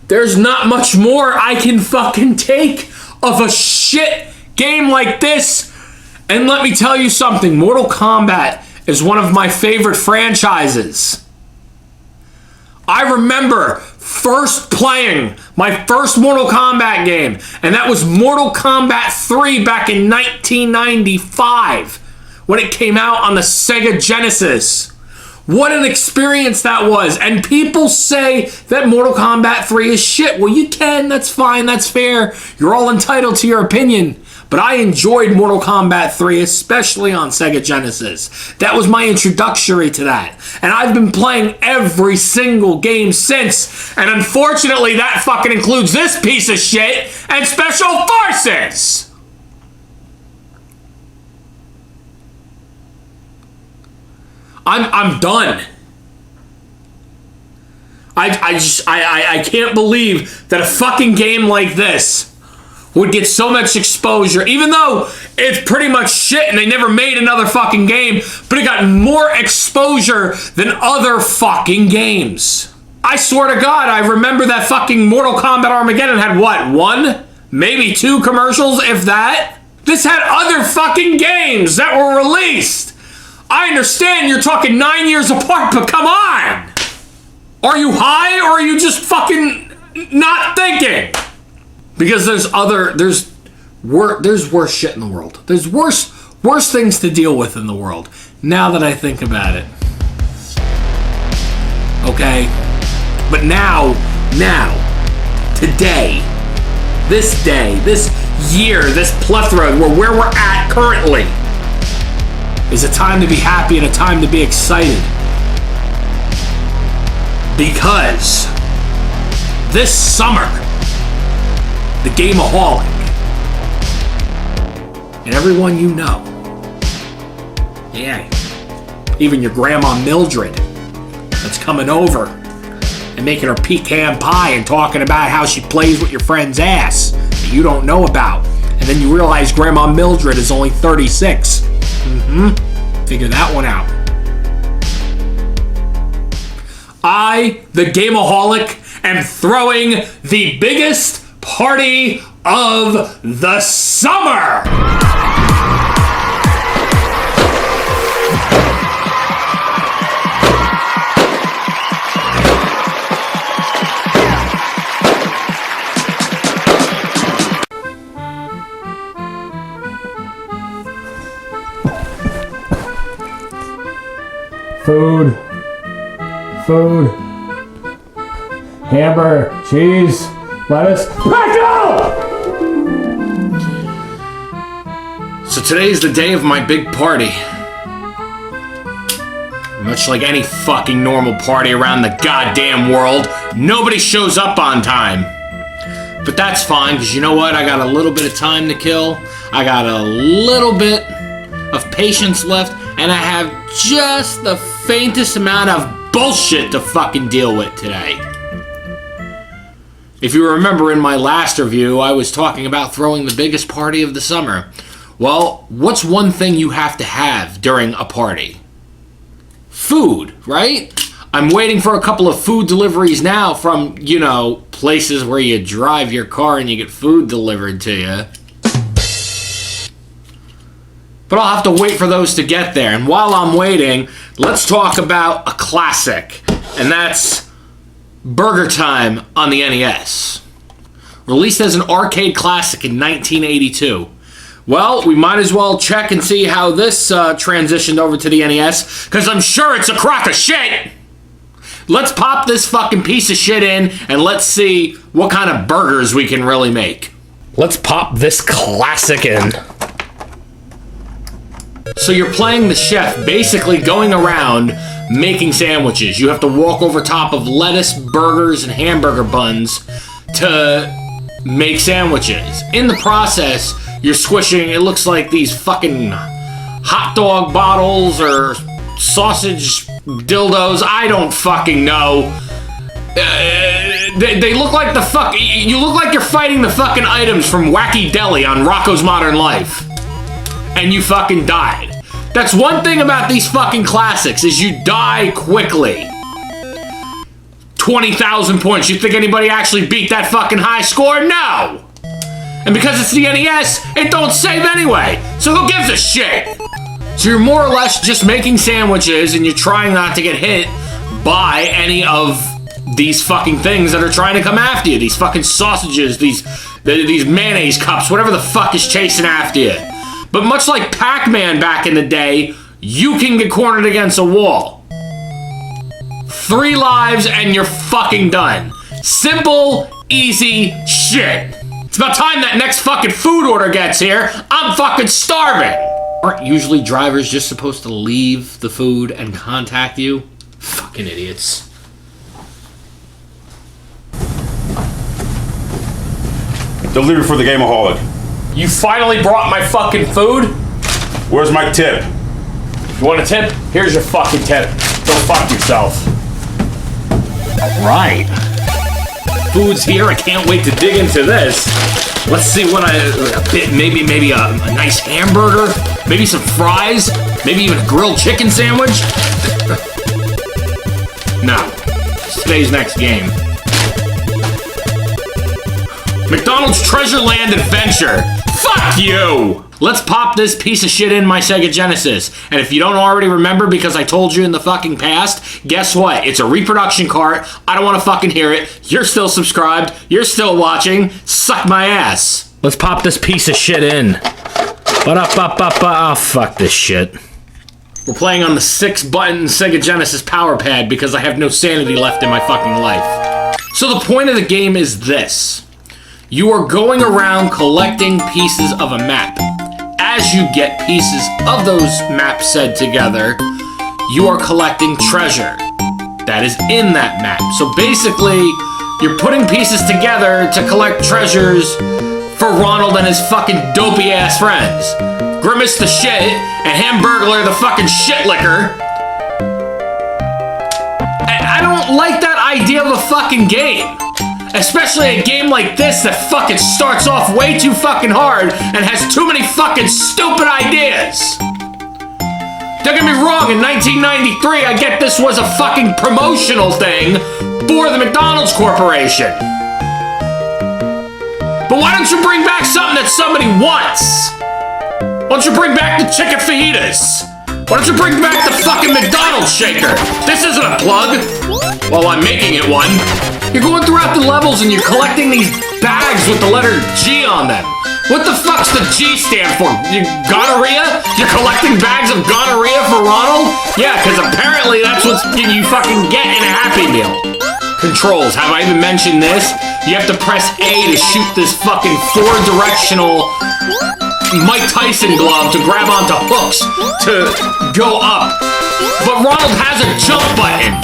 There's not much more I can fucking take of a shit game like this. And let me tell you something, Mortal Kombat is one of my favorite franchises. I remember first playing my first Mortal Kombat game, and that was Mortal Kombat 3 back in 1995 when it came out on the Sega Genesis. What an experience that was. And people say that Mortal Kombat 3 is shit. Well, you can. That's fine. That's fair. You're all entitled to your opinion. But I enjoyed Mortal Kombat 3, especially on Sega Genesis. That was my introductory to that. And I've been playing every single game since. And unfortunately, that fucking includes this piece of shit and Special Forces. I'm done. I can't believe that a fucking game like this would get so much exposure, even though it's pretty much shit and they never made another fucking game, but it got more exposure than other fucking games. I swear to God, I remember that fucking Mortal Kombat Armageddon had what, 1? Maybe 2 commercials, if that? This had other fucking games that were released. I understand you're talking 9 years apart, but come on! Are you high or are you just fucking not thinking? Because there's worse shit in the world. There's worse things to deal with in the world. Now that I think about it. Okay? But now, today, this day, this year, this plethora, where we're at currently, is a time to be happy and a time to be excited. Because this summer, the Gameaholic, and everyone you know, yeah, even your grandma Mildred, that's coming over and making her pecan pie and talking about how she plays with your friend's ass that you don't know about, and then you realize Grandma Mildred is only 36. Figure that one out. I, the Gameaholic, am throwing the biggest party of the summer! Food. Hamburger, cheese, lettuce. Let go! So today's the day of my big party. Much like any fucking normal party around the goddamn world, nobody shows up on time. But that's fine, because you know what? I got a little bit of time to kill. I got a little bit of patience left, and I have just the faintest amount of bullshit to fucking deal with today. If you remember in my last review, I was talking about throwing the biggest party of the summer. Well, what's one thing you have to have during a party? Food, right? I'm waiting for a couple of food deliveries now from, you know, places where you drive your car and you get food delivered to you. But I'll have to wait for those to get there. And while I'm waiting, let's talk about a classic. And that's Burger Time on the NES. Released as an arcade classic in 1982. Well, we might as well check and see how this transitioned over to the NES, because I'm sure it's a crock of shit! Let's pop this fucking piece of shit in, and let's see what kind of burgers we can really make. Let's pop this classic in. So you're playing the chef, basically going around making sandwiches. You have to walk over top of lettuce, burgers, and hamburger buns to make sandwiches. In the process, you're squishing, it looks like these fucking hot dog bottles or sausage dildos. I don't fucking know. They look like the fuck. You look like you're fighting the fucking items from Wacky Deli on Rocko's Modern Life. And you fucking died. That's one thing about these fucking classics, is you die quickly. 20,000 points. You think anybody actually beat that fucking high score? No! And because it's the NES, it don't save anyway. So who gives a shit? So you're more or less just making sandwiches and you're trying not to get hit by any of these fucking things that are trying to come after you. These fucking sausages, these mayonnaise cups, whatever the fuck is chasing after you. But much like Pac-Man back in the day, you can get cornered against a wall. 3 lives and you're fucking done. Simple, easy shit. It's about time that next fucking food order gets here. I'm fucking starving. Aren't usually drivers just supposed to leave the food and contact you? Fucking idiots. Delivery for the Gameaholic. You finally brought my fucking food? Where's my tip? You want a tip? Here's your fucking tip. Go fuck yourself. Alright. Food's here. I can't wait to dig into this. Let's see what maybe a nice hamburger, maybe some fries, maybe even a grilled chicken sandwich. No. Today's next game. McDonald's Treasureland Adventure. Fuck you! Let's pop this piece of shit in my Sega Genesis. And if you don't already remember because I told you in the fucking past, guess what? It's a reproduction cart. I don't want to fucking hear it. You're still subscribed. You're still watching. Suck my ass. Let's pop this piece of shit in. Oh, fuck this shit. We're playing on the 6-button Sega Genesis power pad because I have no sanity left in my fucking life. So the point of the game is this. You are going around collecting pieces of a map. As you get pieces of those maps said together, you are collecting treasure that is in that map. So basically, you're putting pieces together to collect treasures for Ronald and his fucking dopey ass friends. Grimace the shit and Hamburglar the fucking shit licker. I don't like that idea of a fucking game. Especially a game like this that fucking starts off way too fucking hard and has too many fucking stupid ideas. Don't get me wrong, in 1993, I get this was a fucking promotional thing for the McDonald's Corporation. But why don't you bring back something that somebody wants? Why don't you bring back the chicken fajitas? Why don't you bring back the fucking McDonald's shaker? This isn't a plug. Well, I'm making it one. You're going throughout the levels and you're collecting these bags with the letter G on them. What the fuck's the G stand for? Gonorrhea? You're collecting bags of gonorrhea for Ronald? Yeah, because apparently that's what you fucking get in a Happy Meal. Controls. Have I even mentioned this? You have to press A to shoot this fucking 4-directional Mike Tyson glove to grab onto hooks to go up. But Ronald has a jump button.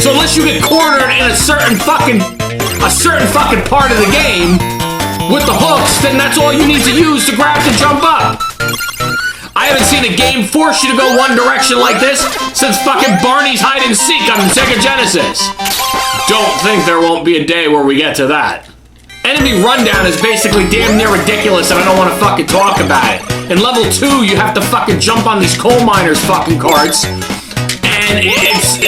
So unless you get cornered in a certain fucking part of the game with the hooks, then that's all you need to use to grab to jump up. I haven't seen a game force you to go one direction like this since fucking Barney's Hide and Seek on the Sega Genesis. Don't think there won't be a day where we get to that. Enemy rundown is basically damn near ridiculous and I don't want to fucking talk about it. In level 2, you have to fucking jump on these coal miners fucking carts and it's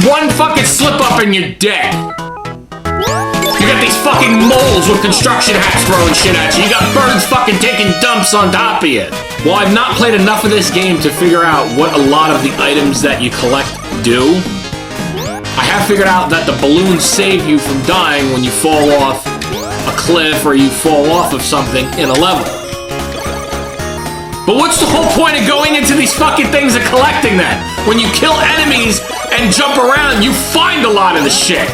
one fucking slip up and you're dead. You got these fucking moles with construction hats throwing shit at you. You got birds fucking taking dumps on top of you. Well, I've not played enough of this game to figure out what a lot of the items that you collect do. I have figured out that the balloons save you from dying when you fall off a cliff or you fall off of something in a level. But what's the whole point of going into these fucking things and collecting them? When you kill enemies and jump around, you find a lot of the shit.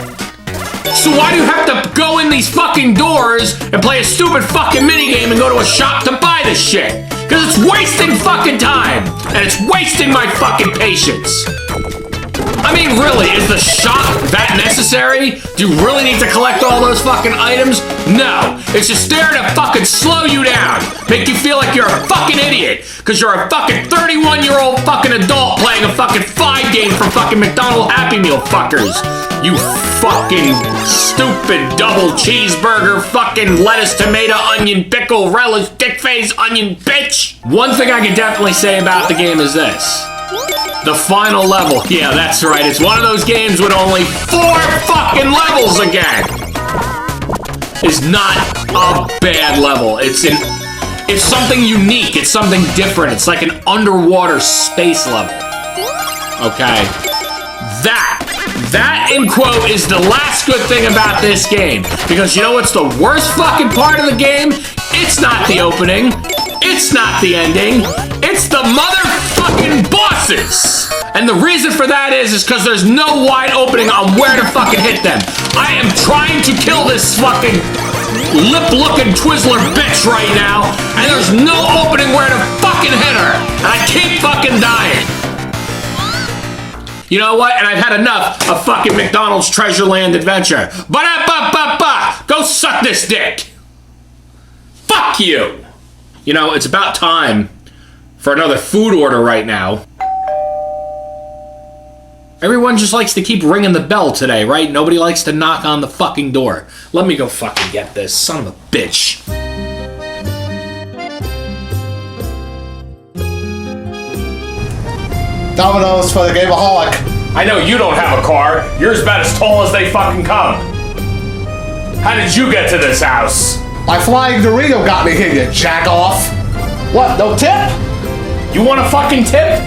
So why do you have to go in these fucking doors and play a stupid fucking minigame and go to a shop to buy this shit? Because it's wasting fucking time, and it's wasting my fucking patience. I mean, really, is the shop that necessary? Do you really need to collect all those fucking items? No. It's just there to fucking slow you down. Make you feel like you're a fucking idiot. Because you're a fucking 31-year-old fucking adult playing a fucking 5 game for fucking McDonald's Happy Meal fuckers. You fucking stupid double cheeseburger, fucking lettuce, tomato, onion, pickle, relish, dick face, onion, bitch. One thing I can definitely say about the game is this. The final level, yeah, that's right, it's one of those games with only 4 fucking levels again. It's not a bad level. It's something unique, it's something different. It's like an underwater space level. Okay. That, in quote, is the last good thing about this game. Because you know what's the worst fucking part of the game? It's not the opening. It's not the ending. It's the motherfucking bosses. And the reason for that is because there's no wide opening on where to fucking hit them. I am trying to kill this fucking lip-looking Twizzler bitch right now, and there's no opening where to fucking hit her. And I keep fucking dying. You know what? And I've had enough of fucking McDonald's Treasureland Adventure. Ba-da-ba-ba-ba! Go suck this dick! Fuck you! You know, it's about time for another food order right now. Everyone just likes to keep ringing the bell today, right? Nobody likes to knock on the fucking door. Let me go fucking get this, son of a bitch. Dominoes for the gameoholic. I know you don't have a car. Yours about as tall as they fucking come. How did you get to this house? My flying Dorito got me here, you jack off. What, no tip? You want a fucking tip?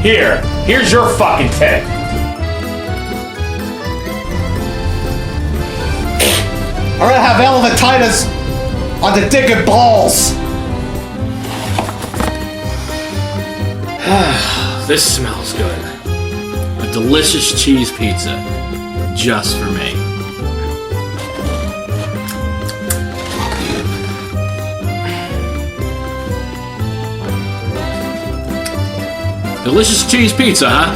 Here's your fucking tip. I'm gonna have elephantitis on the dick and balls. This smells good. A delicious cheese pizza. Just for me. Delicious cheese pizza, huh?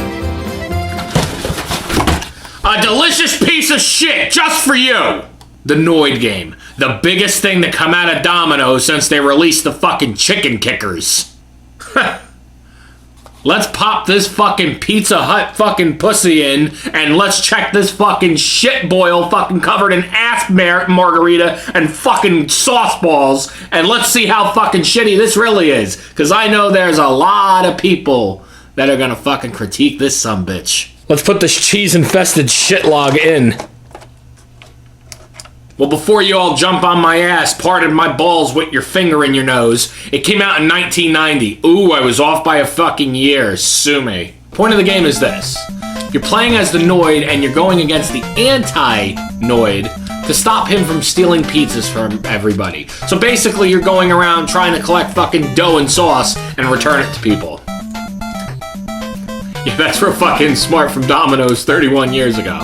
A delicious piece of shit just for you! The Noid game. The biggest thing to come out of Domino's since they released the fucking chicken kickers. Let's pop this fucking Pizza Hut fucking pussy in and let's check this fucking shit boil fucking covered in ass margarita and fucking sauce balls and let's see how fucking shitty this really is. Cause I know there's a lot of people that are gonna fucking critique this sumbitch. Let's put this cheese-infested shitlog in. Well, before you all jump on my ass, pardon my balls with your finger in your nose, it came out in 1990. Ooh, I was off by a fucking year. Sue me. Point of the game is this. You're playing as the Noid, and you're going against the anti-Noid to stop him from stealing pizzas from everybody. So basically, you're going around trying to collect fucking dough and sauce and return it to people. Yeah, that's real fucking smart from Domino's 31 years ago.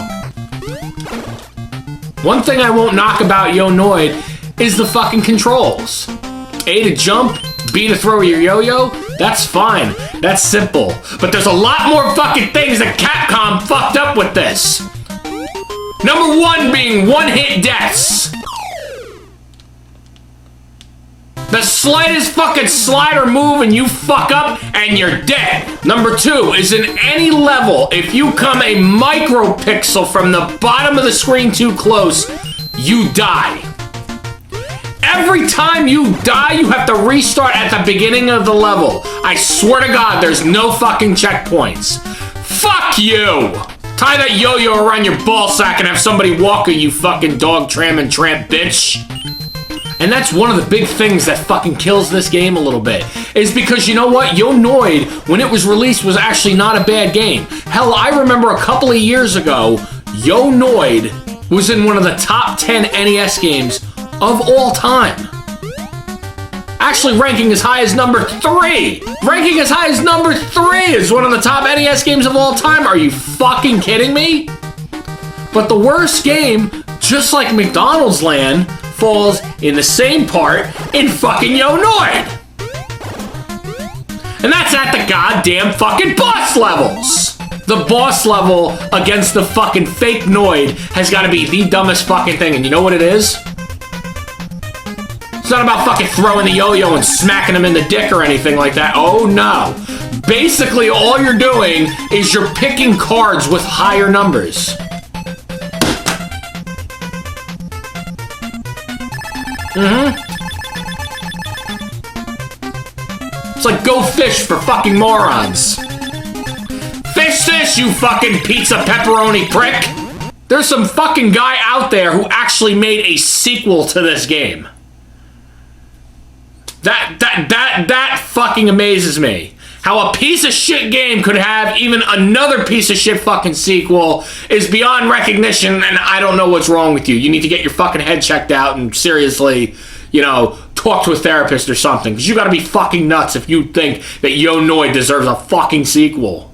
One thing I won't knock about Yo Noid is the fucking controls. A to jump, B to throw your yo-yo, that's fine. That's simple. But there's a lot more fucking things that Capcom fucked up with this. Number one being one-hit deaths. The slightest fucking slider move and you fuck up and you're dead. Number two is in any level, if you come a micropixel from the bottom of the screen too close, you die. Every time you die, you have to restart at the beginning of the level. I swear to God, there's no fucking checkpoints. Fuck you! Tie that yo-yo around your ball sack and have somebody walk you, you fucking dog tram and tramp bitch. And that's one of the big things that fucking kills this game a little bit. Is because, you know what? Yo Noid, when it was released, was actually not a bad game. Hell, I remember a couple of years ago, Yo Noid was in one of the top 10 NES games of all time. Actually ranking as high as number 3. Ranking as high as number 3 is one of the top NES games of all time. Are you fucking kidding me? But the worst game, just like McDonald's Land, falls in the same part in fucking Yo Noid. And that's at the goddamn fucking boss levels. The boss level against the fucking fake Noid has got to be the dumbest fucking thing. And you know what it is? It's not about fucking throwing the yo-yo and smacking him in the dick or anything like that. Oh no. Basically all you're doing is you're picking cards with higher numbers. It's like Go Fish for fucking morons. Fish this, you fucking pizza pepperoni prick! There's some fucking guy out there who actually made a sequel to this game. That fucking amazes me. How a piece of shit game could have even another piece of shit fucking sequel is beyond recognition, and I don't know what's wrong with you. You need to get your fucking head checked out and seriously, you know, talk to a therapist or something. Because you gotta be fucking nuts if you think that Yo Noid deserves a fucking sequel.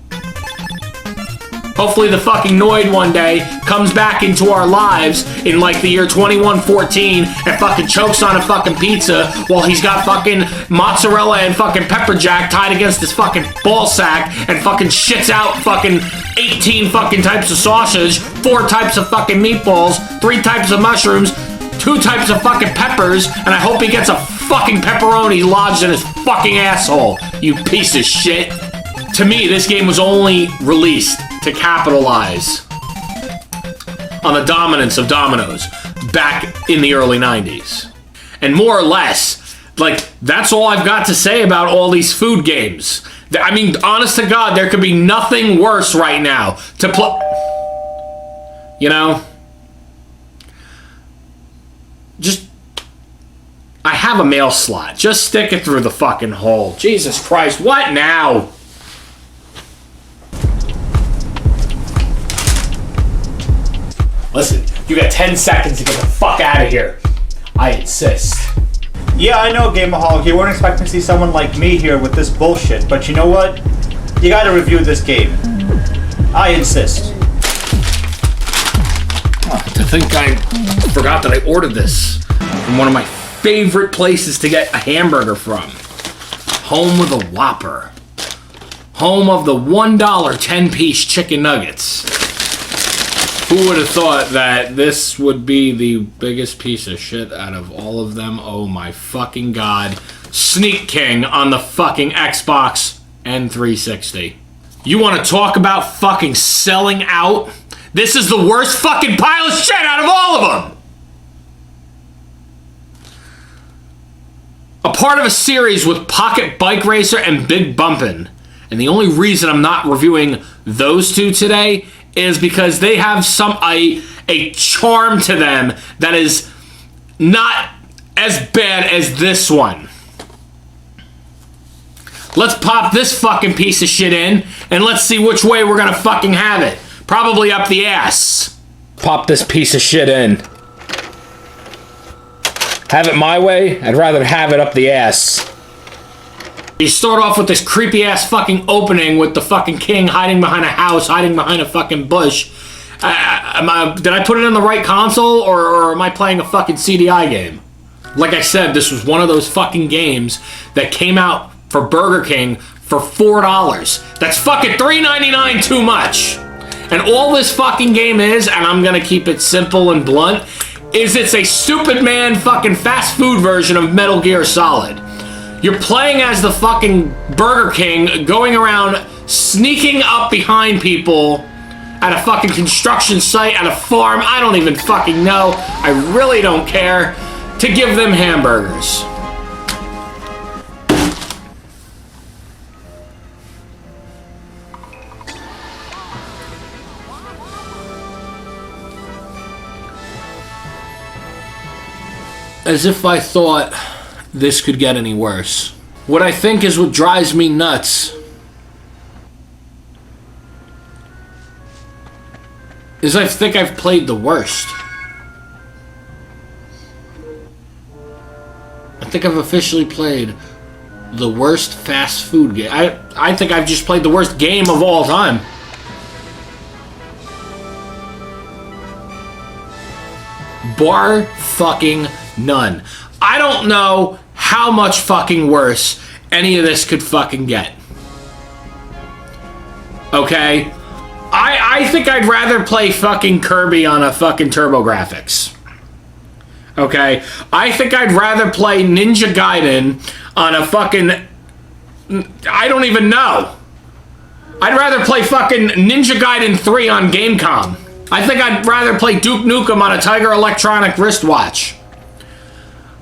Hopefully the fucking Noid one day comes back into our lives in like the year 2114 and fucking chokes on a fucking pizza while he's got fucking mozzarella and fucking pepper jack tied against his fucking ball sack and fucking shits out fucking 18 fucking types of sausage, 4 types of fucking meatballs, 3 types of mushrooms, 2 types of fucking peppers, and I hope he gets a fucking pepperoni lodged in his fucking asshole, you piece of shit. To me, this game was only released to capitalize on the dominance of Domino's back in the early 90s. And more or less, like, that's all I've got to say about all these food games. I mean, honest to God, there could be nothing worse right now to play. You know? Just... I have a mail slot. Just stick it through the fucking hole. Jesus Christ, what now? Listen, you got 10 seconds to get the fuck out of here. I insist. Yeah, I know, Gameaholic. You weren't expecting to see someone like me here with this bullshit, but you know what? You gotta review this game. I insist. To think I forgot that I ordered this from one of my favorite places to get a hamburger from. Home of the Whopper. Home of the $1 10-piece chicken nuggets. Who would have thought that this would be the biggest piece of shit out of all of them? Oh my fucking God. Sneak King on the fucking Xbox and 360. You want to talk about fucking selling out? This is the worst fucking pile of shit out of all of them! A part of a series with Pocket Bike Racer and Big Bumpin'. And the only reason I'm not reviewing those two today is because they have a charm to them that is not as bad as this one. Let's pop this fucking piece of shit in, and let's see which way we're gonna fucking have it. Probably up the ass. Pop this piece of shit in. Have it my way? I'd rather have it up the ass. You start off with this creepy ass fucking opening with the fucking king hiding behind a house, hiding behind a fucking bush. Did I put it in the right console, or am I playing a fucking CDI game? Like I said, this was one of those fucking games that came out for Burger King for $4. That's fucking $3.99 too much. And all this fucking game is, and I'm gonna keep it simple and blunt, is it's a stupid man fucking fast food version of Metal Gear Solid. You're playing as the fucking Burger King, going around sneaking up behind people at a fucking construction site, at a farm, I don't even fucking know, I really don't care, to give them hamburgers. As if I thought this could get any worse. What I think is what drives me nuts is I think I've played the worst. I think I've officially played the worst fast food game. I think I've just played the worst game of all time. Bar fucking none. I don't know how much fucking worse any of this could fucking get. Okay? I think I'd rather play fucking Kirby on a fucking TurboGrafx. Okay? I think I'd rather play Ninja Gaiden on a fucking... I don't even know. I'd rather play fucking Ninja Gaiden 3 on Gamecom. I think I'd rather play Duke Nukem on a Tiger Electronic wristwatch.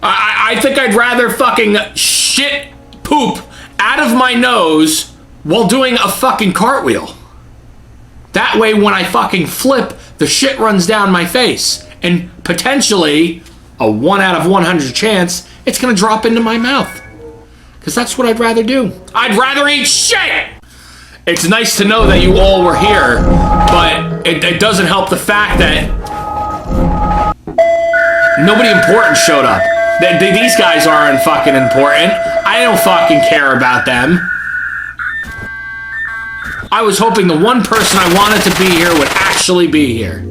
I think I'd rather fucking shit poop out of my nose while doing a fucking cartwheel. That way when I fucking flip, the shit runs down my face. And potentially, a 1 out of 100 chance, it's gonna drop into my mouth. Because that's what I'd rather do. I'd rather eat shit! It's nice to know that you all were here, but it doesn't help the fact that nobody important showed up. These guys aren't fucking important. I don't fucking care about them. I was hoping the one person I wanted to be here would actually be here.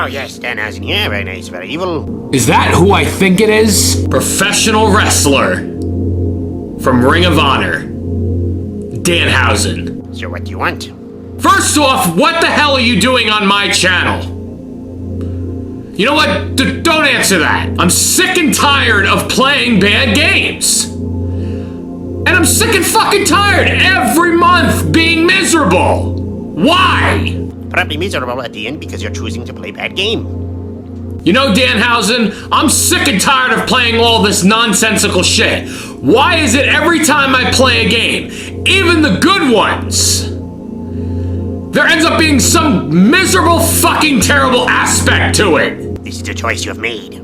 Oh yes, Dan Housen, yeah, very nice, very evil. Is that who I think it is? Professional wrestler from Ring of Honor, Danhausen. So what do you want? First off, what the hell are you doing on my channel? You know what? Don't answer that. I'm sick and tired of playing bad games. And I'm sick and fucking tired every month being miserable. Why? Probably miserable at the end because you're choosing to play bad game. You know, Danhausen, I'm sick and tired of playing all this nonsensical shit. Why is it every time I play a game, even the good ones, there ends up being some miserable fucking terrible aspect to it? This is the choice you have made.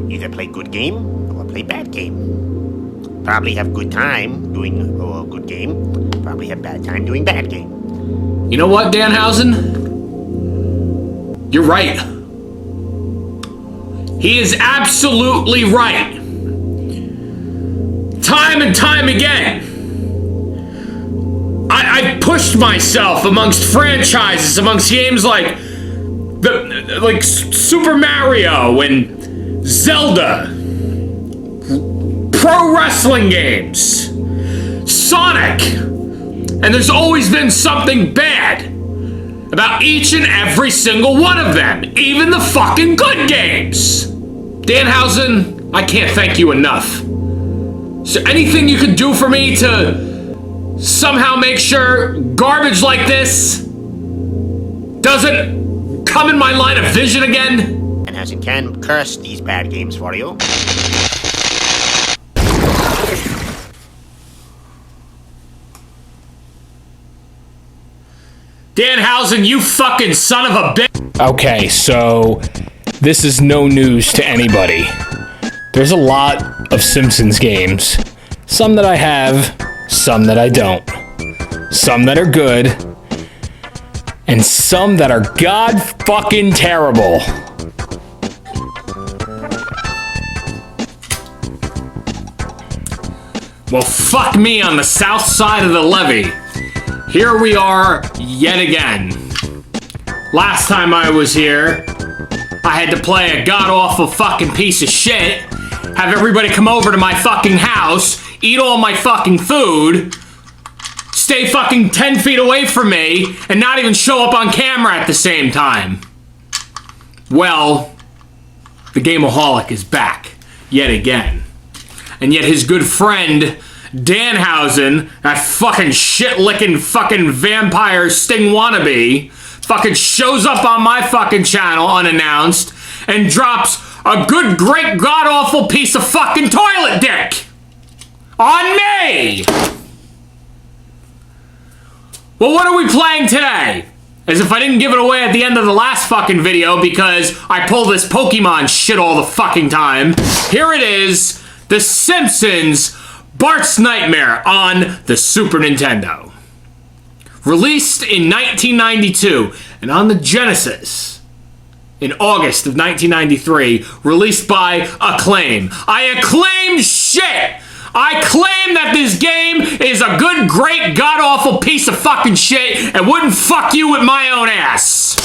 Either play good game or play bad game. Probably have good time doing a good game. Probably have bad time doing bad game. You know what, Danhausen? You're right. He is absolutely right. Time and time again, I pushed myself amongst franchises, amongst games like Super Mario and Zelda, pro wrestling games, Sonic, and there's always been something bad about each and every single one of them, even the fucking good games. Danhausen, I can't thank you enough. So anything you could do for me to somehow make sure garbage like this doesn't come in my line of vision again? Danhausen can curse these bad games for you. Danhausen, you fucking son of a bitch! Okay, so this is no news to anybody. There's a lot of Simpsons games. Some that I have, some that I don't. Some that are good, and some that are god fucking terrible. Well, fuck me on the south side of the levee. Here we are yet again. Last time I was here, I had to play a god-awful fucking piece of shit, have everybody come over to my fucking house, eat all my fucking food, stay fucking 10 feet away from me, and not even show up on camera at the same time. Well, the Gameoholic is back, yet again. And yet his good friend, Danhausen, that fucking shit-licking fucking vampire sting wannabe, fucking shows up on my fucking channel unannounced and drops a good, great, god-awful piece of fucking toilet dick on me! Well, what are we playing today? As if I didn't give it away at the end of the last fucking video because I pull this Pokemon shit all the fucking time. Here it is, The Simpsons Bart's Nightmare on the Super Nintendo. Released in 1992 and on the Genesis in August of 1993, released by Acclaim. I acclaim shit! I claim that this game is a good, great, god-awful piece of fucking shit and wouldn't fuck you with my own ass.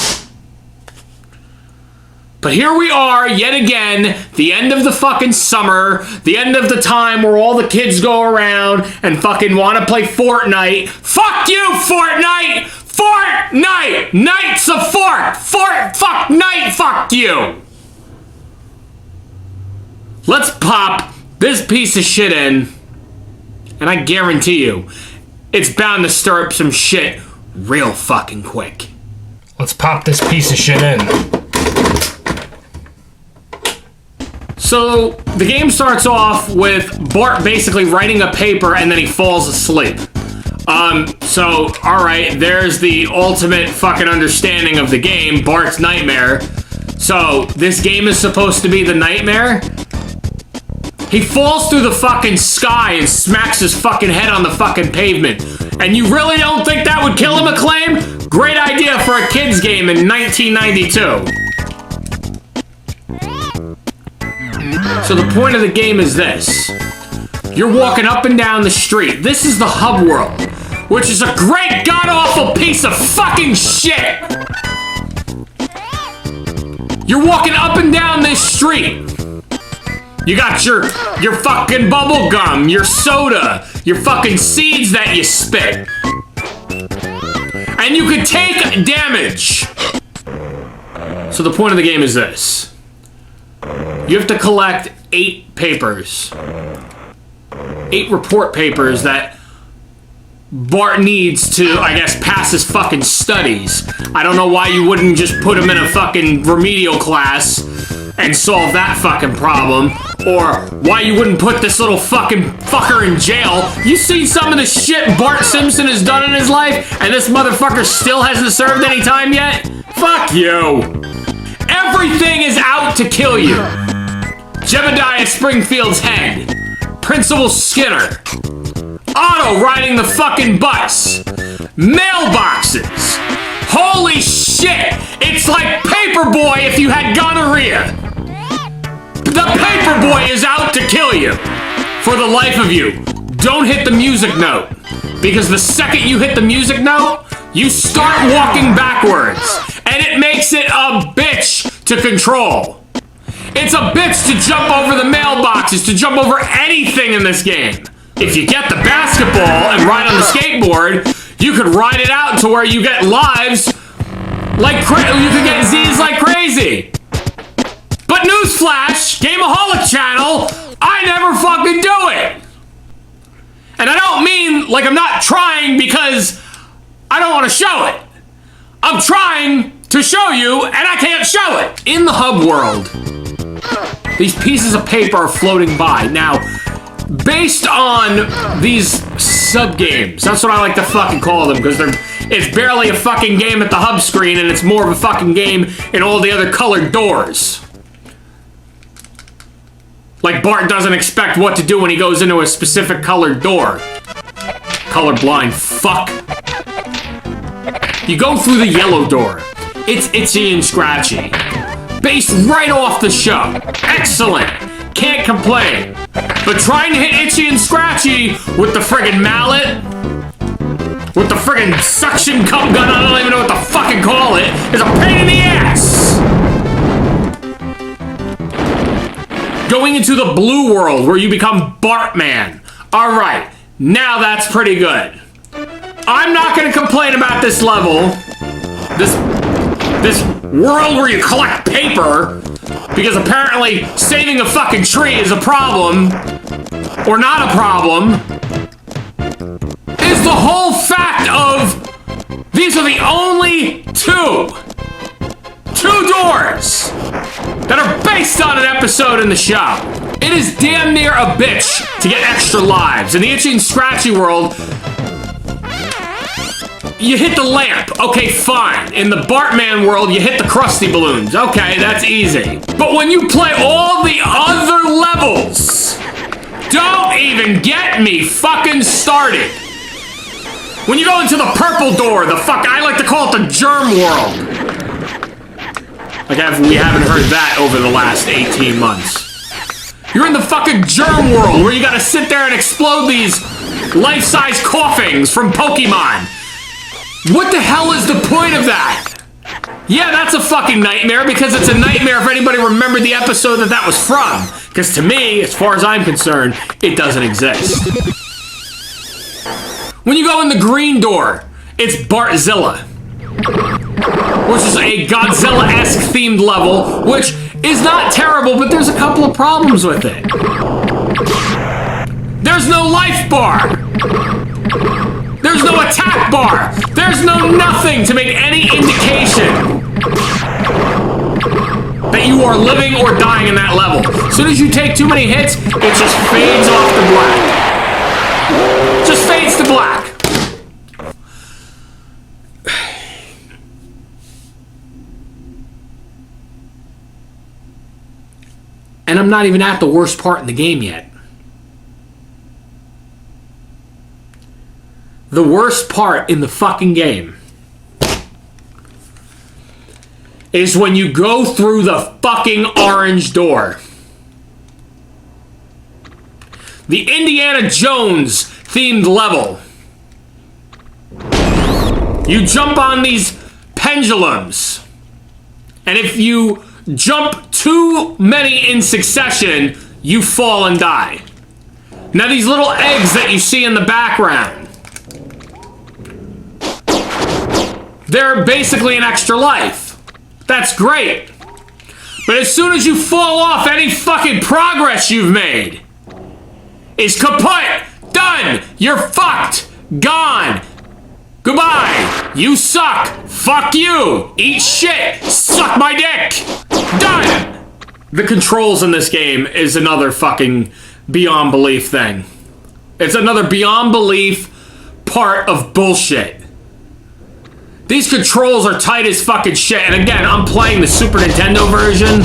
But here we are, yet again, the end of the fucking summer, the end of the time where all the kids go around and fucking want to play Fortnite. Fuck you, Fortnite! Fortnite! Knights of fuck night, fuck you! Let's pop this piece of shit in, and I guarantee you, it's bound to stir up some shit real fucking quick. Let's pop this piece of shit in. So, the game starts off with Bart basically writing a paper and then he falls asleep. So, alright, there's the ultimate fucking understanding of the game, Bart's Nightmare. So, this game is supposed to be the nightmare? He falls through the fucking sky and smacks his fucking head on the fucking pavement. And you really don't think that would kill him, Acclaim? Great idea for a kid's game in 1992. So the point of the game is this. You're walking up and down the street. This is the hub world, which is a great god-awful piece of fucking shit. You're walking up and down this street. You got your fucking bubble gum, your soda, your fucking seeds that you spit. And you can take damage. So the point of the game is this. You have to collect 8 papers. 8 report papers that Bart needs to, I guess, pass his fucking studies. I don't know why you wouldn't just put him in a fucking remedial class and solve that fucking problem. Or why you wouldn't put this little fucking fucker in jail. You seen some of the shit Bart Simpson has done in his life, and this motherfucker still hasn't served any time yet? Fuck you. Everything is out to kill you. Jebediah Springfield's head. Principal Skinner. Otto riding the fucking bus. Mailboxes. Holy shit! It's like Paperboy if you had gonorrhea. The Paperboy is out to kill you. For the life of you, don't hit the music note. Because the second you hit the music note, you start walking backwards. And it makes it a bitch to control. It's a bitch to jump over the mailboxes, to jump over anything in this game. If you get the basketball and ride on the skateboard, you could ride it out to where you get lives like you could get Z's like crazy. But newsflash, Gameaholic channel, I never fucking do it. And I don't mean like I'm not trying because I don't want to show it. I'm trying to show you and I can't show it. In the hub world, these pieces of paper are floating by. Now, based on these sub-games, that's what I like to fucking call them, because it's barely a fucking game at the hub screen, and it's more of a fucking game in all the other colored doors. Like Bart doesn't expect what to do when he goes into a specific colored door. Colorblind fuck. You go through the yellow door. It's itchy and scratchy. Based right off the show. Excellent. Can't complain. But trying to hit itchy and scratchy with the friggin' mallet, with the friggin' suction cup gun, I don't even know what to fucking call it, is a pain in the ass! Going into the blue world where you become Bartman. Alright, now that's pretty good. I'm not gonna complain about this level, this world where you collect paper, because apparently saving a fucking tree is a problem, or not a problem, is the whole fact of these are the only two doors that are based on an episode in the show. It is damn near a bitch to get extra lives. In the Itchy and Scratchy world, you hit the lamp. Okay, fine. In the Bartman world, you hit the Krusty balloons. Okay, that's easy. But when you play all the other levels, don't even get me fucking started. When you go into the purple door, I like to call it the germ world. Like we haven't heard that over the last 18 months. You're in the fucking germ world where you gotta sit there and explode these life-size coughings from Pokemon. What the hell is the point of that? Yeah, that's a fucking nightmare because it's a nightmare if anybody remembered the episode that was from. Because to me, as far as I'm concerned, it doesn't exist. When you go in the green door, it's Bartzilla, which is a Godzilla-esque themed level, which is not terrible, but there's a couple of problems with it. There's no life bar. There's no attack bar. There's no nothing to make any indication that you are living or dying in that level. As soon as you take too many hits, it just fades off to black. Just fades to black. And I'm not even at the worst part in the game yet. The worst part in the fucking game is when you go through the fucking orange door. The Indiana Jones themed level. You jump on these pendulums, and if you jump too many in succession, you fall and die. Now these little eggs that you see in the background, they're basically an extra life. That's great. But as soon as you fall off, any fucking progress you've made is kaput! Done! You're fucked! Gone! Goodbye! You suck! Fuck you! Eat shit! Suck my dick! Done! The controls in this game is another fucking beyond belief thing. It's another beyond belief part of bullshit. These controls are tight as fucking shit. And again, I'm playing the Super Nintendo version.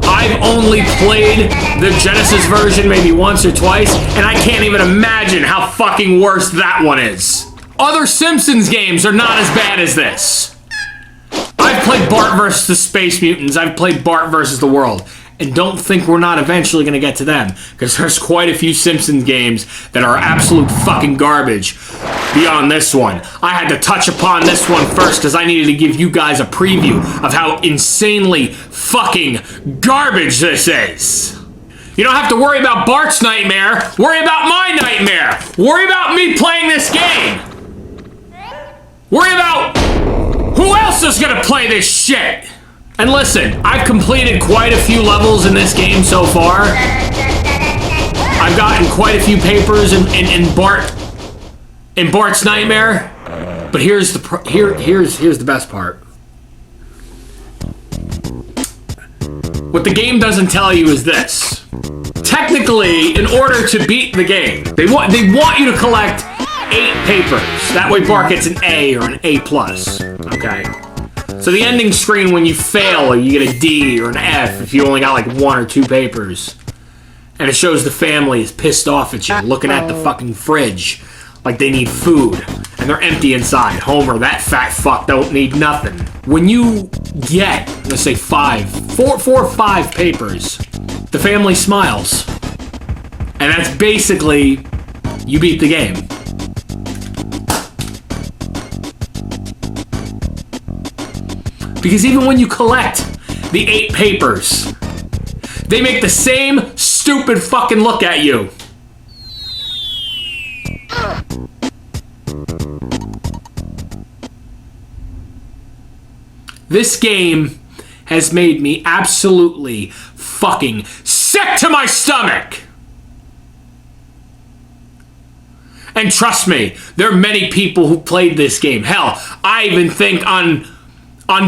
I've only played the Genesis version maybe once or twice, and I can't even imagine how fucking worse that one is. Other Simpsons games are not as bad as this. I've played Bart vs. the Space Mutants. I've played Bart vs. the World. And don't think we're not eventually going to get to them, because there's quite a few Simpsons games that are absolute fucking garbage beyond this one. I had to touch upon this one first because I needed to give you guys a preview of how insanely fucking garbage this is. You don't have to worry about Bart's nightmare. Worry about my nightmare. Worry about me playing this game. Worry about who else is going to play this shit. And listen, I've completed quite a few levels in this game so far. I've gotten quite a few papers in Bart's Nightmare. But here's the best part. What the game doesn't tell you is this. Technically, in order to beat the game, they want you to collect 8 papers. That way Bart gets an A or an A+. Okay? So the ending screen when you fail, you get a D or an F if you only got like 1 or 2 papers. And it shows the family is pissed off at you, looking at the fucking fridge like they need food. And they're empty inside. Homer, that fat fuck, don't need nothing. When you get, let's say 4 or 5 papers, the family smiles. And that's basically, you beat the game. Because even when you collect the 8 papers, they make the same stupid fucking look at you. This game has made me absolutely fucking sick to my stomach. And trust me, there are many people who played this game. Hell, I even think on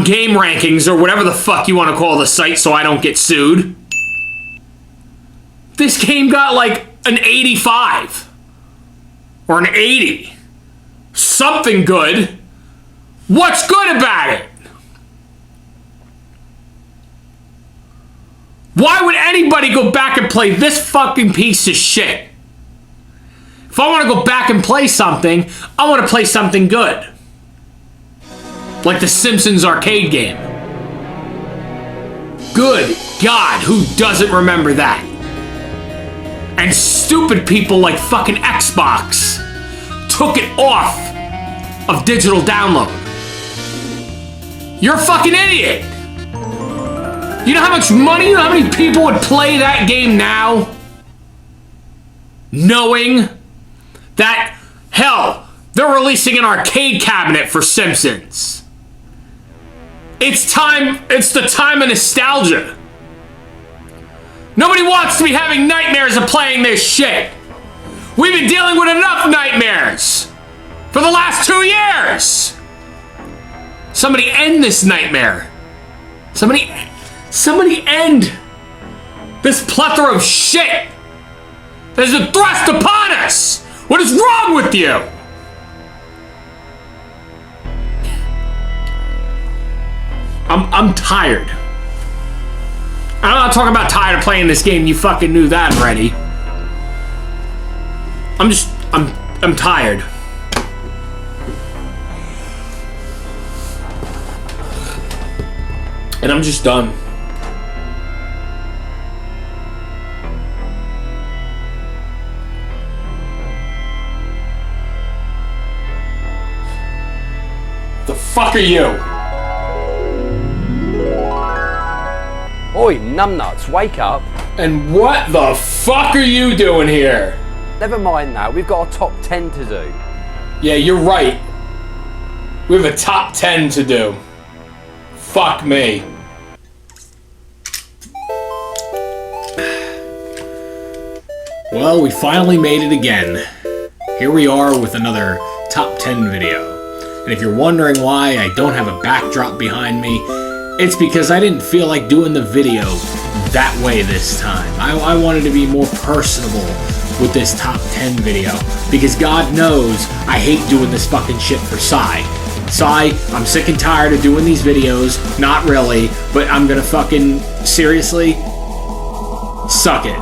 game rankings or whatever the fuck you want to call the site so I don't get sued, this game got like an 85 or an 80. Something good. What's good about it? Why would anybody go back and play this fucking piece of shit? If I want to go back and play something, I want to play something good. Like the Simpsons arcade game. Good God, who doesn't remember that? And stupid people like fucking Xbox took it off of digital download. You're a fucking idiot. You know how much money, you know how many people would play that game now? Knowing that, hell, they're releasing an arcade cabinet for Simpsons. It's the time of nostalgia. Nobody wants to be having nightmares of playing this shit. We've been dealing with enough nightmares for the last 2 years. Somebody end this nightmare. Somebody end this plethora of shit that has been thrust upon us. What is wrong with you? I'm tired. I'm not talking about tired of playing this game. You fucking knew that already. I'm tired. And I'm just done. The fuck are you? Oi, numbnuts, wake up. And what the fuck are you doing here? Never mind that, we've got a top 10 to do. Yeah, you're right. We have a top 10 to do. Fuck me. Well, we finally made it again. Here we are with another top 10 video. And if you're wondering why I don't have a backdrop behind me, it's because I didn't feel like doing the video that way this time. I wanted to be more personable with this top 10 video, because God knows I hate doing this fucking shit for Sai. Sai, I'm sick and tired of doing these videos. Not really, but I'm gonna fucking seriously suck it.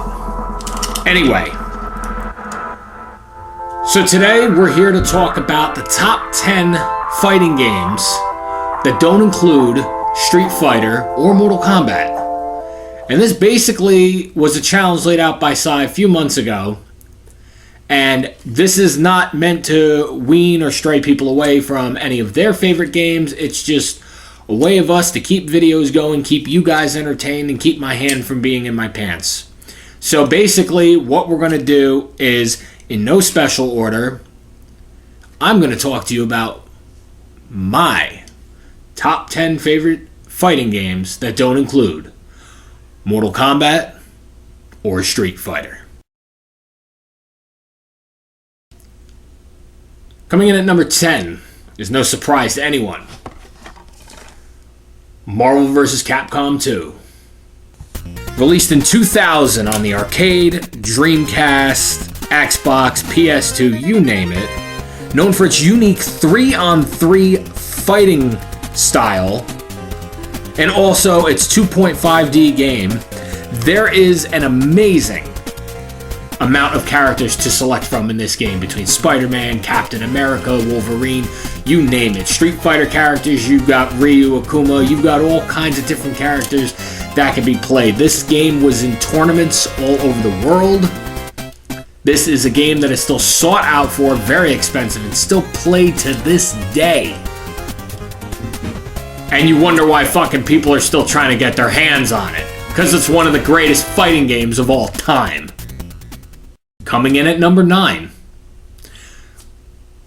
Anyway, so today we're here to talk about the top 10 fighting games that don't include Street Fighter or Mortal Kombat. And this basically was a challenge laid out by Sai a few months ago. And this is not meant to wean or stray people away from any of their favorite games. It's just a way of us to keep videos going, keep you guys entertained, and keep my hand from being in my pants. So basically, what we're going to do is, in no special order, I'm going to talk to you about my top 10 favorite fighting games that don't include Mortal Kombat or Street Fighter. Coming in at number 10 is no surprise to anyone. Marvel vs. Capcom 2. Released in 2000 on the arcade, Dreamcast, Xbox, PS2, you name it. Known for its unique 3-on-3 fighting style, and also its 2.5D game, there is an amazing amount of characters to select from in this game, between Spider-Man, Captain America, Wolverine, you name it. Street Fighter characters, you've got Ryu, Akuma, you've got all kinds of different characters that can be played. This game was in tournaments all over the world. This is a game that is still sought out for, very expensive, and still played to this day. And you wonder why fucking people are still trying to get their hands on it. Because it's one of the greatest fighting games of all time. Coming in at number 9.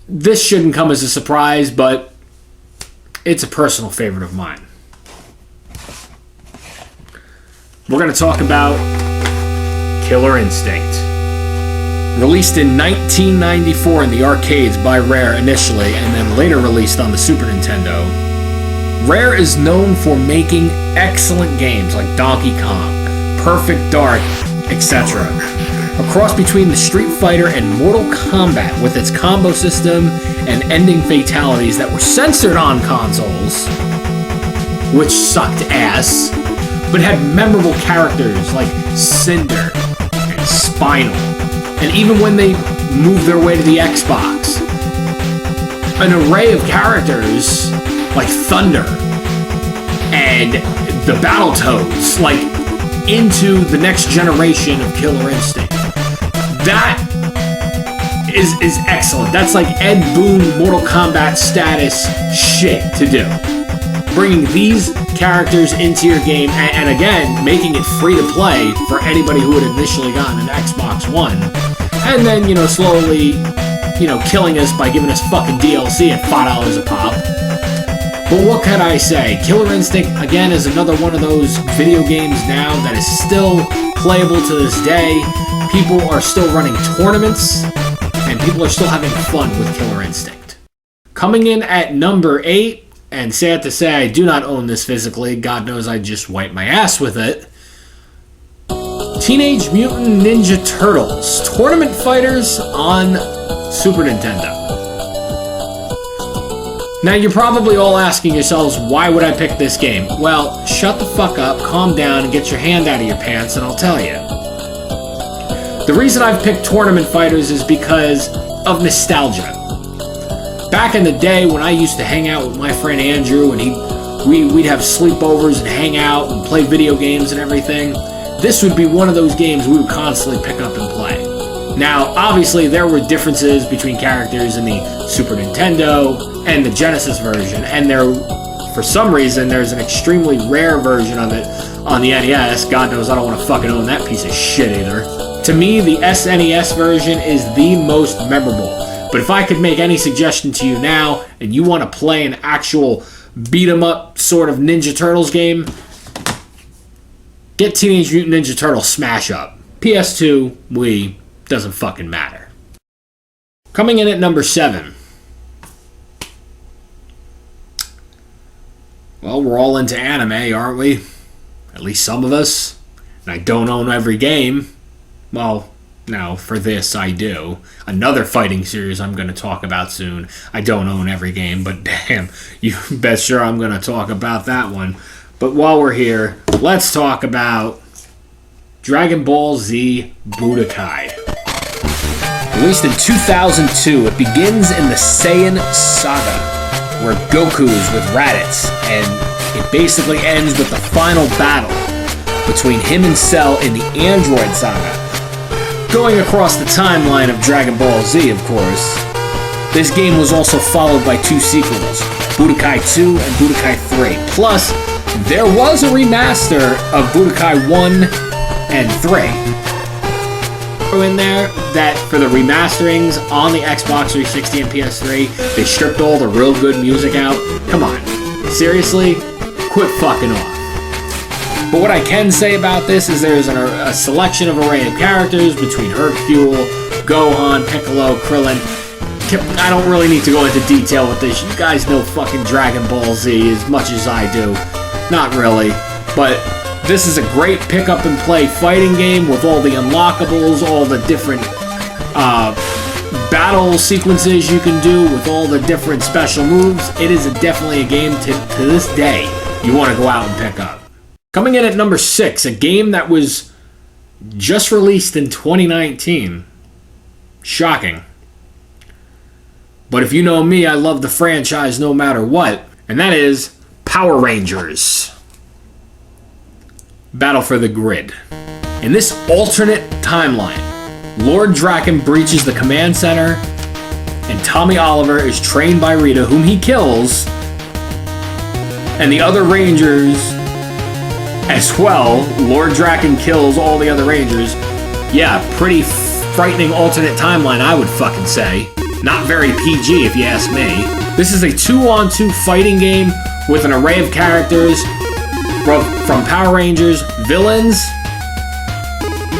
This shouldn't come as a surprise, but it's a personal favorite of mine. We're going to talk about Killer Instinct. Released in 1994 in the arcades by Rare initially, and then later released on the Super Nintendo. Rare is known for making excellent games like Donkey Kong, Perfect Dark, etc. A cross between the Street Fighter and Mortal Kombat, with its combo system and ending fatalities that were censored on consoles, which sucked ass, but had memorable characters like Cinder and Spinal. And even when they moved their way to the Xbox, an array of characters like Thunder and the Battletoads, like into the next generation of Killer Instinct. That is excellent. That's like Ed Boon Mortal Kombat status shit to do. Bringing these characters into your game, and again, making it free to play for anybody who had initially gotten an Xbox One. And then, slowly, killing us by giving us fucking DLC at $5 a pop. But what can I say? Killer Instinct, again, is another one of those video games now that is still playable to this day. People are still running tournaments, and people are still having fun with Killer Instinct. Coming in at number 8, and sad to say I do not own this physically, God knows I just wiped my ass with it, Teenage Mutant Ninja Turtles Tournament Fighters on Super Nintendo. Now you're probably all asking yourselves, why would I pick this game? Well, shut the fuck up, calm down, and get your hand out of your pants, and I'll tell you. The reason I've picked Tournament Fighters is because of nostalgia. Back in the day when I used to hang out with my friend Andrew, and we'd have sleepovers and hang out and play video games and everything, this would be one of those games we would constantly pick up and play. Now, obviously, there were differences between characters in the Super Nintendo and the Genesis version, and for some reason, there's an extremely rare version of it on the NES. God knows I don't want to fucking own that piece of shit either. To me, the SNES version is the most memorable. But if I could make any suggestion to you now, and you want to play an actual beat-em-up sort of Ninja Turtles game, get Teenage Mutant Ninja Turtles Smash Up. PS2, Wii, Doesn't fucking matter. Coming in at number 7. Well, we're all into anime, aren't we? At least some of us. And I don't own every game. Well, no, for this I do. Another fighting series I'm going to talk about soon. I don't own every game, but damn, you bet sure I'm going to talk about that one. But while we're here, let's talk about Dragon Ball Z Budokai. Released in 2002, it begins in the Saiyan Saga, where Goku is with Raditz, and it basically ends with the final battle between him and Cell in the Android Saga. Going across the timeline of Dragon Ball Z, of course, this game was also followed by 2 sequels, Budokai 2 and Budokai 3. Plus, there was a remaster of Budokai 1 and 3. In there that for the remasterings on the Xbox 360 and PS3, they stripped all the real good music out. Come on. Seriously? Quit fucking off. But what I can say about this is there's a selection of array of characters between Hercule, Gohan, Piccolo, Krillin. I don't really need to go into detail with this. You guys know fucking Dragon Ball Z as much as I do. Not really. But this is a great pick-up-and-play fighting game with all the unlockables, all the different battle sequences you can do with all the different special moves. It is definitely a game to this day you want to go out and pick up. Coming in at number 6, a game that was just released in 2019. Shocking. But if you know me, I love the franchise no matter what. And that is Power Rangers. Battle for the Grid. In this alternate timeline, Lord Draken breaches the command center, and Tommy Oliver is trained by Rita, whom he kills, and the other Rangers as well. Lord Draken kills all the other Rangers. Yeah, pretty frightening alternate timeline, I would fucking say. Not very PG, if you ask me. This is a 2-on-2 fighting game with an array of characters from Power Rangers, villains,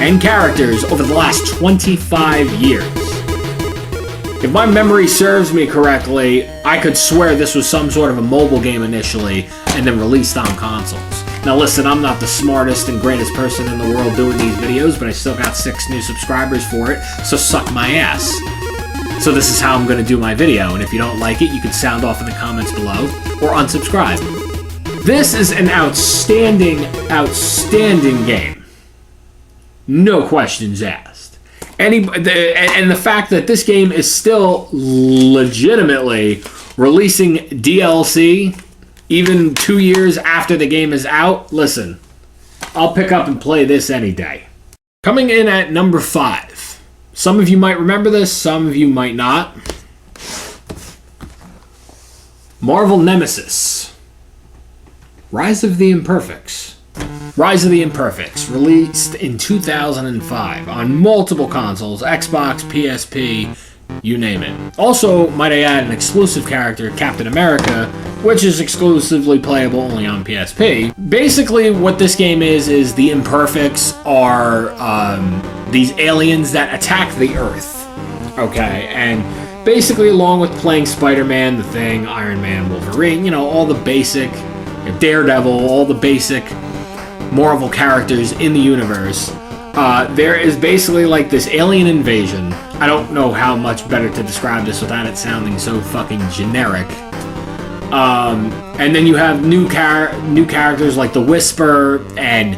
and characters over the last 25 years. If my memory serves me correctly, I could swear this was some sort of a mobile game initially and then released on consoles. Now listen, I'm not the smartest and greatest person in the world doing these videos, but I still got 6 new subscribers for it, so suck my ass. So this is how I'm going to do my video, and if you don't like it, you can sound off in the comments below or unsubscribe. This is an outstanding, outstanding game. No questions asked. And the fact that this game is still legitimately releasing DLC even 2 years after the game is out, listen, I'll pick up and play this any day. Coming in at number 5. Some of you might remember this, some of you might not. Marvel Nemesis. Rise of the Imperfects. Rise of the Imperfects, released in 2005 on multiple consoles, Xbox, PSP, you name it. Also, might I add, an exclusive character, Captain America, which is exclusively playable only on PSP. Basically, what this game is the Imperfects are these aliens that attack the Earth. Okay, and basically along with playing Spider-Man, The Thing, Iron Man, Wolverine, you know, all the basic, Daredevil, all the basic Marvel characters in the universe, there is basically like this alien invasion. I don't know how much better to describe this without it sounding so fucking generic. And then you have new characters like the Whisper and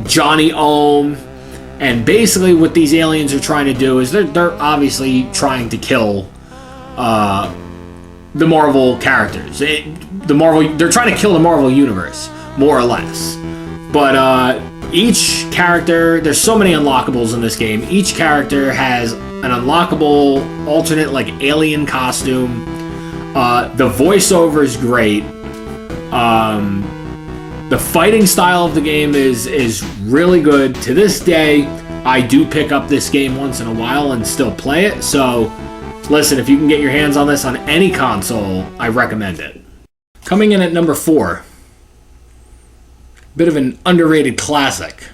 Johnny Ohm. And basically what these aliens are trying to do is they're obviously trying to kill the Marvel characters. They're trying to kill the Marvel universe, more or less. But each character, there's so many unlockables in this game. Each character has an unlockable alternate like alien costume. The voiceover is great. The fighting style of the game is really good. To this day, I do pick up this game once in a while and still play it. So, listen, if you can get your hands on this on any console, I recommend it. Coming in at number 4. Bit of an underrated classic.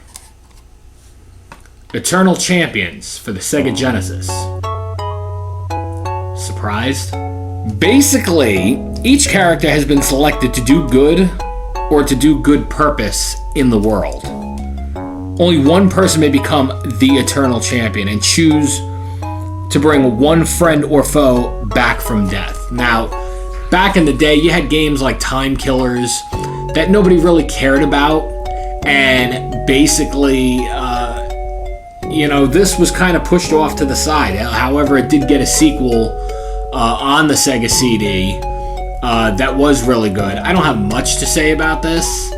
Eternal Champions for the Sega Genesis. Surprised? Basically, each character has been selected to do good or to do good purpose in the world. Only one person may become the Eternal Champion and choose to bring one friend or foe back from death. Now, back in the day, you had games like Time Killers that nobody really cared about, and basically, this was kind of pushed off to the side. However, it did get a sequel on the Sega CD that was really good. I don't have much to say about this,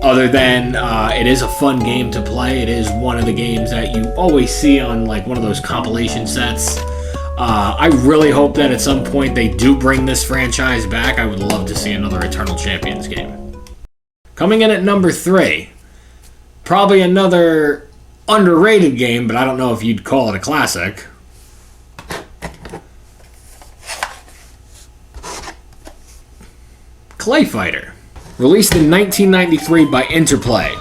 other than it is a fun game to play. It is one of the games that you always see on like one of those compilation sets. I really hope that at some point they do bring this franchise back. I would love to see another Eternal Champions game. Coming in at number 3, probably another underrated game, but I don't know if you'd call it a classic. Clay Fighter. Released in 1993 by Interplay.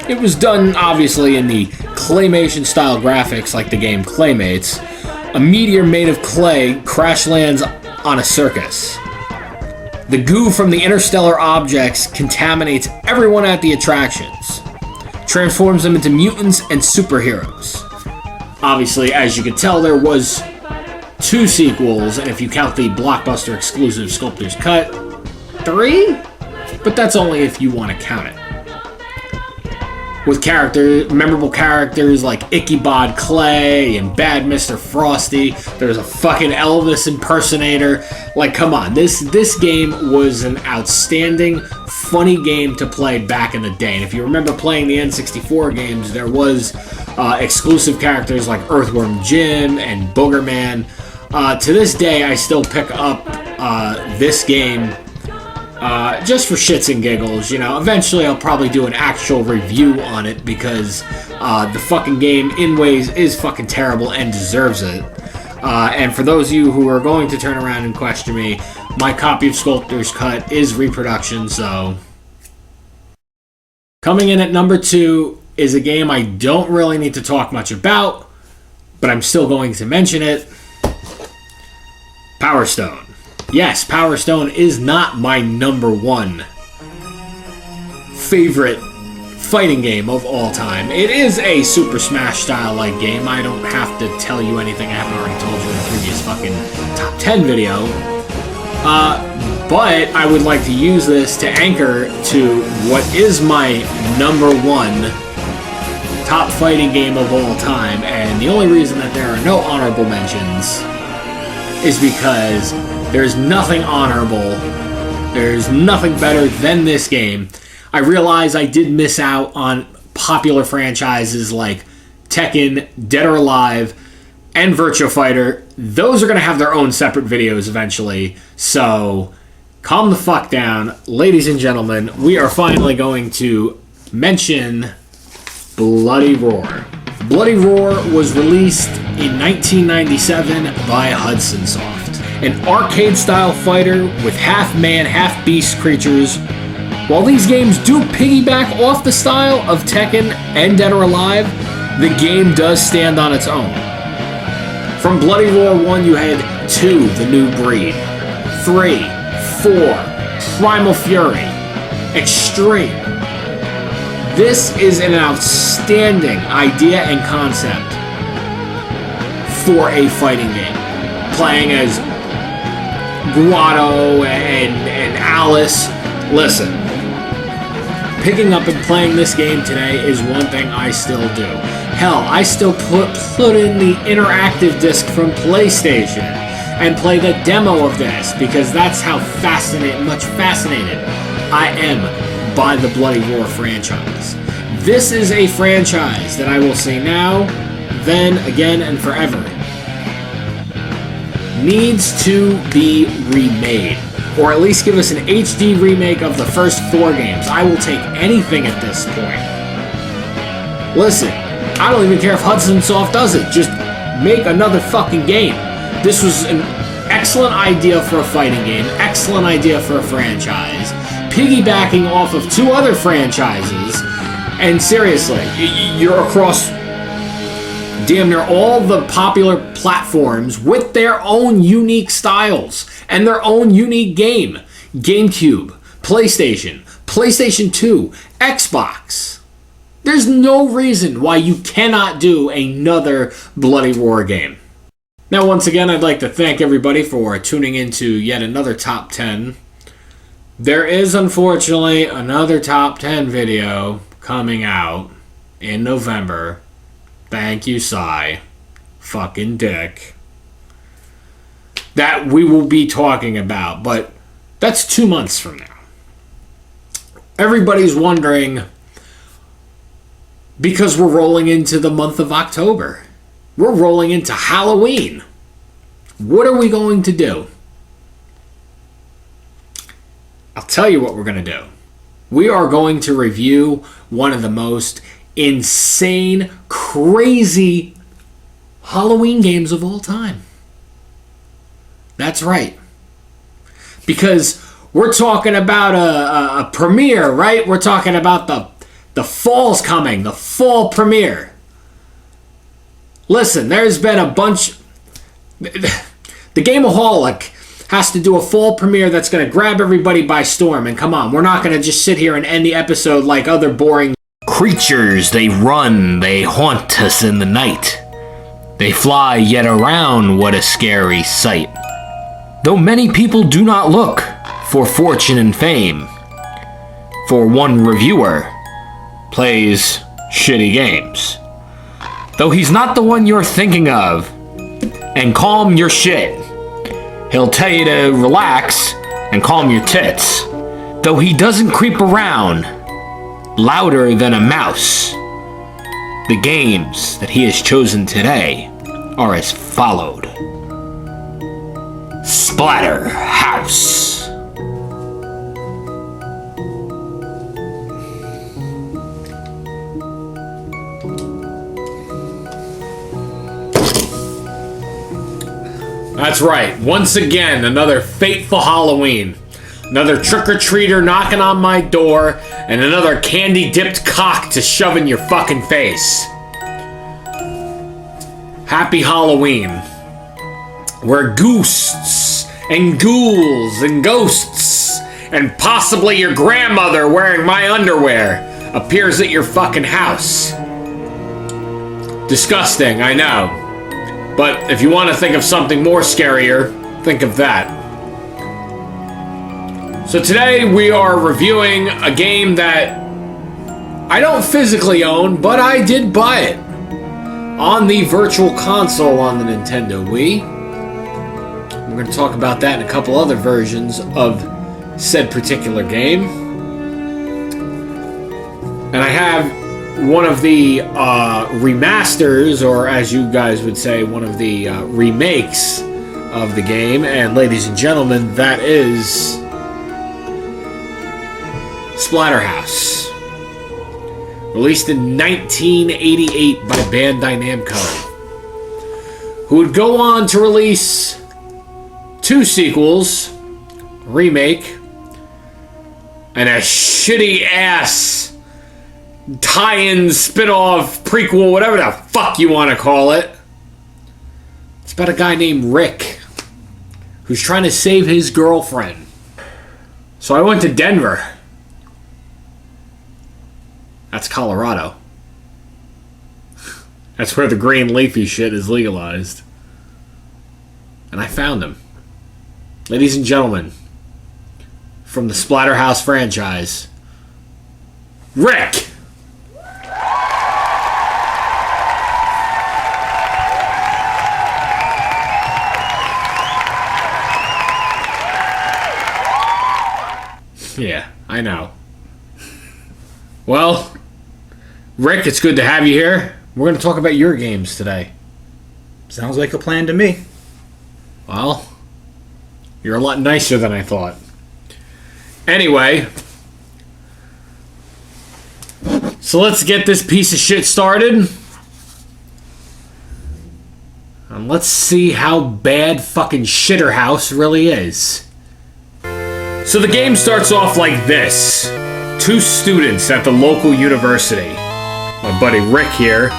It was done, obviously, in the claymation-style graphics like the game Claymates. A meteor made of clay crash lands on a circus. The goo from the interstellar objects contaminates everyone at the attractions, transforms them into mutants and superheroes. Obviously, as you can tell, there was 2 sequels, and if you count the blockbuster exclusive Sculptor's Cut, 3? But that's only if you want to count it. With memorable characters like Ichabod Clay and Bad Mr. Frosty. There's a fucking Elvis impersonator. Like, come on, this game was an outstanding, funny game to play back in the day. And if you remember playing the N64 games, there was exclusive characters like Earthworm Jim and Boogerman. To this day, I still pick up this game just for shits and giggles. Eventually I'll probably do an actual review on it because the fucking game in ways is fucking terrible and deserves it. And for those of you who are going to turn around and question me, my copy of Sculptor's Cut is reproduction, so... Coming in at number 2 is a game I don't really need to talk much about, but I'm still going to mention it. Power Stone. Yes, Power Stone is not my number 1 favorite fighting game of all time. It is a Super Smash style-like game. I don't have to tell you anything I haven't already told you in the previous fucking top 10 video. But I would like to use this to anchor to what is my number 1 top fighting game of all time. And the only reason that there are no honorable mentions is because there's nothing honorable, there's nothing better than this game. I realize I did miss out on popular franchises like Tekken, Dead or Alive, and Virtua Fighter. Those are going to have their own separate videos eventually, so calm the fuck down. Ladies and gentlemen, we are finally going to mention Bloody Roar. Bloody Roar was released in 1997 by Hudson Soft. An arcade-style fighter with half-man, half-beast creatures. While these games do piggyback off the style of Tekken and Dead or Alive, the game does stand on its own. From Bloody Roar 1, you had 2, The New Breed, 3, 4, Primal Fury, Extreme. This is an outstanding idea and concept for a fighting game. Playing as Grotto and Alice. Listen, picking up and playing this game today is one thing I still do. Hell, I still put in the interactive disc from PlayStation and play the demo of this because that's how much fascinated I am by the Bloody Roar franchise. This is a franchise that I will say now, then, again, and forever needs to be remade, or at least give us an HD remake of the first 4 games. I will take anything at this point. Listen, I don't even care if Hudson Soft does it. Just make another fucking game. This was an excellent idea for a fighting game, excellent idea for a franchise, piggybacking off of 2 other franchises, and seriously, you're across damn near all the popular platforms with their own unique styles and their own unique game. GameCube, PlayStation, PlayStation 2, Xbox. There's no reason why you cannot do another Bloody Roar game. Now, once again, I'd like to thank everybody for tuning into yet another Top 10. There is, unfortunately, another Top 10 video coming out in November. Thank you, Cy. Fucking dick. That we will be talking about, but that's 2 months from now. Everybody's wondering, because we're rolling into the month of October. We're rolling into Halloween. What are we going to do? I'll tell you what we're going to do. We are going to review one of the most insane, crazy Halloween games of all time. That's right. Because we're talking about a premiere, right? We're talking about the fall's coming, the fall premiere. Listen, there's been a bunch... The Gameoholic has to do a fall premiere that's going to grab everybody by storm. And come on, we're not going to just sit here and end the episode like other boring creatures. They run, they haunt us in the night. They fly yet around, what a scary sight. Though many people do not look for fortune and fame, for one reviewer plays shitty games. Though he's not the one you're thinking of, and calm your shit. He'll tell you to relax and calm your tits. Though he doesn't creep around louder than a mouse. The games that he has chosen today are as followed. Splatterhouse. That's right. Once again, another fateful Halloween. Another trick-or-treater knocking on my door, and another candy-dipped cock to shove in your fucking face. Happy Halloween. Where ghosts and ghouls and ghosts and possibly your grandmother wearing my underwear appears at your fucking house. Disgusting, I know. But if you want to think of something more scarier, think of that. So today we are reviewing a game that I don't physically own, but I did buy it on the virtual console on the Nintendo Wii. We're going to talk about that and a couple other versions of said particular game. And I have one of the remasters, or as you guys would say, one of the remakes of the game. And ladies and gentlemen, that is Splatterhouse. Released in 1988 by Bandai Namco, who would go on to release 2 sequels, a remake, and a shitty ass tie-in, spin-off, prequel, whatever the fuck you want to call it. It's about a guy named Rick who's trying to save his girlfriend. So I went to Denver. That's Colorado. That's where the green leafy shit is legalized. And I found him. Ladies and gentlemen, from the Splatterhouse franchise, Rick! Yeah, I know. Well, Rick, it's good to have you here. We're going to talk about your games today. Sounds like a plan to me. Well, you're a lot nicer than I thought. Anyway, so let's get this piece of shit started. And let's see how bad fucking Shitterhouse really is. So the game starts off like this. 2 students at the local university. My buddy Rick here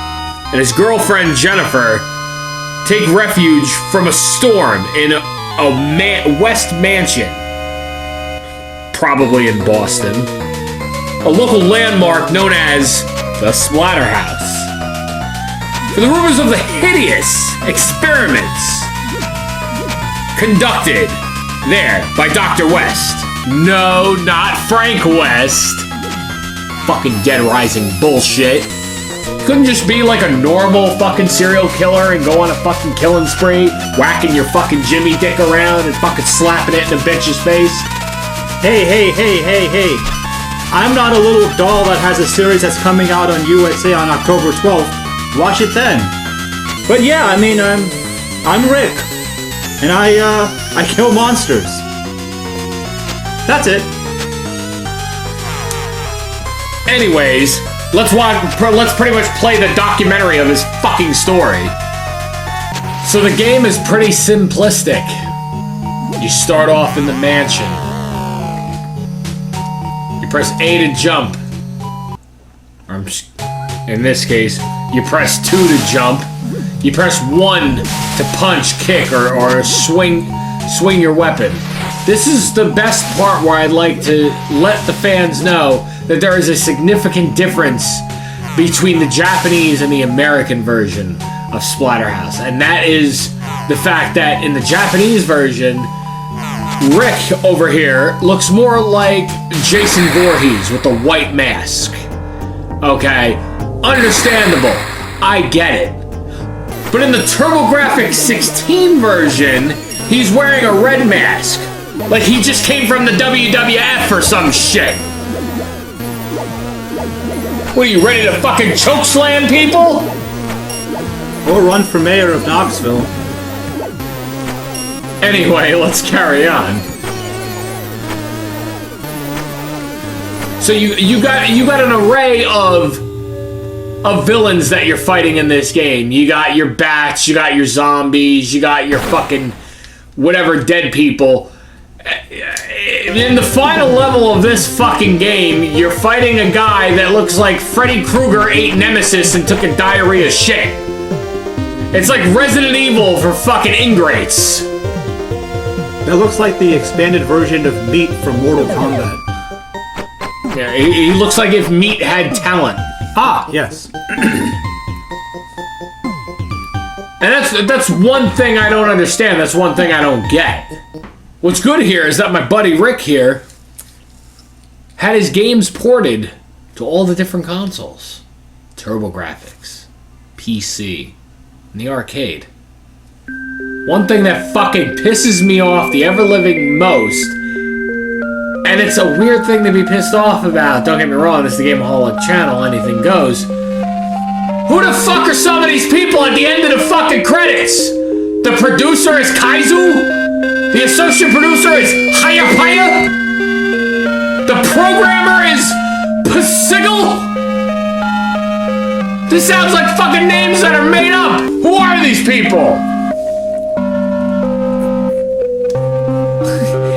and his girlfriend Jennifer take refuge from a storm in a West Mansion, probably in Boston, a local landmark known as the Splatterhouse, for the rumors of the hideous experiments conducted there by Dr. West. No, not Frank West. Fucking Dead Rising bullshit. Couldn't just be like a normal fucking serial killer and go on a fucking killing spree, whacking your fucking Jimmy dick around and fucking slapping it in a bitch's face. Hey, I'm not a little doll that has a series that's coming out on USA on October 12th. Watch it then. But yeah, I mean, I'm Rick, and I kill monsters. That's it. Anyways, let's pretty much play the documentary of his fucking story. So the game is pretty simplistic. You start off in the mansion. You press A to jump. Or in this case, you press 2 to jump. You press 1 to punch, kick, or swing your weapon. This is the best part where I'd like to let the fans know that there is a significant difference between the Japanese and the American version of Splatterhouse. And that is the fact that in the Japanese version, Rick over here looks more like Jason Voorhees with the white mask. Okay, understandable. I get it. But in the TurboGrafx 16 version, he's wearing a red mask. Like he just came from the WWF or some shit. What are you, ready to fucking chokeslam people? Or run for mayor of Knoxville. Anyway, let's carry on. So you got an array of villains that you're fighting in this game. You got your bats, you got your zombies, you got your fucking whatever dead people. In the final level of this fucking game, you're fighting a guy that looks like Freddy Krueger ate Nemesis and took a diarrhea shit. It's like Resident Evil for fucking ingrates. That looks like the expanded version of Meat from Mortal Kombat. Yeah, he looks like if Meat had talent. Ah, yes. And that's one thing I don't understand. That's one thing I don't get. What's good here is that my buddy Rick here had his games ported to all the different consoles. TurboGrafx, PC, and the arcade. One thing that fucking pisses me off the ever-living most, and it's a weird thing to be pissed off about, don't get me wrong, it's the Gameaholic channel, anything goes. Who the fuck are some of these people at the end of the fucking credits? The producer is Kaizu? The associate producer is Hayapaya? The programmer is Pasigel? This sounds like fucking names that are made up! Who are these people?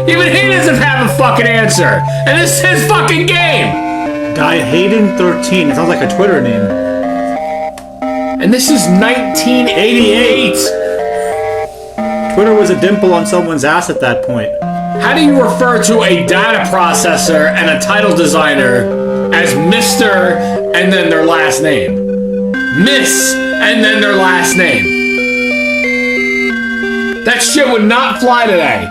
Even he doesn't have a fucking answer! And this is his fucking game! Hayden13, it sounds like a Twitter name. And this is 1988! Twitter was a dimple on someone's ass at that point. How do you refer to a data processor and a title designer as Mr. and then their last name? Miss and then their last name. That shit would not fly today.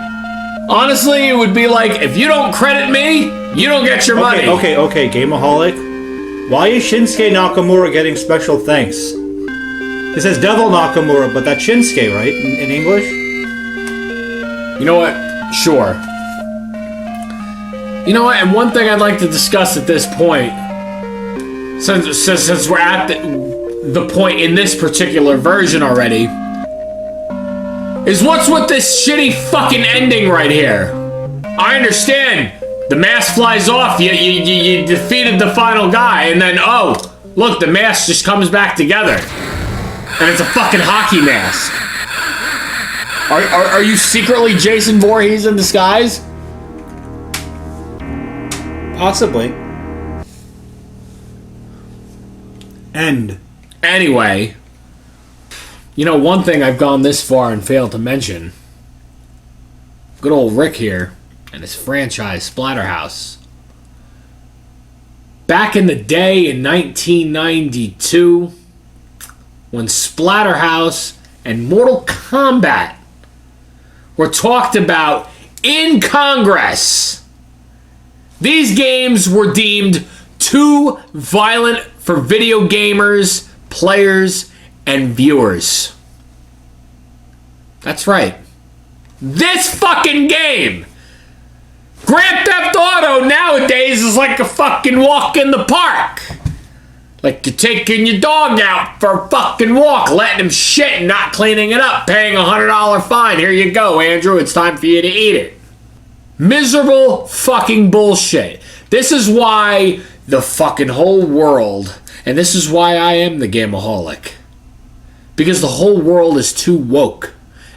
Honestly, it would be like, if you don't credit me, you don't get your money. Okay, Gameaholic. Why is Shinsuke Nakamura getting special thanks? It says Devil Nakamura, but that's Shinsuke, right? In English? You know what? Sure. You know what? And one thing I'd like to discuss at this point, since we're at the point in this particular version already, is what's with this shitty fucking ending right here? I understand. The mask flies off. You defeated the final guy, and then oh, look, the mask just comes back together, and it's a fucking hockey mask. Are you secretly Jason Voorhees in disguise? Possibly. End. Anyway, you know, one thing I've gone this far and failed to mention. Good old Rick here and his franchise, Splatterhouse. Back in the day in 1992, when Splatterhouse and Mortal Kombat were talked about in Congress, these games were deemed too violent for video gamers, players, and viewers. That's right. This fucking game! Grand Theft Auto nowadays is like a fucking walk in the park. Like you're taking your dog out for a fucking walk, letting him shit and not cleaning it up, paying a $100 fine. Here you go, Andrew. It's time for you to eat it. Miserable fucking bullshit. This is why the fucking whole world, and this is why I am the gameoholic. Because the whole world is too woke.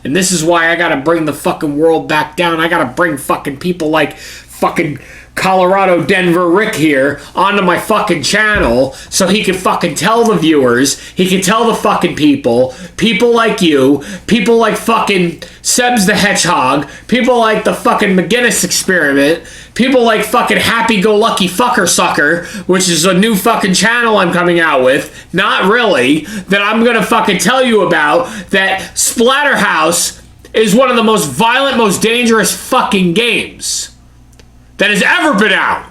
And this is why I gotta bring the fucking world back down. I gotta bring fucking people like fucking Colorado Denver Rick here onto my fucking channel so he can fucking tell the viewers, he can tell the fucking people like you, people like fucking Sebs the Hedgehog, people like the fucking McGinnis Experiment, people like fucking Happy-Go-Lucky Fucker Sucker, which is a new fucking channel I'm coming out with, not really, that I'm gonna fucking tell you about, that Splatterhouse is one of the most violent, most dangerous fucking games that has ever been out.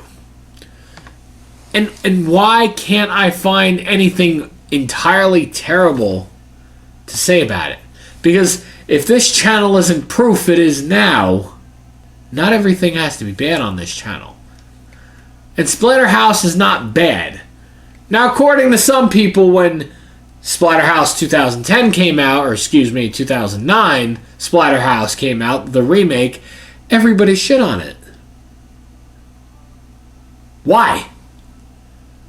And why can't I find anything entirely terrible to say about it? Because if this channel isn't proof it is now, not everything has to be bad on this channel. And Splatterhouse is not bad. Now, according to some people, when Splatterhouse 2010 came out, or excuse me, 2009, Splatterhouse came out, the remake, everybody shit on it. Why?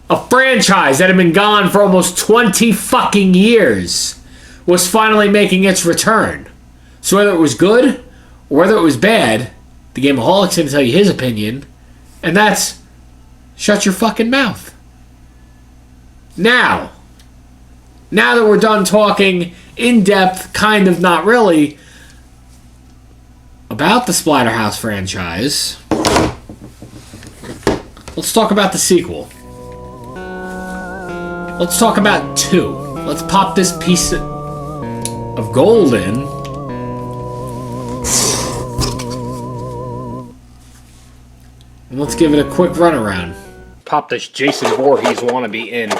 A franchise that had been gone for almost 20 fucking years was finally making its return. So whether it was good or whether it was bad, the Gameoholic's going to tell you his opinion, and that's shut your fucking mouth. Now that we're done talking in depth, kind of not really, about the Splatterhouse franchise, let's talk about the sequel. Let's talk about 2. Let's pop this piece of gold in. And let's give it a quick run around. Pop this Jason Voorhees wannabe in.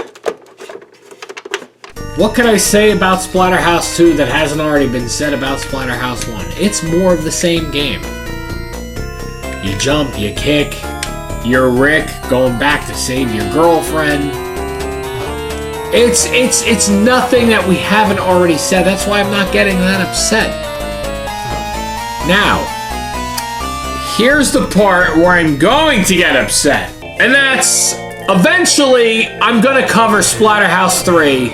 What can I say about Splatterhouse 2 that hasn't already been said about Splatterhouse 1? It's more of the same game. You jump, you kick, you're Rick going back to save your girlfriend. It's nothing that we haven't already said. That's why I'm not getting that upset. Now, here's the part where I'm going to get upset. And that's, eventually, I'm going to cover Splatterhouse 3,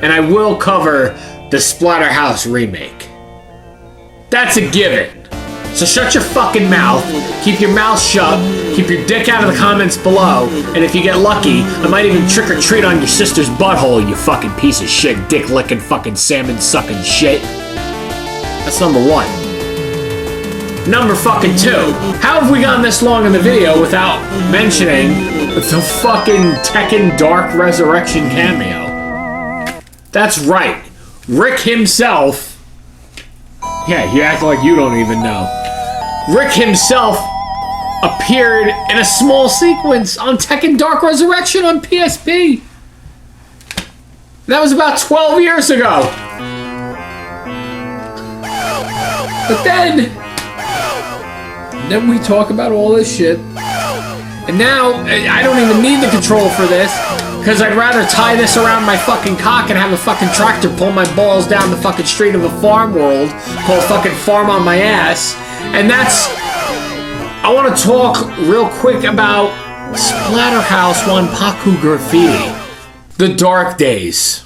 and I will cover the Splatterhouse remake. That's a given. So shut your fucking mouth, keep your mouth shut, keep your dick out of the comments below, and if you get lucky, I might even trick or treat on your sister's butthole, you fucking piece of shit, dick licking fucking salmon sucking shit. That's number 1. Number fucking 2. How have we gone this long in the video without mentioning the fucking Tekken Dark Resurrection cameo? That's right. Rick himself. Yeah, you act like you don't even know. Rick himself appeared in a small sequence on Tekken Dark Resurrection on PSP. That was about 12 years ago. But then we talk about all this shit. And now, I don't even need the control for this, because I'd rather tie this around my fucking cock and have a fucking tractor pull my balls down the fucking street of a farm world called fucking Farm on My Ass. And that's... I want to talk real quick about Splatterhouse Wanpaku Graffiti. The Dark Days.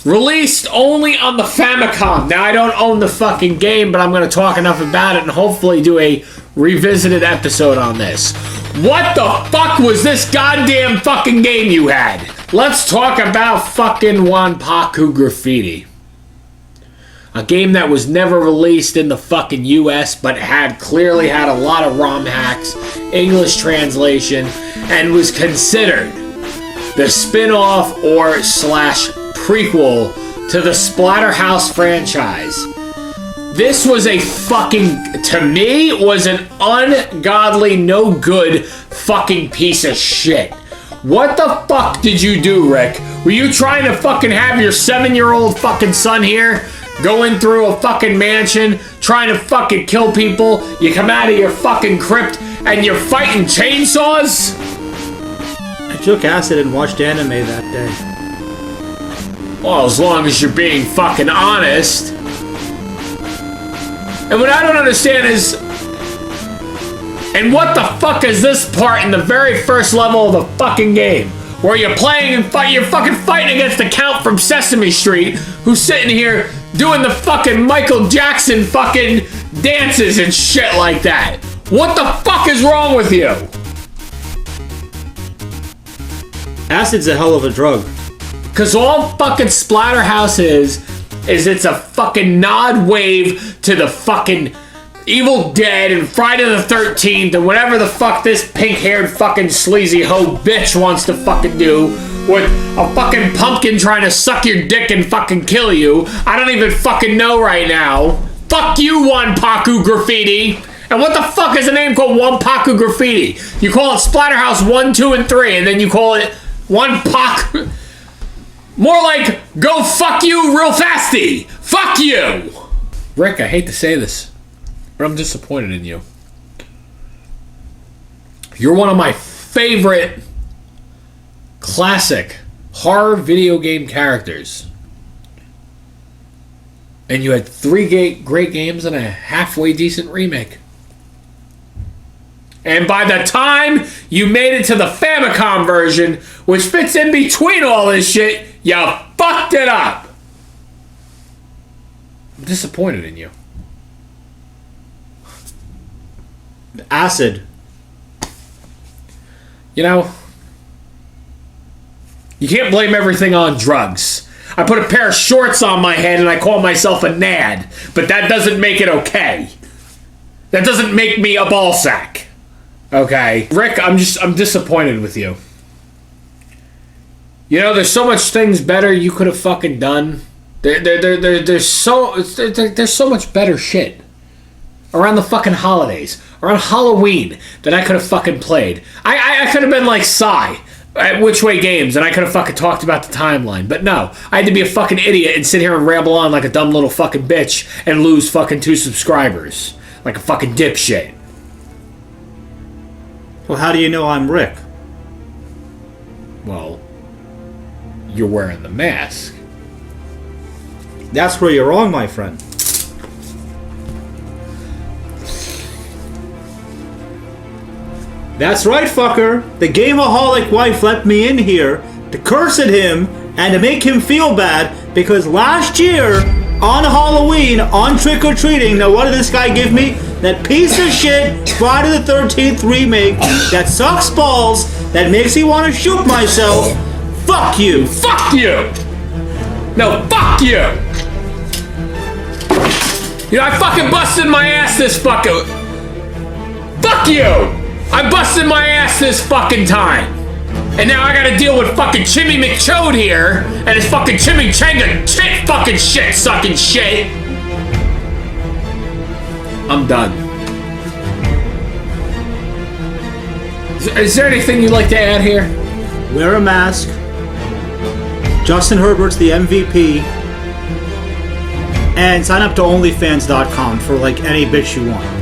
Released only on the Famicom. Now, I don't own the fucking game, but I'm going to talk enough about it and hopefully do a revisited episode on this. What the fuck was this goddamn fucking game you had? Let's talk about fucking Wanpaku Graffiti. A game that was never released in the fucking US, but clearly had a lot of ROM hacks, English translation, and was considered the spin-off or slash prequel to the Splatterhouse franchise. This was a fucking, to me, was an ungodly, no good fucking piece of shit. What the fuck did you do, Rick? Were you trying to fucking have your 7-year-old fucking son here going through a fucking mansion, trying to fucking kill people? You come out of your fucking crypt and you're fighting chainsaws? I took acid and watched anime that day. Well, as long as you're being fucking honest. And what I don't understand is, and what the fuck is this part in the very first level of the fucking game? Where you're playing and you're fucking fighting against the Count from Sesame Street, who's sitting here doing the fucking Michael Jackson fucking dances and shit like that. What the fuck is wrong with you? Acid's a hell of a drug. Cause all fucking Splatterhouse is it's a fucking nod wave to the fucking Evil Dead and Friday the 13th and whatever the fuck this pink-haired fucking sleazy hoe bitch wants to fucking do with a fucking pumpkin trying to suck your dick and fucking kill you. I don't even fucking know right now. Fuck you, Wanpaku Graffiti. And what the fuck is a name called Wanpaku Graffiti? You call it Splatterhouse 1, 2, and 3, and then you call it Wanpaku. More like, go fuck you real fasty. Fuck you. Rick, I hate to say this, but I'm disappointed in you. You're one of my favorite classic horror video game characters. And you had 3 great games and a halfway decent remake. And by the time you made it to the Famicom version, which fits in between all this shit, you fucked it up. I'm disappointed in you. Acid. You know, you can't blame everything on drugs. I put a pair of shorts on my head and I call myself a nad, but that doesn't make it okay. That doesn't make me a ballsack. Okay? Rick, I'm disappointed with you. You know, there's so much things better you could have fucking done. There's so much better shit around the fucking holidays, around Halloween, that I could have fucking played. I could have been like Psy at Which Way Games, and I could have fucking talked about the timeline. But no, I had to be a fucking idiot and sit here and ramble on like a dumb little fucking bitch and lose fucking 2 subscribers. Like a fucking dipshit. Well, how do you know I'm Rick? Well, you're wearing the mask. That's where you're wrong, my friend. That's right, fucker. The gameoholic wife let me in here to curse at him and to make him feel bad because last year on Halloween, on trick-or-treating, now what did this guy give me? That piece of shit Friday the 13th remake that sucks balls, that makes me want to shoot myself. Fuck you. Fuck you. No, fuck you. You know, I fucking busted my ass this fucking... Fuck you. I busted my ass this fucking time. And now I gotta deal with fucking Chimmy McChode here and his fucking chimichanga tit fucking shit sucking shit. I'm done. Is there anything you'd like to add here? Wear a mask. Justin Herbert's the MVP. And sign up to OnlyFans.com for like any bitch you want.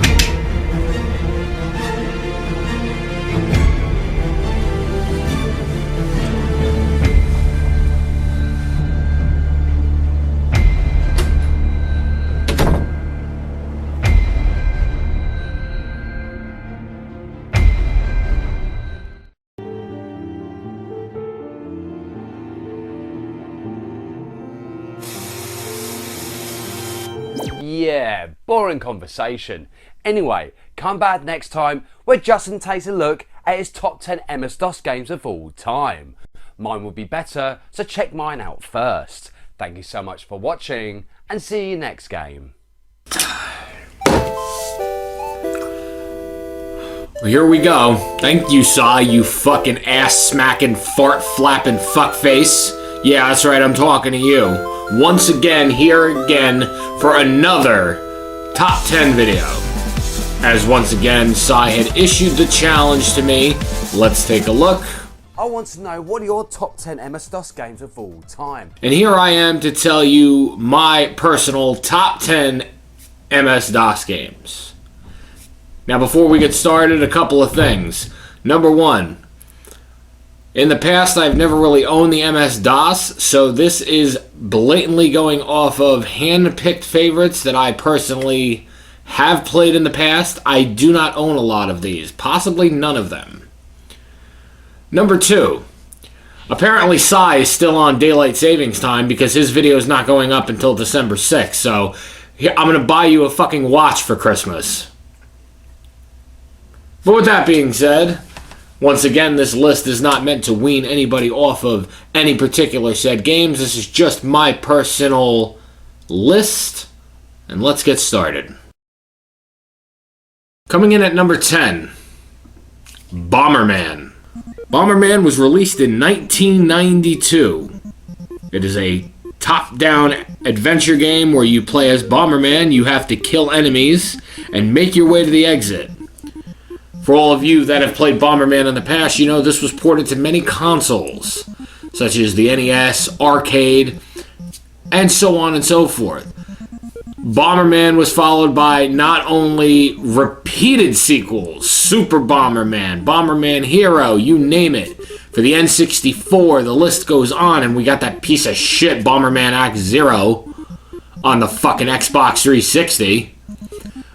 Yeah, boring conversation. Anyway, come back next time where Justin takes a look at his top 10 MS-DOS games of all time. Mine would be better, so check mine out first. Thank you so much for watching, and see you next game. Well, here we go. Thank you, Sai, you fucking ass-smacking, fart-flapping fuckface. Yeah, that's right, I'm talking to you. Once again, here again, for another Top 10 video. As once again, Sai had issued the challenge to me. Let's take a look. I want to know, what are your top 10 MS-DOS games of all time? And here I am to tell you my personal top 10 MS-DOS games. Now, before we get started, a couple of things. Number one, in the past, I've never really owned the MS-DOS, so this is blatantly going off of hand-picked favorites that I personally have played in the past. I do not own a lot of these, possibly none of them. Number two, apparently Sai is still on daylight savings time because his video is not going up until December 6th, so I'm going to buy you a fucking watch for Christmas. But with that being said, once again, this list is not meant to wean anybody off of any particular said games. This is just my personal list, and let's get started. Coming in at number 10, Bomberman. Bomberman was released in 1992. It is a top-down adventure game where you play as Bomberman. You have to kill enemies and make your way to the exit. For all of you that have played Bomberman in the past, you know this was ported to many consoles, such as the NES, arcade, and so on and so forth. Bomberman was followed by not only repeated sequels, Super Bomberman, Bomberman Hero, you name it. For the N64, the list goes on, and we got that piece of shit Bomberman Act Zero on the fucking Xbox 360.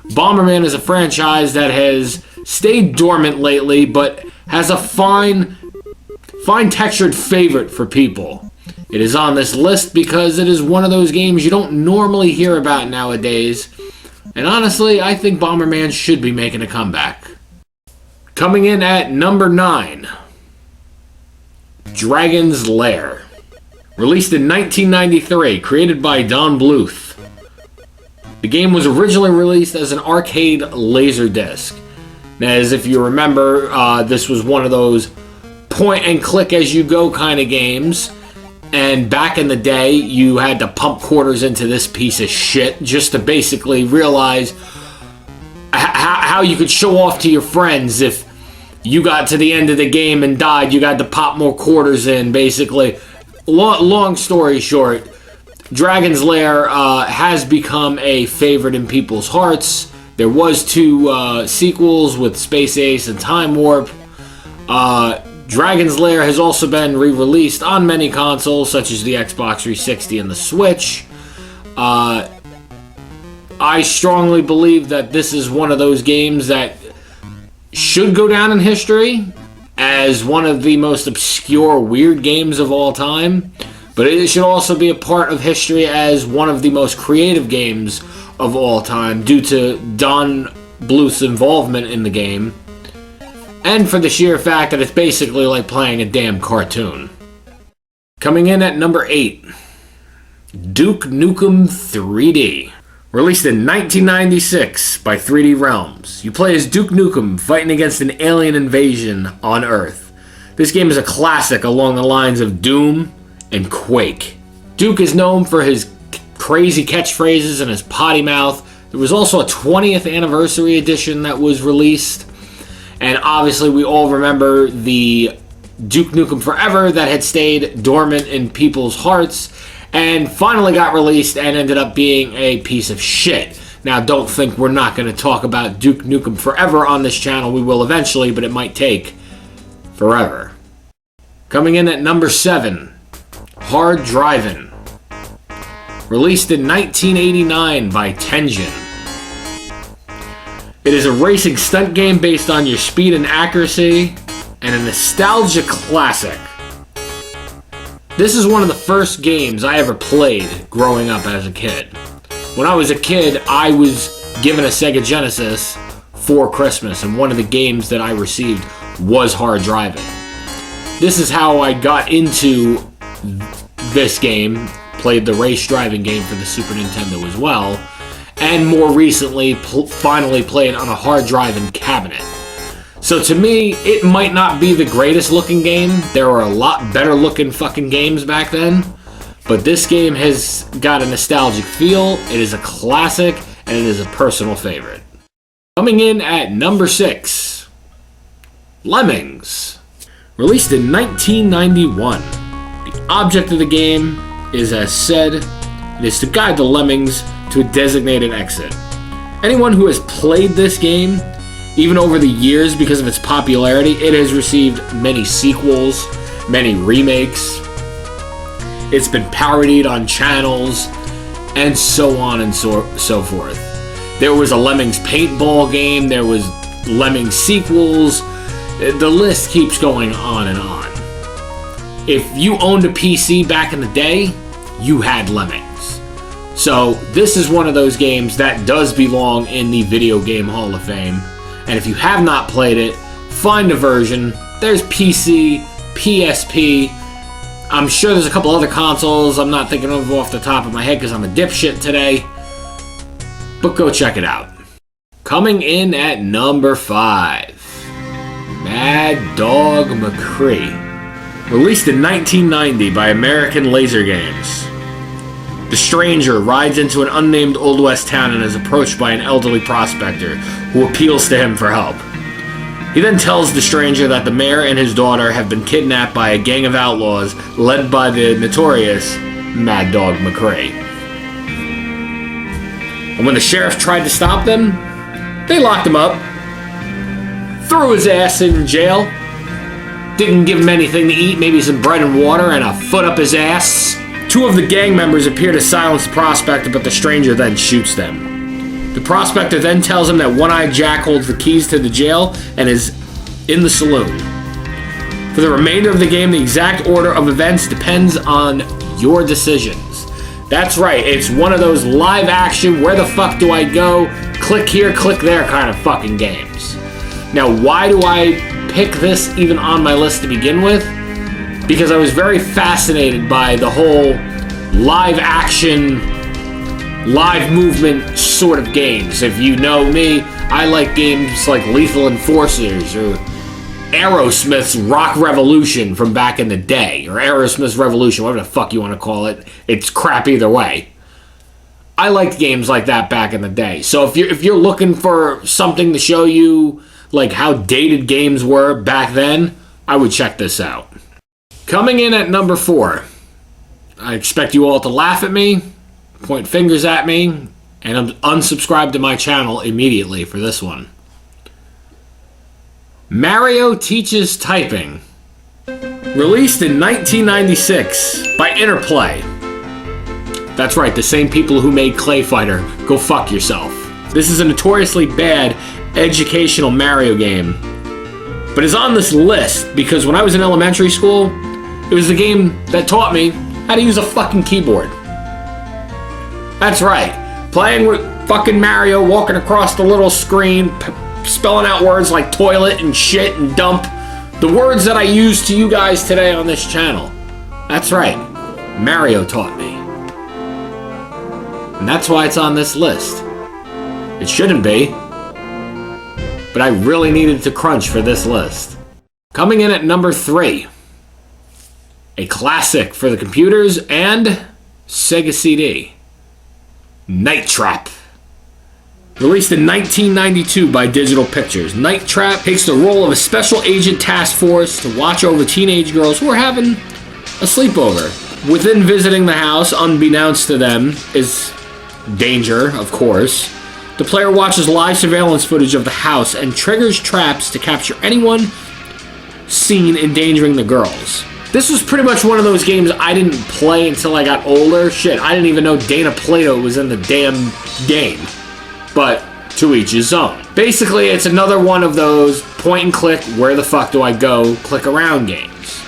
Bomberman is a franchise that has stayed dormant lately, but has a fine textured favorite for people. It is on this list because it is one of those games you don't normally hear about nowadays, and honestly, I think Bomberman should be making a comeback. Coming in at number 9, Dragon's Lair. Released in 1993, created by Don Bluth. The game was originally released as an arcade laserdisc. Now, as if you remember, this was one of those point-and-click-as-you-go kind of games. And back in the day, you had to pump quarters into this piece of shit just to basically realize how you could show off to your friends if you got to the end of the game and died. You got to pop more quarters in, basically. Long story short, Dragon's Lair has become a favorite in people's hearts. There was 2 sequels with Space Ace and Time Warp. Dragon's Lair has also been re-released on many consoles, such as the Xbox 360 and the Switch. I strongly believe that this is one of those games that should go down in history as one of the most obscure, weird games of all time. But it should also be a part of history as one of the most creative games of all time due to Don Bluth's involvement in the game. And for the sheer fact that it's basically like playing a damn cartoon. Coming in at number 8, Duke Nukem 3D. Released in 1996 by 3D Realms. You play as Duke Nukem fighting against an alien invasion on Earth. This game is a classic along the lines of Doom and Quake. Duke is known for his crazy catchphrases and his potty mouth. There was also a 20th anniversary edition that was released. And obviously we all remember the Duke Nukem Forever that had stayed dormant in people's hearts and finally got released and ended up being a piece of shit. Now, don't think we're not going to talk about Duke Nukem Forever on this channel. We will eventually, but it might take forever. Coming in at number 7, Hard Drivin'. Released in 1989 by Tengen. It is a racing stunt game based on your speed and accuracy, and a nostalgia classic. This is one of the first games I ever played growing up as a kid. When I was a kid, I was given a Sega Genesis for Christmas, and one of the games that I received was Hard Driving'. this is how I got into this game. Played the race driving game for the Super Nintendo as well. And more recently, finally played on a hard drive and cabinet. So to me, it might not be the greatest looking game. There were a lot better looking fucking games back then. But this game has got a nostalgic feel. It is a classic, and it is a personal favorite. Coming in at number 6, Lemmings. Released in 1991. The object of the game is, as said, it is to guide the lemmings to a designated exit. Anyone who has played this game, even over the years because of its popularity, it has received many sequels, many remakes. It's been parodied on channels, and so on and so forth. There was a Lemmings paintball game, there was Lemmings sequels, the list keeps going on and on. If you owned a PC back in the day, you had Lemmings. So this is one of those games that does belong in the Video Game Hall of Fame. And if you have not played it, find a version. There's PC, PSP. I'm sure there's a couple other consoles I'm not thinking of off the top of my head because I'm a dipshit today. But go check it out. Coming in at number 5, Mad Dog McCree. Released in 1990 by American Laser Games. The stranger rides into an unnamed Old West town and is approached by an elderly prospector who appeals to him for help. He then tells the stranger that the mayor and his daughter have been kidnapped by a gang of outlaws led by the notorious Mad Dog McCree. And when the sheriff tried to stop them, they locked him up, threw his ass in jail, didn't give him anything to eat, maybe some bread and water and a foot up his ass. 2 of the gang members appear to silence the prospector, but the stranger then shoots them. The prospector then tells him that One-Eyed Jack holds the keys to the jail and is in the saloon. For the remainder of the game, the exact order of events depends on your decisions. That's right, it's one of those live action, where the fuck do I go, click here, click there kind of fucking games. Now, why do I pick this even on my list to begin with? Because I was very fascinated by the whole live action, live movement sort of games. If you know me, I like games like Lethal Enforcers or Aerosmith's Rock Revolution from back in the day, or Aerosmith's Revolution, whatever the fuck you want to call it. It's crap either way. I liked games like that back in the day. So if you're looking for something to show you like how dated games were back then, I would check this out. Coming in at number 4, I expect you all to laugh at me, point fingers at me, and unsubscribe to my channel immediately for this one. Mario Teaches Typing. Released in 1996 by Interplay. That's right, the same people who made Clay Fighter. Go fuck yourself. This is a notoriously bad educational Mario game, but it's on this list because when I was in elementary school, it was the game that taught me how to use a fucking keyboard. That's right. Playing with fucking Mario, walking across the little screen, spelling out words like toilet and shit and dump. The words that I use to you guys today on this channel. That's right. Mario taught me. And that's why it's on this list. It shouldn't be. But I really needed to crunch for this list. Coming in at number 3. A classic for the computers and Sega CD. Night Trap. Released in 1992 by Digital Pictures, Night Trap takes the role of a special agent task force to watch over teenage girls who are having a sleepover. Within visiting the house, unbeknownst to them, is danger, of course. The player watches live surveillance footage of the house and triggers traps to capture anyone seen endangering the girls. This was pretty much one of those games I didn't play until I got older. Shit, I didn't even know Dana Plato was in the damn game. But to each his own. Basically, it's another one of those point and click, where the fuck do I go, click around games.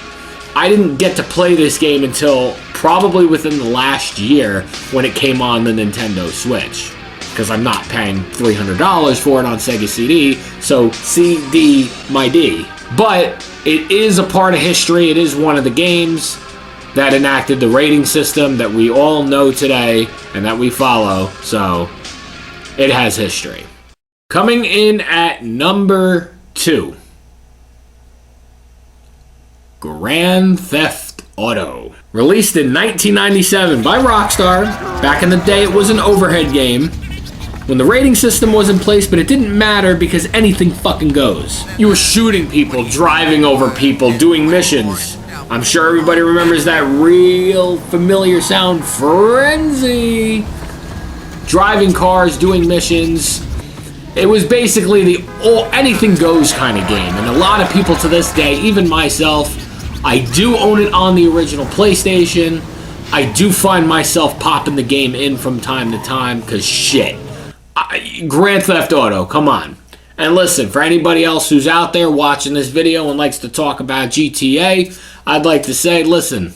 I didn't get to play this game until probably within the last year when it came on the Nintendo Switch. Because I'm not paying $300 for it on Sega CD, so CD my D. But it is a part of history. It is one of the games that enacted the rating system that we all know today and that we follow. So it has history. Coming in at number 2, Grand Theft Auto. Released in 1997 by Rockstar. Back in the day, it was an overhead game when the rating system was in place, but it didn't matter because anything fucking goes. You were shooting people, driving over people, doing missions. I'm sure everybody remembers that real familiar sound, Frenzy. Driving cars, doing missions. It was basically the anything goes kind of game. And a lot of people to this day, even myself, I do own it on the original PlayStation. I do find myself popping the game in from time to time because shit. Grand Theft Auto, come on. And listen, for anybody else who's out there watching this video and likes to talk about GTA, I'd like to say, listen,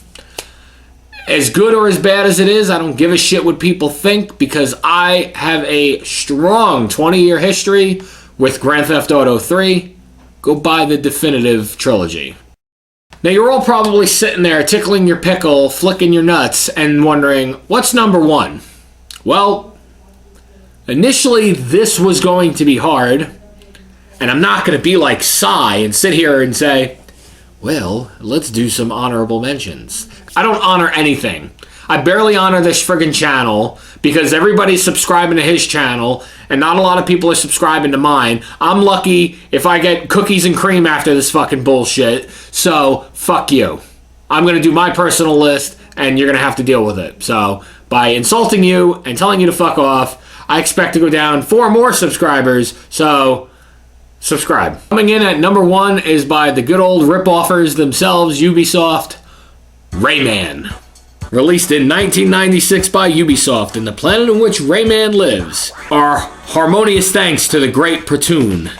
as good or as bad as it is, I don't give a shit what people think because I have a strong 20-year history with Grand Theft Auto 3. Go buy the definitive trilogy. Now, you're all probably sitting there tickling your pickle, flicking your nuts, and wondering, what's number 1? Well, initially, this was going to be hard, and I'm not going to be like Psy and sit here and say, well, let's do some honorable mentions. I don't honor anything. I barely honor this friggin' channel because everybody's subscribing to his channel and not a lot of people are subscribing to mine. I'm lucky if I get cookies and cream after this fucking bullshit. So, fuck you. I'm going to do my personal list and you're going to have to deal with it. So, by insulting you and telling you to fuck off, I expect to go down 4 more subscribers. So, subscribe. Coming in at number 1 is by the good old rip-offers themselves, Ubisoft, Rayman. Released in 1996 by Ubisoft, and the planet in which Rayman lives. Our harmonious thanks to the great Patron.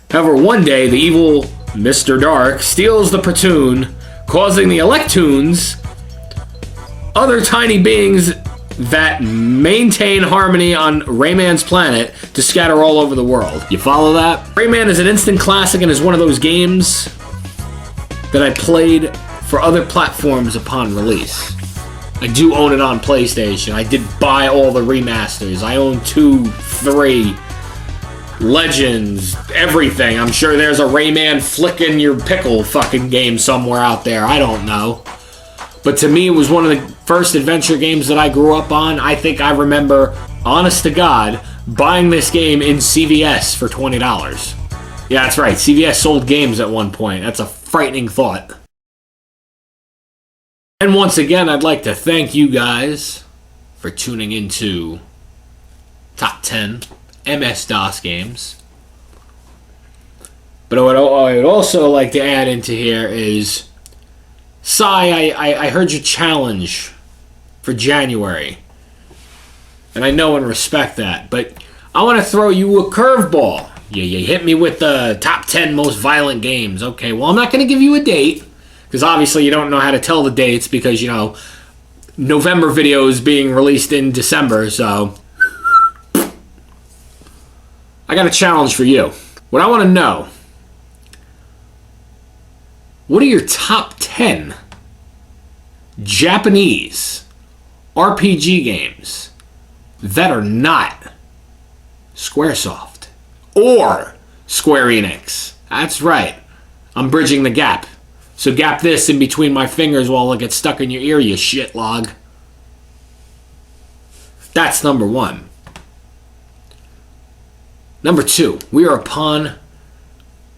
However, one day, the evil Mr. Dark steals the Patron, causing the Electoons, other tiny beings that maintain harmony on Rayman's planet, to scatter all over the world. You follow that? Rayman is an instant classic and is one of those games that I played for other platforms upon release. I do own it on PlayStation. I did buy all the remasters. I own 2, 3, Legends, everything. I'm sure there's a Rayman flicking your pickle fucking game somewhere out there. I don't know. But to me, it was one of the first adventure games that I grew up on. I think I remember, honest to God, buying this game in CVS for $20. Yeah, that's right. CVS sold games at one point. That's a frightening thought. And once again, I'd like to thank you guys for tuning into Top 10 MS-DOS games. But what I would also like to add into here is, Sai, I heard your challenge for January. And I know and respect that. But I want to throw you a curveball. You hit me with the top 10 most violent games. Okay, well, I'm not going to give you a date. Because obviously you don't know how to tell the dates because, you know, November video is being released in December, so I got a challenge for you. What I want to know, what are your top 10 Japanese RPG games that are not Squaresoft or Square Enix? That's right. I'm bridging the gap. So gap this in between my fingers while it gets stuck in your ear, you shit log. That's number 1. Number 2, we are upon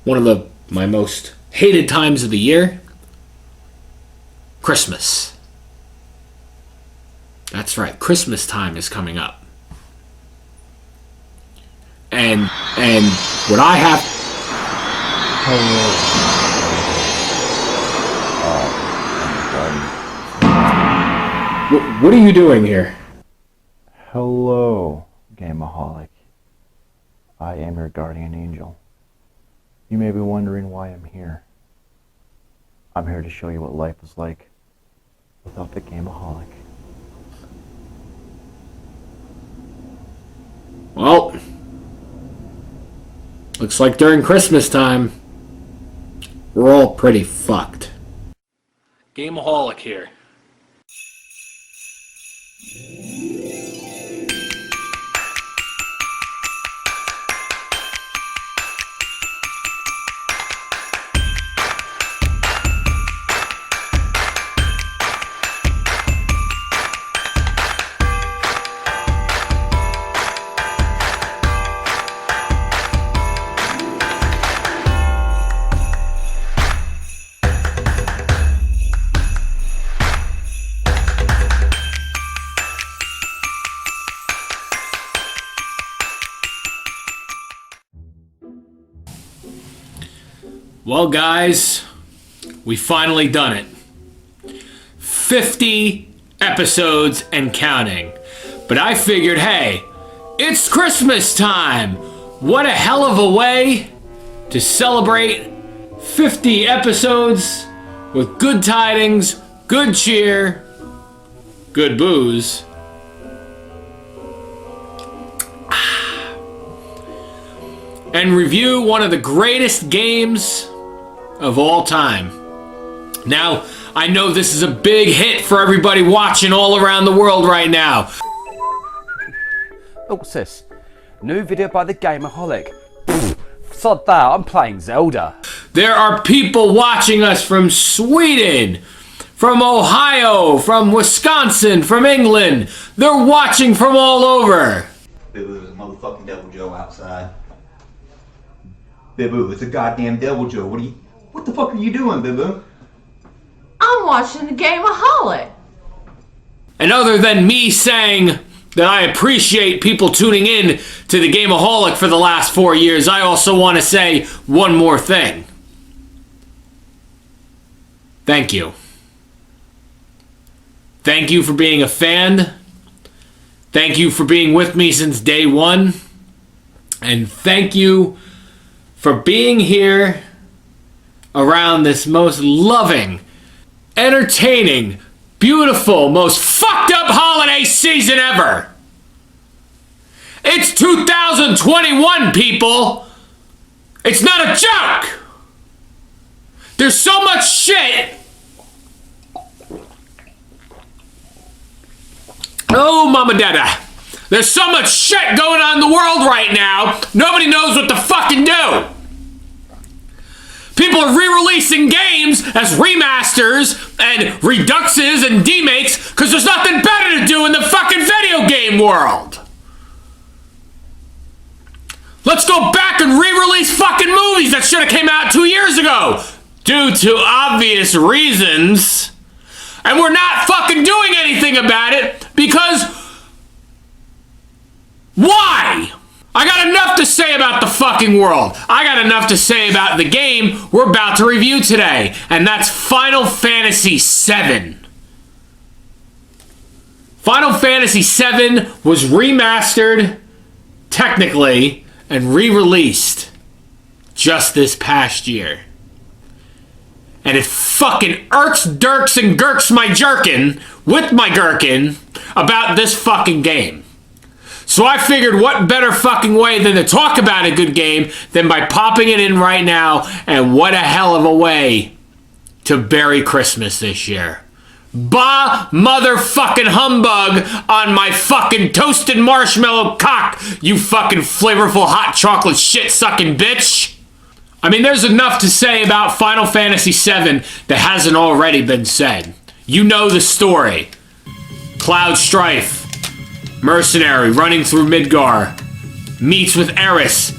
one of my most hated times of the year. Christmas. That's right, Christmas time is coming up. And what I have... Hello. What are you doing here? Hello, Gameoholic. I am your guardian angel. You may be wondering why I'm here. I'm here to show you what life is like without the Gameoholic. Well, looks like during Christmas time, we're all pretty fucked. Gameaholic here. Well, guys, we finally done it. 50 episodes and counting. But I figured, hey, it's Christmas time. What a hell of a way to celebrate 50 episodes with good tidings, good cheer, good booze. And review one of the greatest games of all time. Now, I know this is a big hit for everybody watching all around the world right now. Oh, what's this? New video by the Gameoholic. Sod that, I'm playing Zelda. There are people watching us from Sweden, from Ohio, from Wisconsin, from England. They're watching from all over. Boo-boo, there's a motherfucking Devil Joe outside. Boo-boo, it's a goddamn Devil Joe. What the fuck are you doing, Boo-boo? I'm watching the Gameaholic. And other than me saying that I appreciate people tuning in to the Gameaholic for the last 4 years, I also want to say one more thing. Thank you. Thank you for being a fan. Thank you for being with me since day one. And thank you for being here around this most loving, entertaining, beautiful, most fucked up holiday season ever. It's 2021, people. It's not a joke. There's so much shit. Oh, Mama Dada. There's so much shit going on in the world right now, nobody knows what to fucking do. People are re-releasing games as remasters and reduxes and demakes because there's nothing better to do in the fucking video game world. Let's go back and re-release fucking movies that should have came out 2 years ago due to obvious reasons. And we're not fucking doing anything about it because why? I got enough to say about the fucking world. I got enough to say about the game we're about to review today, and that's Final Fantasy VII. Final Fantasy VII was remastered, technically, and re-released just this past year. And it fucking irks, dirks, and gurks my jerkin with my gherkin about this fucking game. So I figured what better fucking way than to talk about a good game than by popping it in right now, and what a hell of a way to bury Christmas this year. Bah motherfucking humbug on my fucking toasted marshmallow cock, you fucking flavorful hot chocolate shit sucking bitch. I mean, there's enough to say about Final Fantasy VII that hasn't already been said. You know the story. Cloud Strife, mercenary running through Midgar, meets with Eris,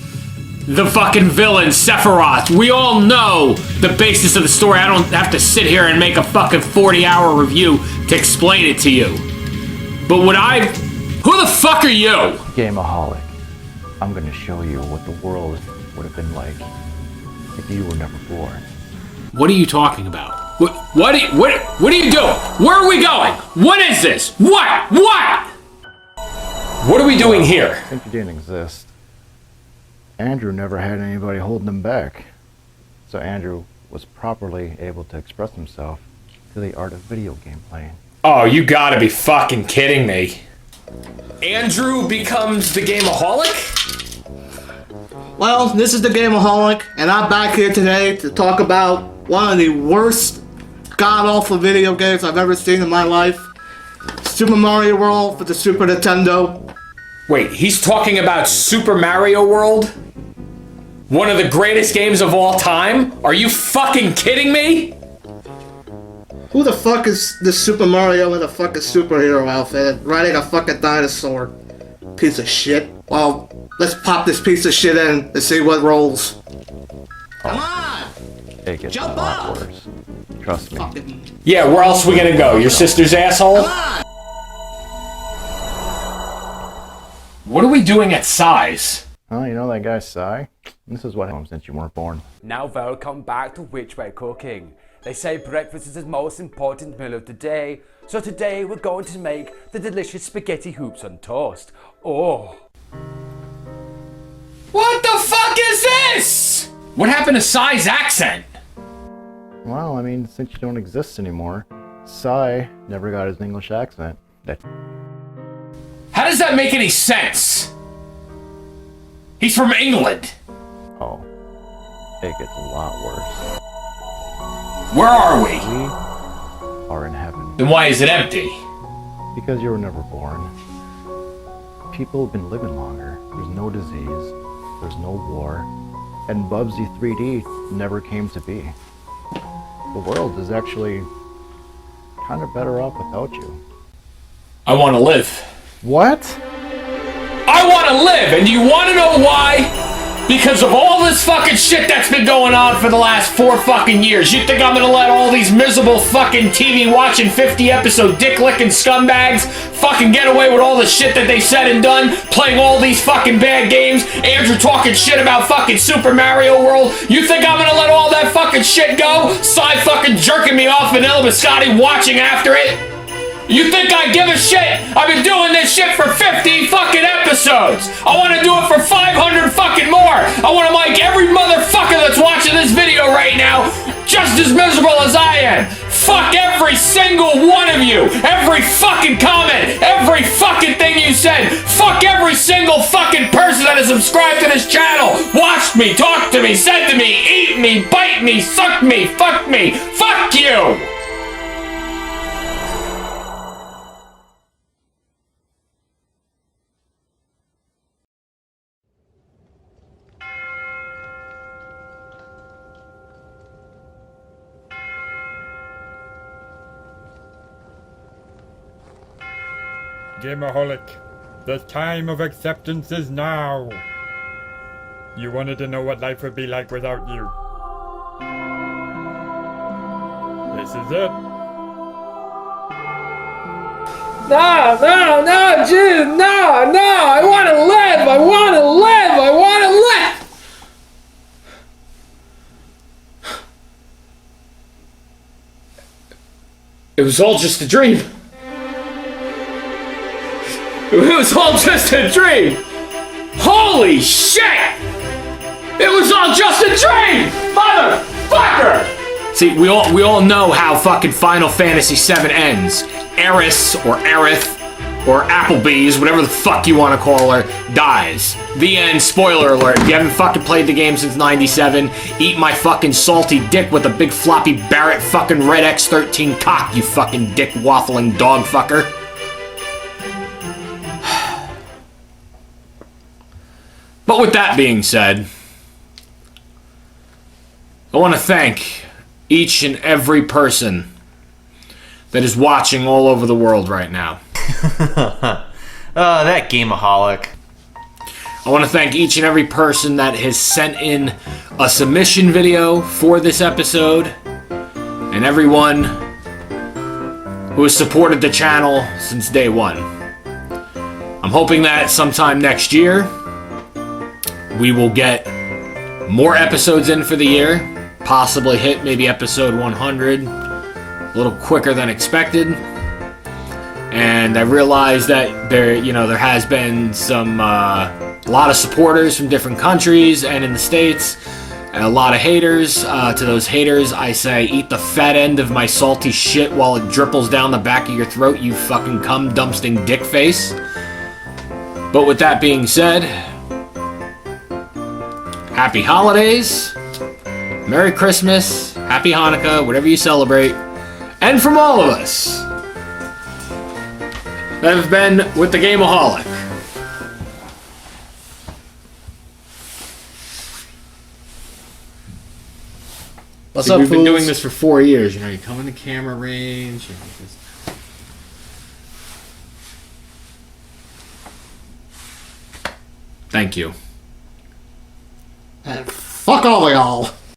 the fucking villain Sephiroth. We all know the basis of the story. I don't have to sit here and make a fucking 40-hour review to explain it to you. But who the fuck are you? Gameaholic. I'm gonna show you what the world would have been like if you were never born. What are you talking about? What are you doing? Where are we going? What is this? What? What are we doing here? Since you didn't exist, Andrew never had anybody holding him back. So Andrew was properly able to express himself through the art of video game playing. Oh, you gotta be fucking kidding me. Andrew becomes the Gameaholic? Well, this is the Gameoholic, and I'm back here today to talk about one of the worst god-awful video games I've ever seen in my life. Super Mario World for the Super Nintendo. Wait, he's talking about Super Mario World? One of the greatest games of all time? Are you fucking kidding me? Who the fuck is this Super Mario in a fucking superhero outfit riding a fucking dinosaur? Piece of shit. Well, let's pop this piece of shit in and see what rolls. Come on! It gets Jump a lot up! worse. Trust me. Yeah, where else we gonna go? Your sister's asshole? What are we doing at Size? Oh, you know that guy Sai? This is what happened since you weren't born. Now welcome back to Which Way Cooking. They say breakfast is the most important meal of the day, so today we're going to make the delicious spaghetti hoops on toast. Oh. What the fuck is this? What happened to Sai's accent? Well, I mean, since you don't exist anymore, Sai never got his English accent. How does that make any sense? He's from England. Oh, it gets a lot worse. Where are we? We are in heaven. Then why is it empty? Because you were never born. People have been living longer. There's no disease. There's no war. And Bubsy 3D never came to be. The world is actually kind of better off without you. I want to live. What? I want to live, and do you want to know why? Because of all this fucking shit that's been going on for the last 4 fucking years. You think I'm gonna let all these miserable fucking TV watching 50 episode dick licking scumbags fucking get away with all the shit that they said and done, playing all these fucking bad games, Andrew talking shit about fucking Super Mario World? You think I'm gonna let all that fucking shit go? Cy fucking jerking me off Vanilla Biscotti watching after it? You think I give a shit? I've been doing this shit for 50 fucking episodes. I want to do it for 500 fucking more. I want to make every motherfucker that's watching this video right now just as miserable as I am. Fuck every single one of you. Every fucking comment. Every fucking thing you said. Fuck every single fucking person that has subscribed to this channel. Watched me, talked to me, said to me, eat me, bite me, suck me, fuck me. Fuck you. Gameoholic, the time of acceptance is now. You wanted to know what life would be like without you. This is it. No, Jim, no, I want to live, I want to live. It was all just a dream. It was all just a dream. Holy shit! It was all just a dream, motherfucker! See, we all know how fucking Final Fantasy VII ends. Eris or Aerith or Applebee's, whatever the fuck you want to call her, dies. The end. Spoiler alert. If you haven't fucking played the game since '97, eat my fucking salty dick with a big floppy Barrett fucking Red X13 cock, you fucking dick waffling dog fucker. But with that being said, I want to thank each and every person that is watching all over the world right now. That Gameoholic. I want to thank each and every person that has sent in a submission video for this episode, and everyone who has supported the channel since day one. I'm hoping that sometime next year we will get more episodes in for the year, possibly hit maybe episode 100 a little quicker than expected. And I realized that there has been some a lot of supporters from different countries and in the States, and a lot of haters. To those haters, I say, eat the fat end of my salty shit while it dripples down the back of your throat, you fucking cum dumpsting dick face. But with that being said, happy holidays, Merry Christmas, Happy Hanukkah, whatever you celebrate. And from all of us that have been with the Gameaholic. What's up, We've been fools? doing this for 4 years. You know, you come in the camera range. Thank you. And fuck all of y'all.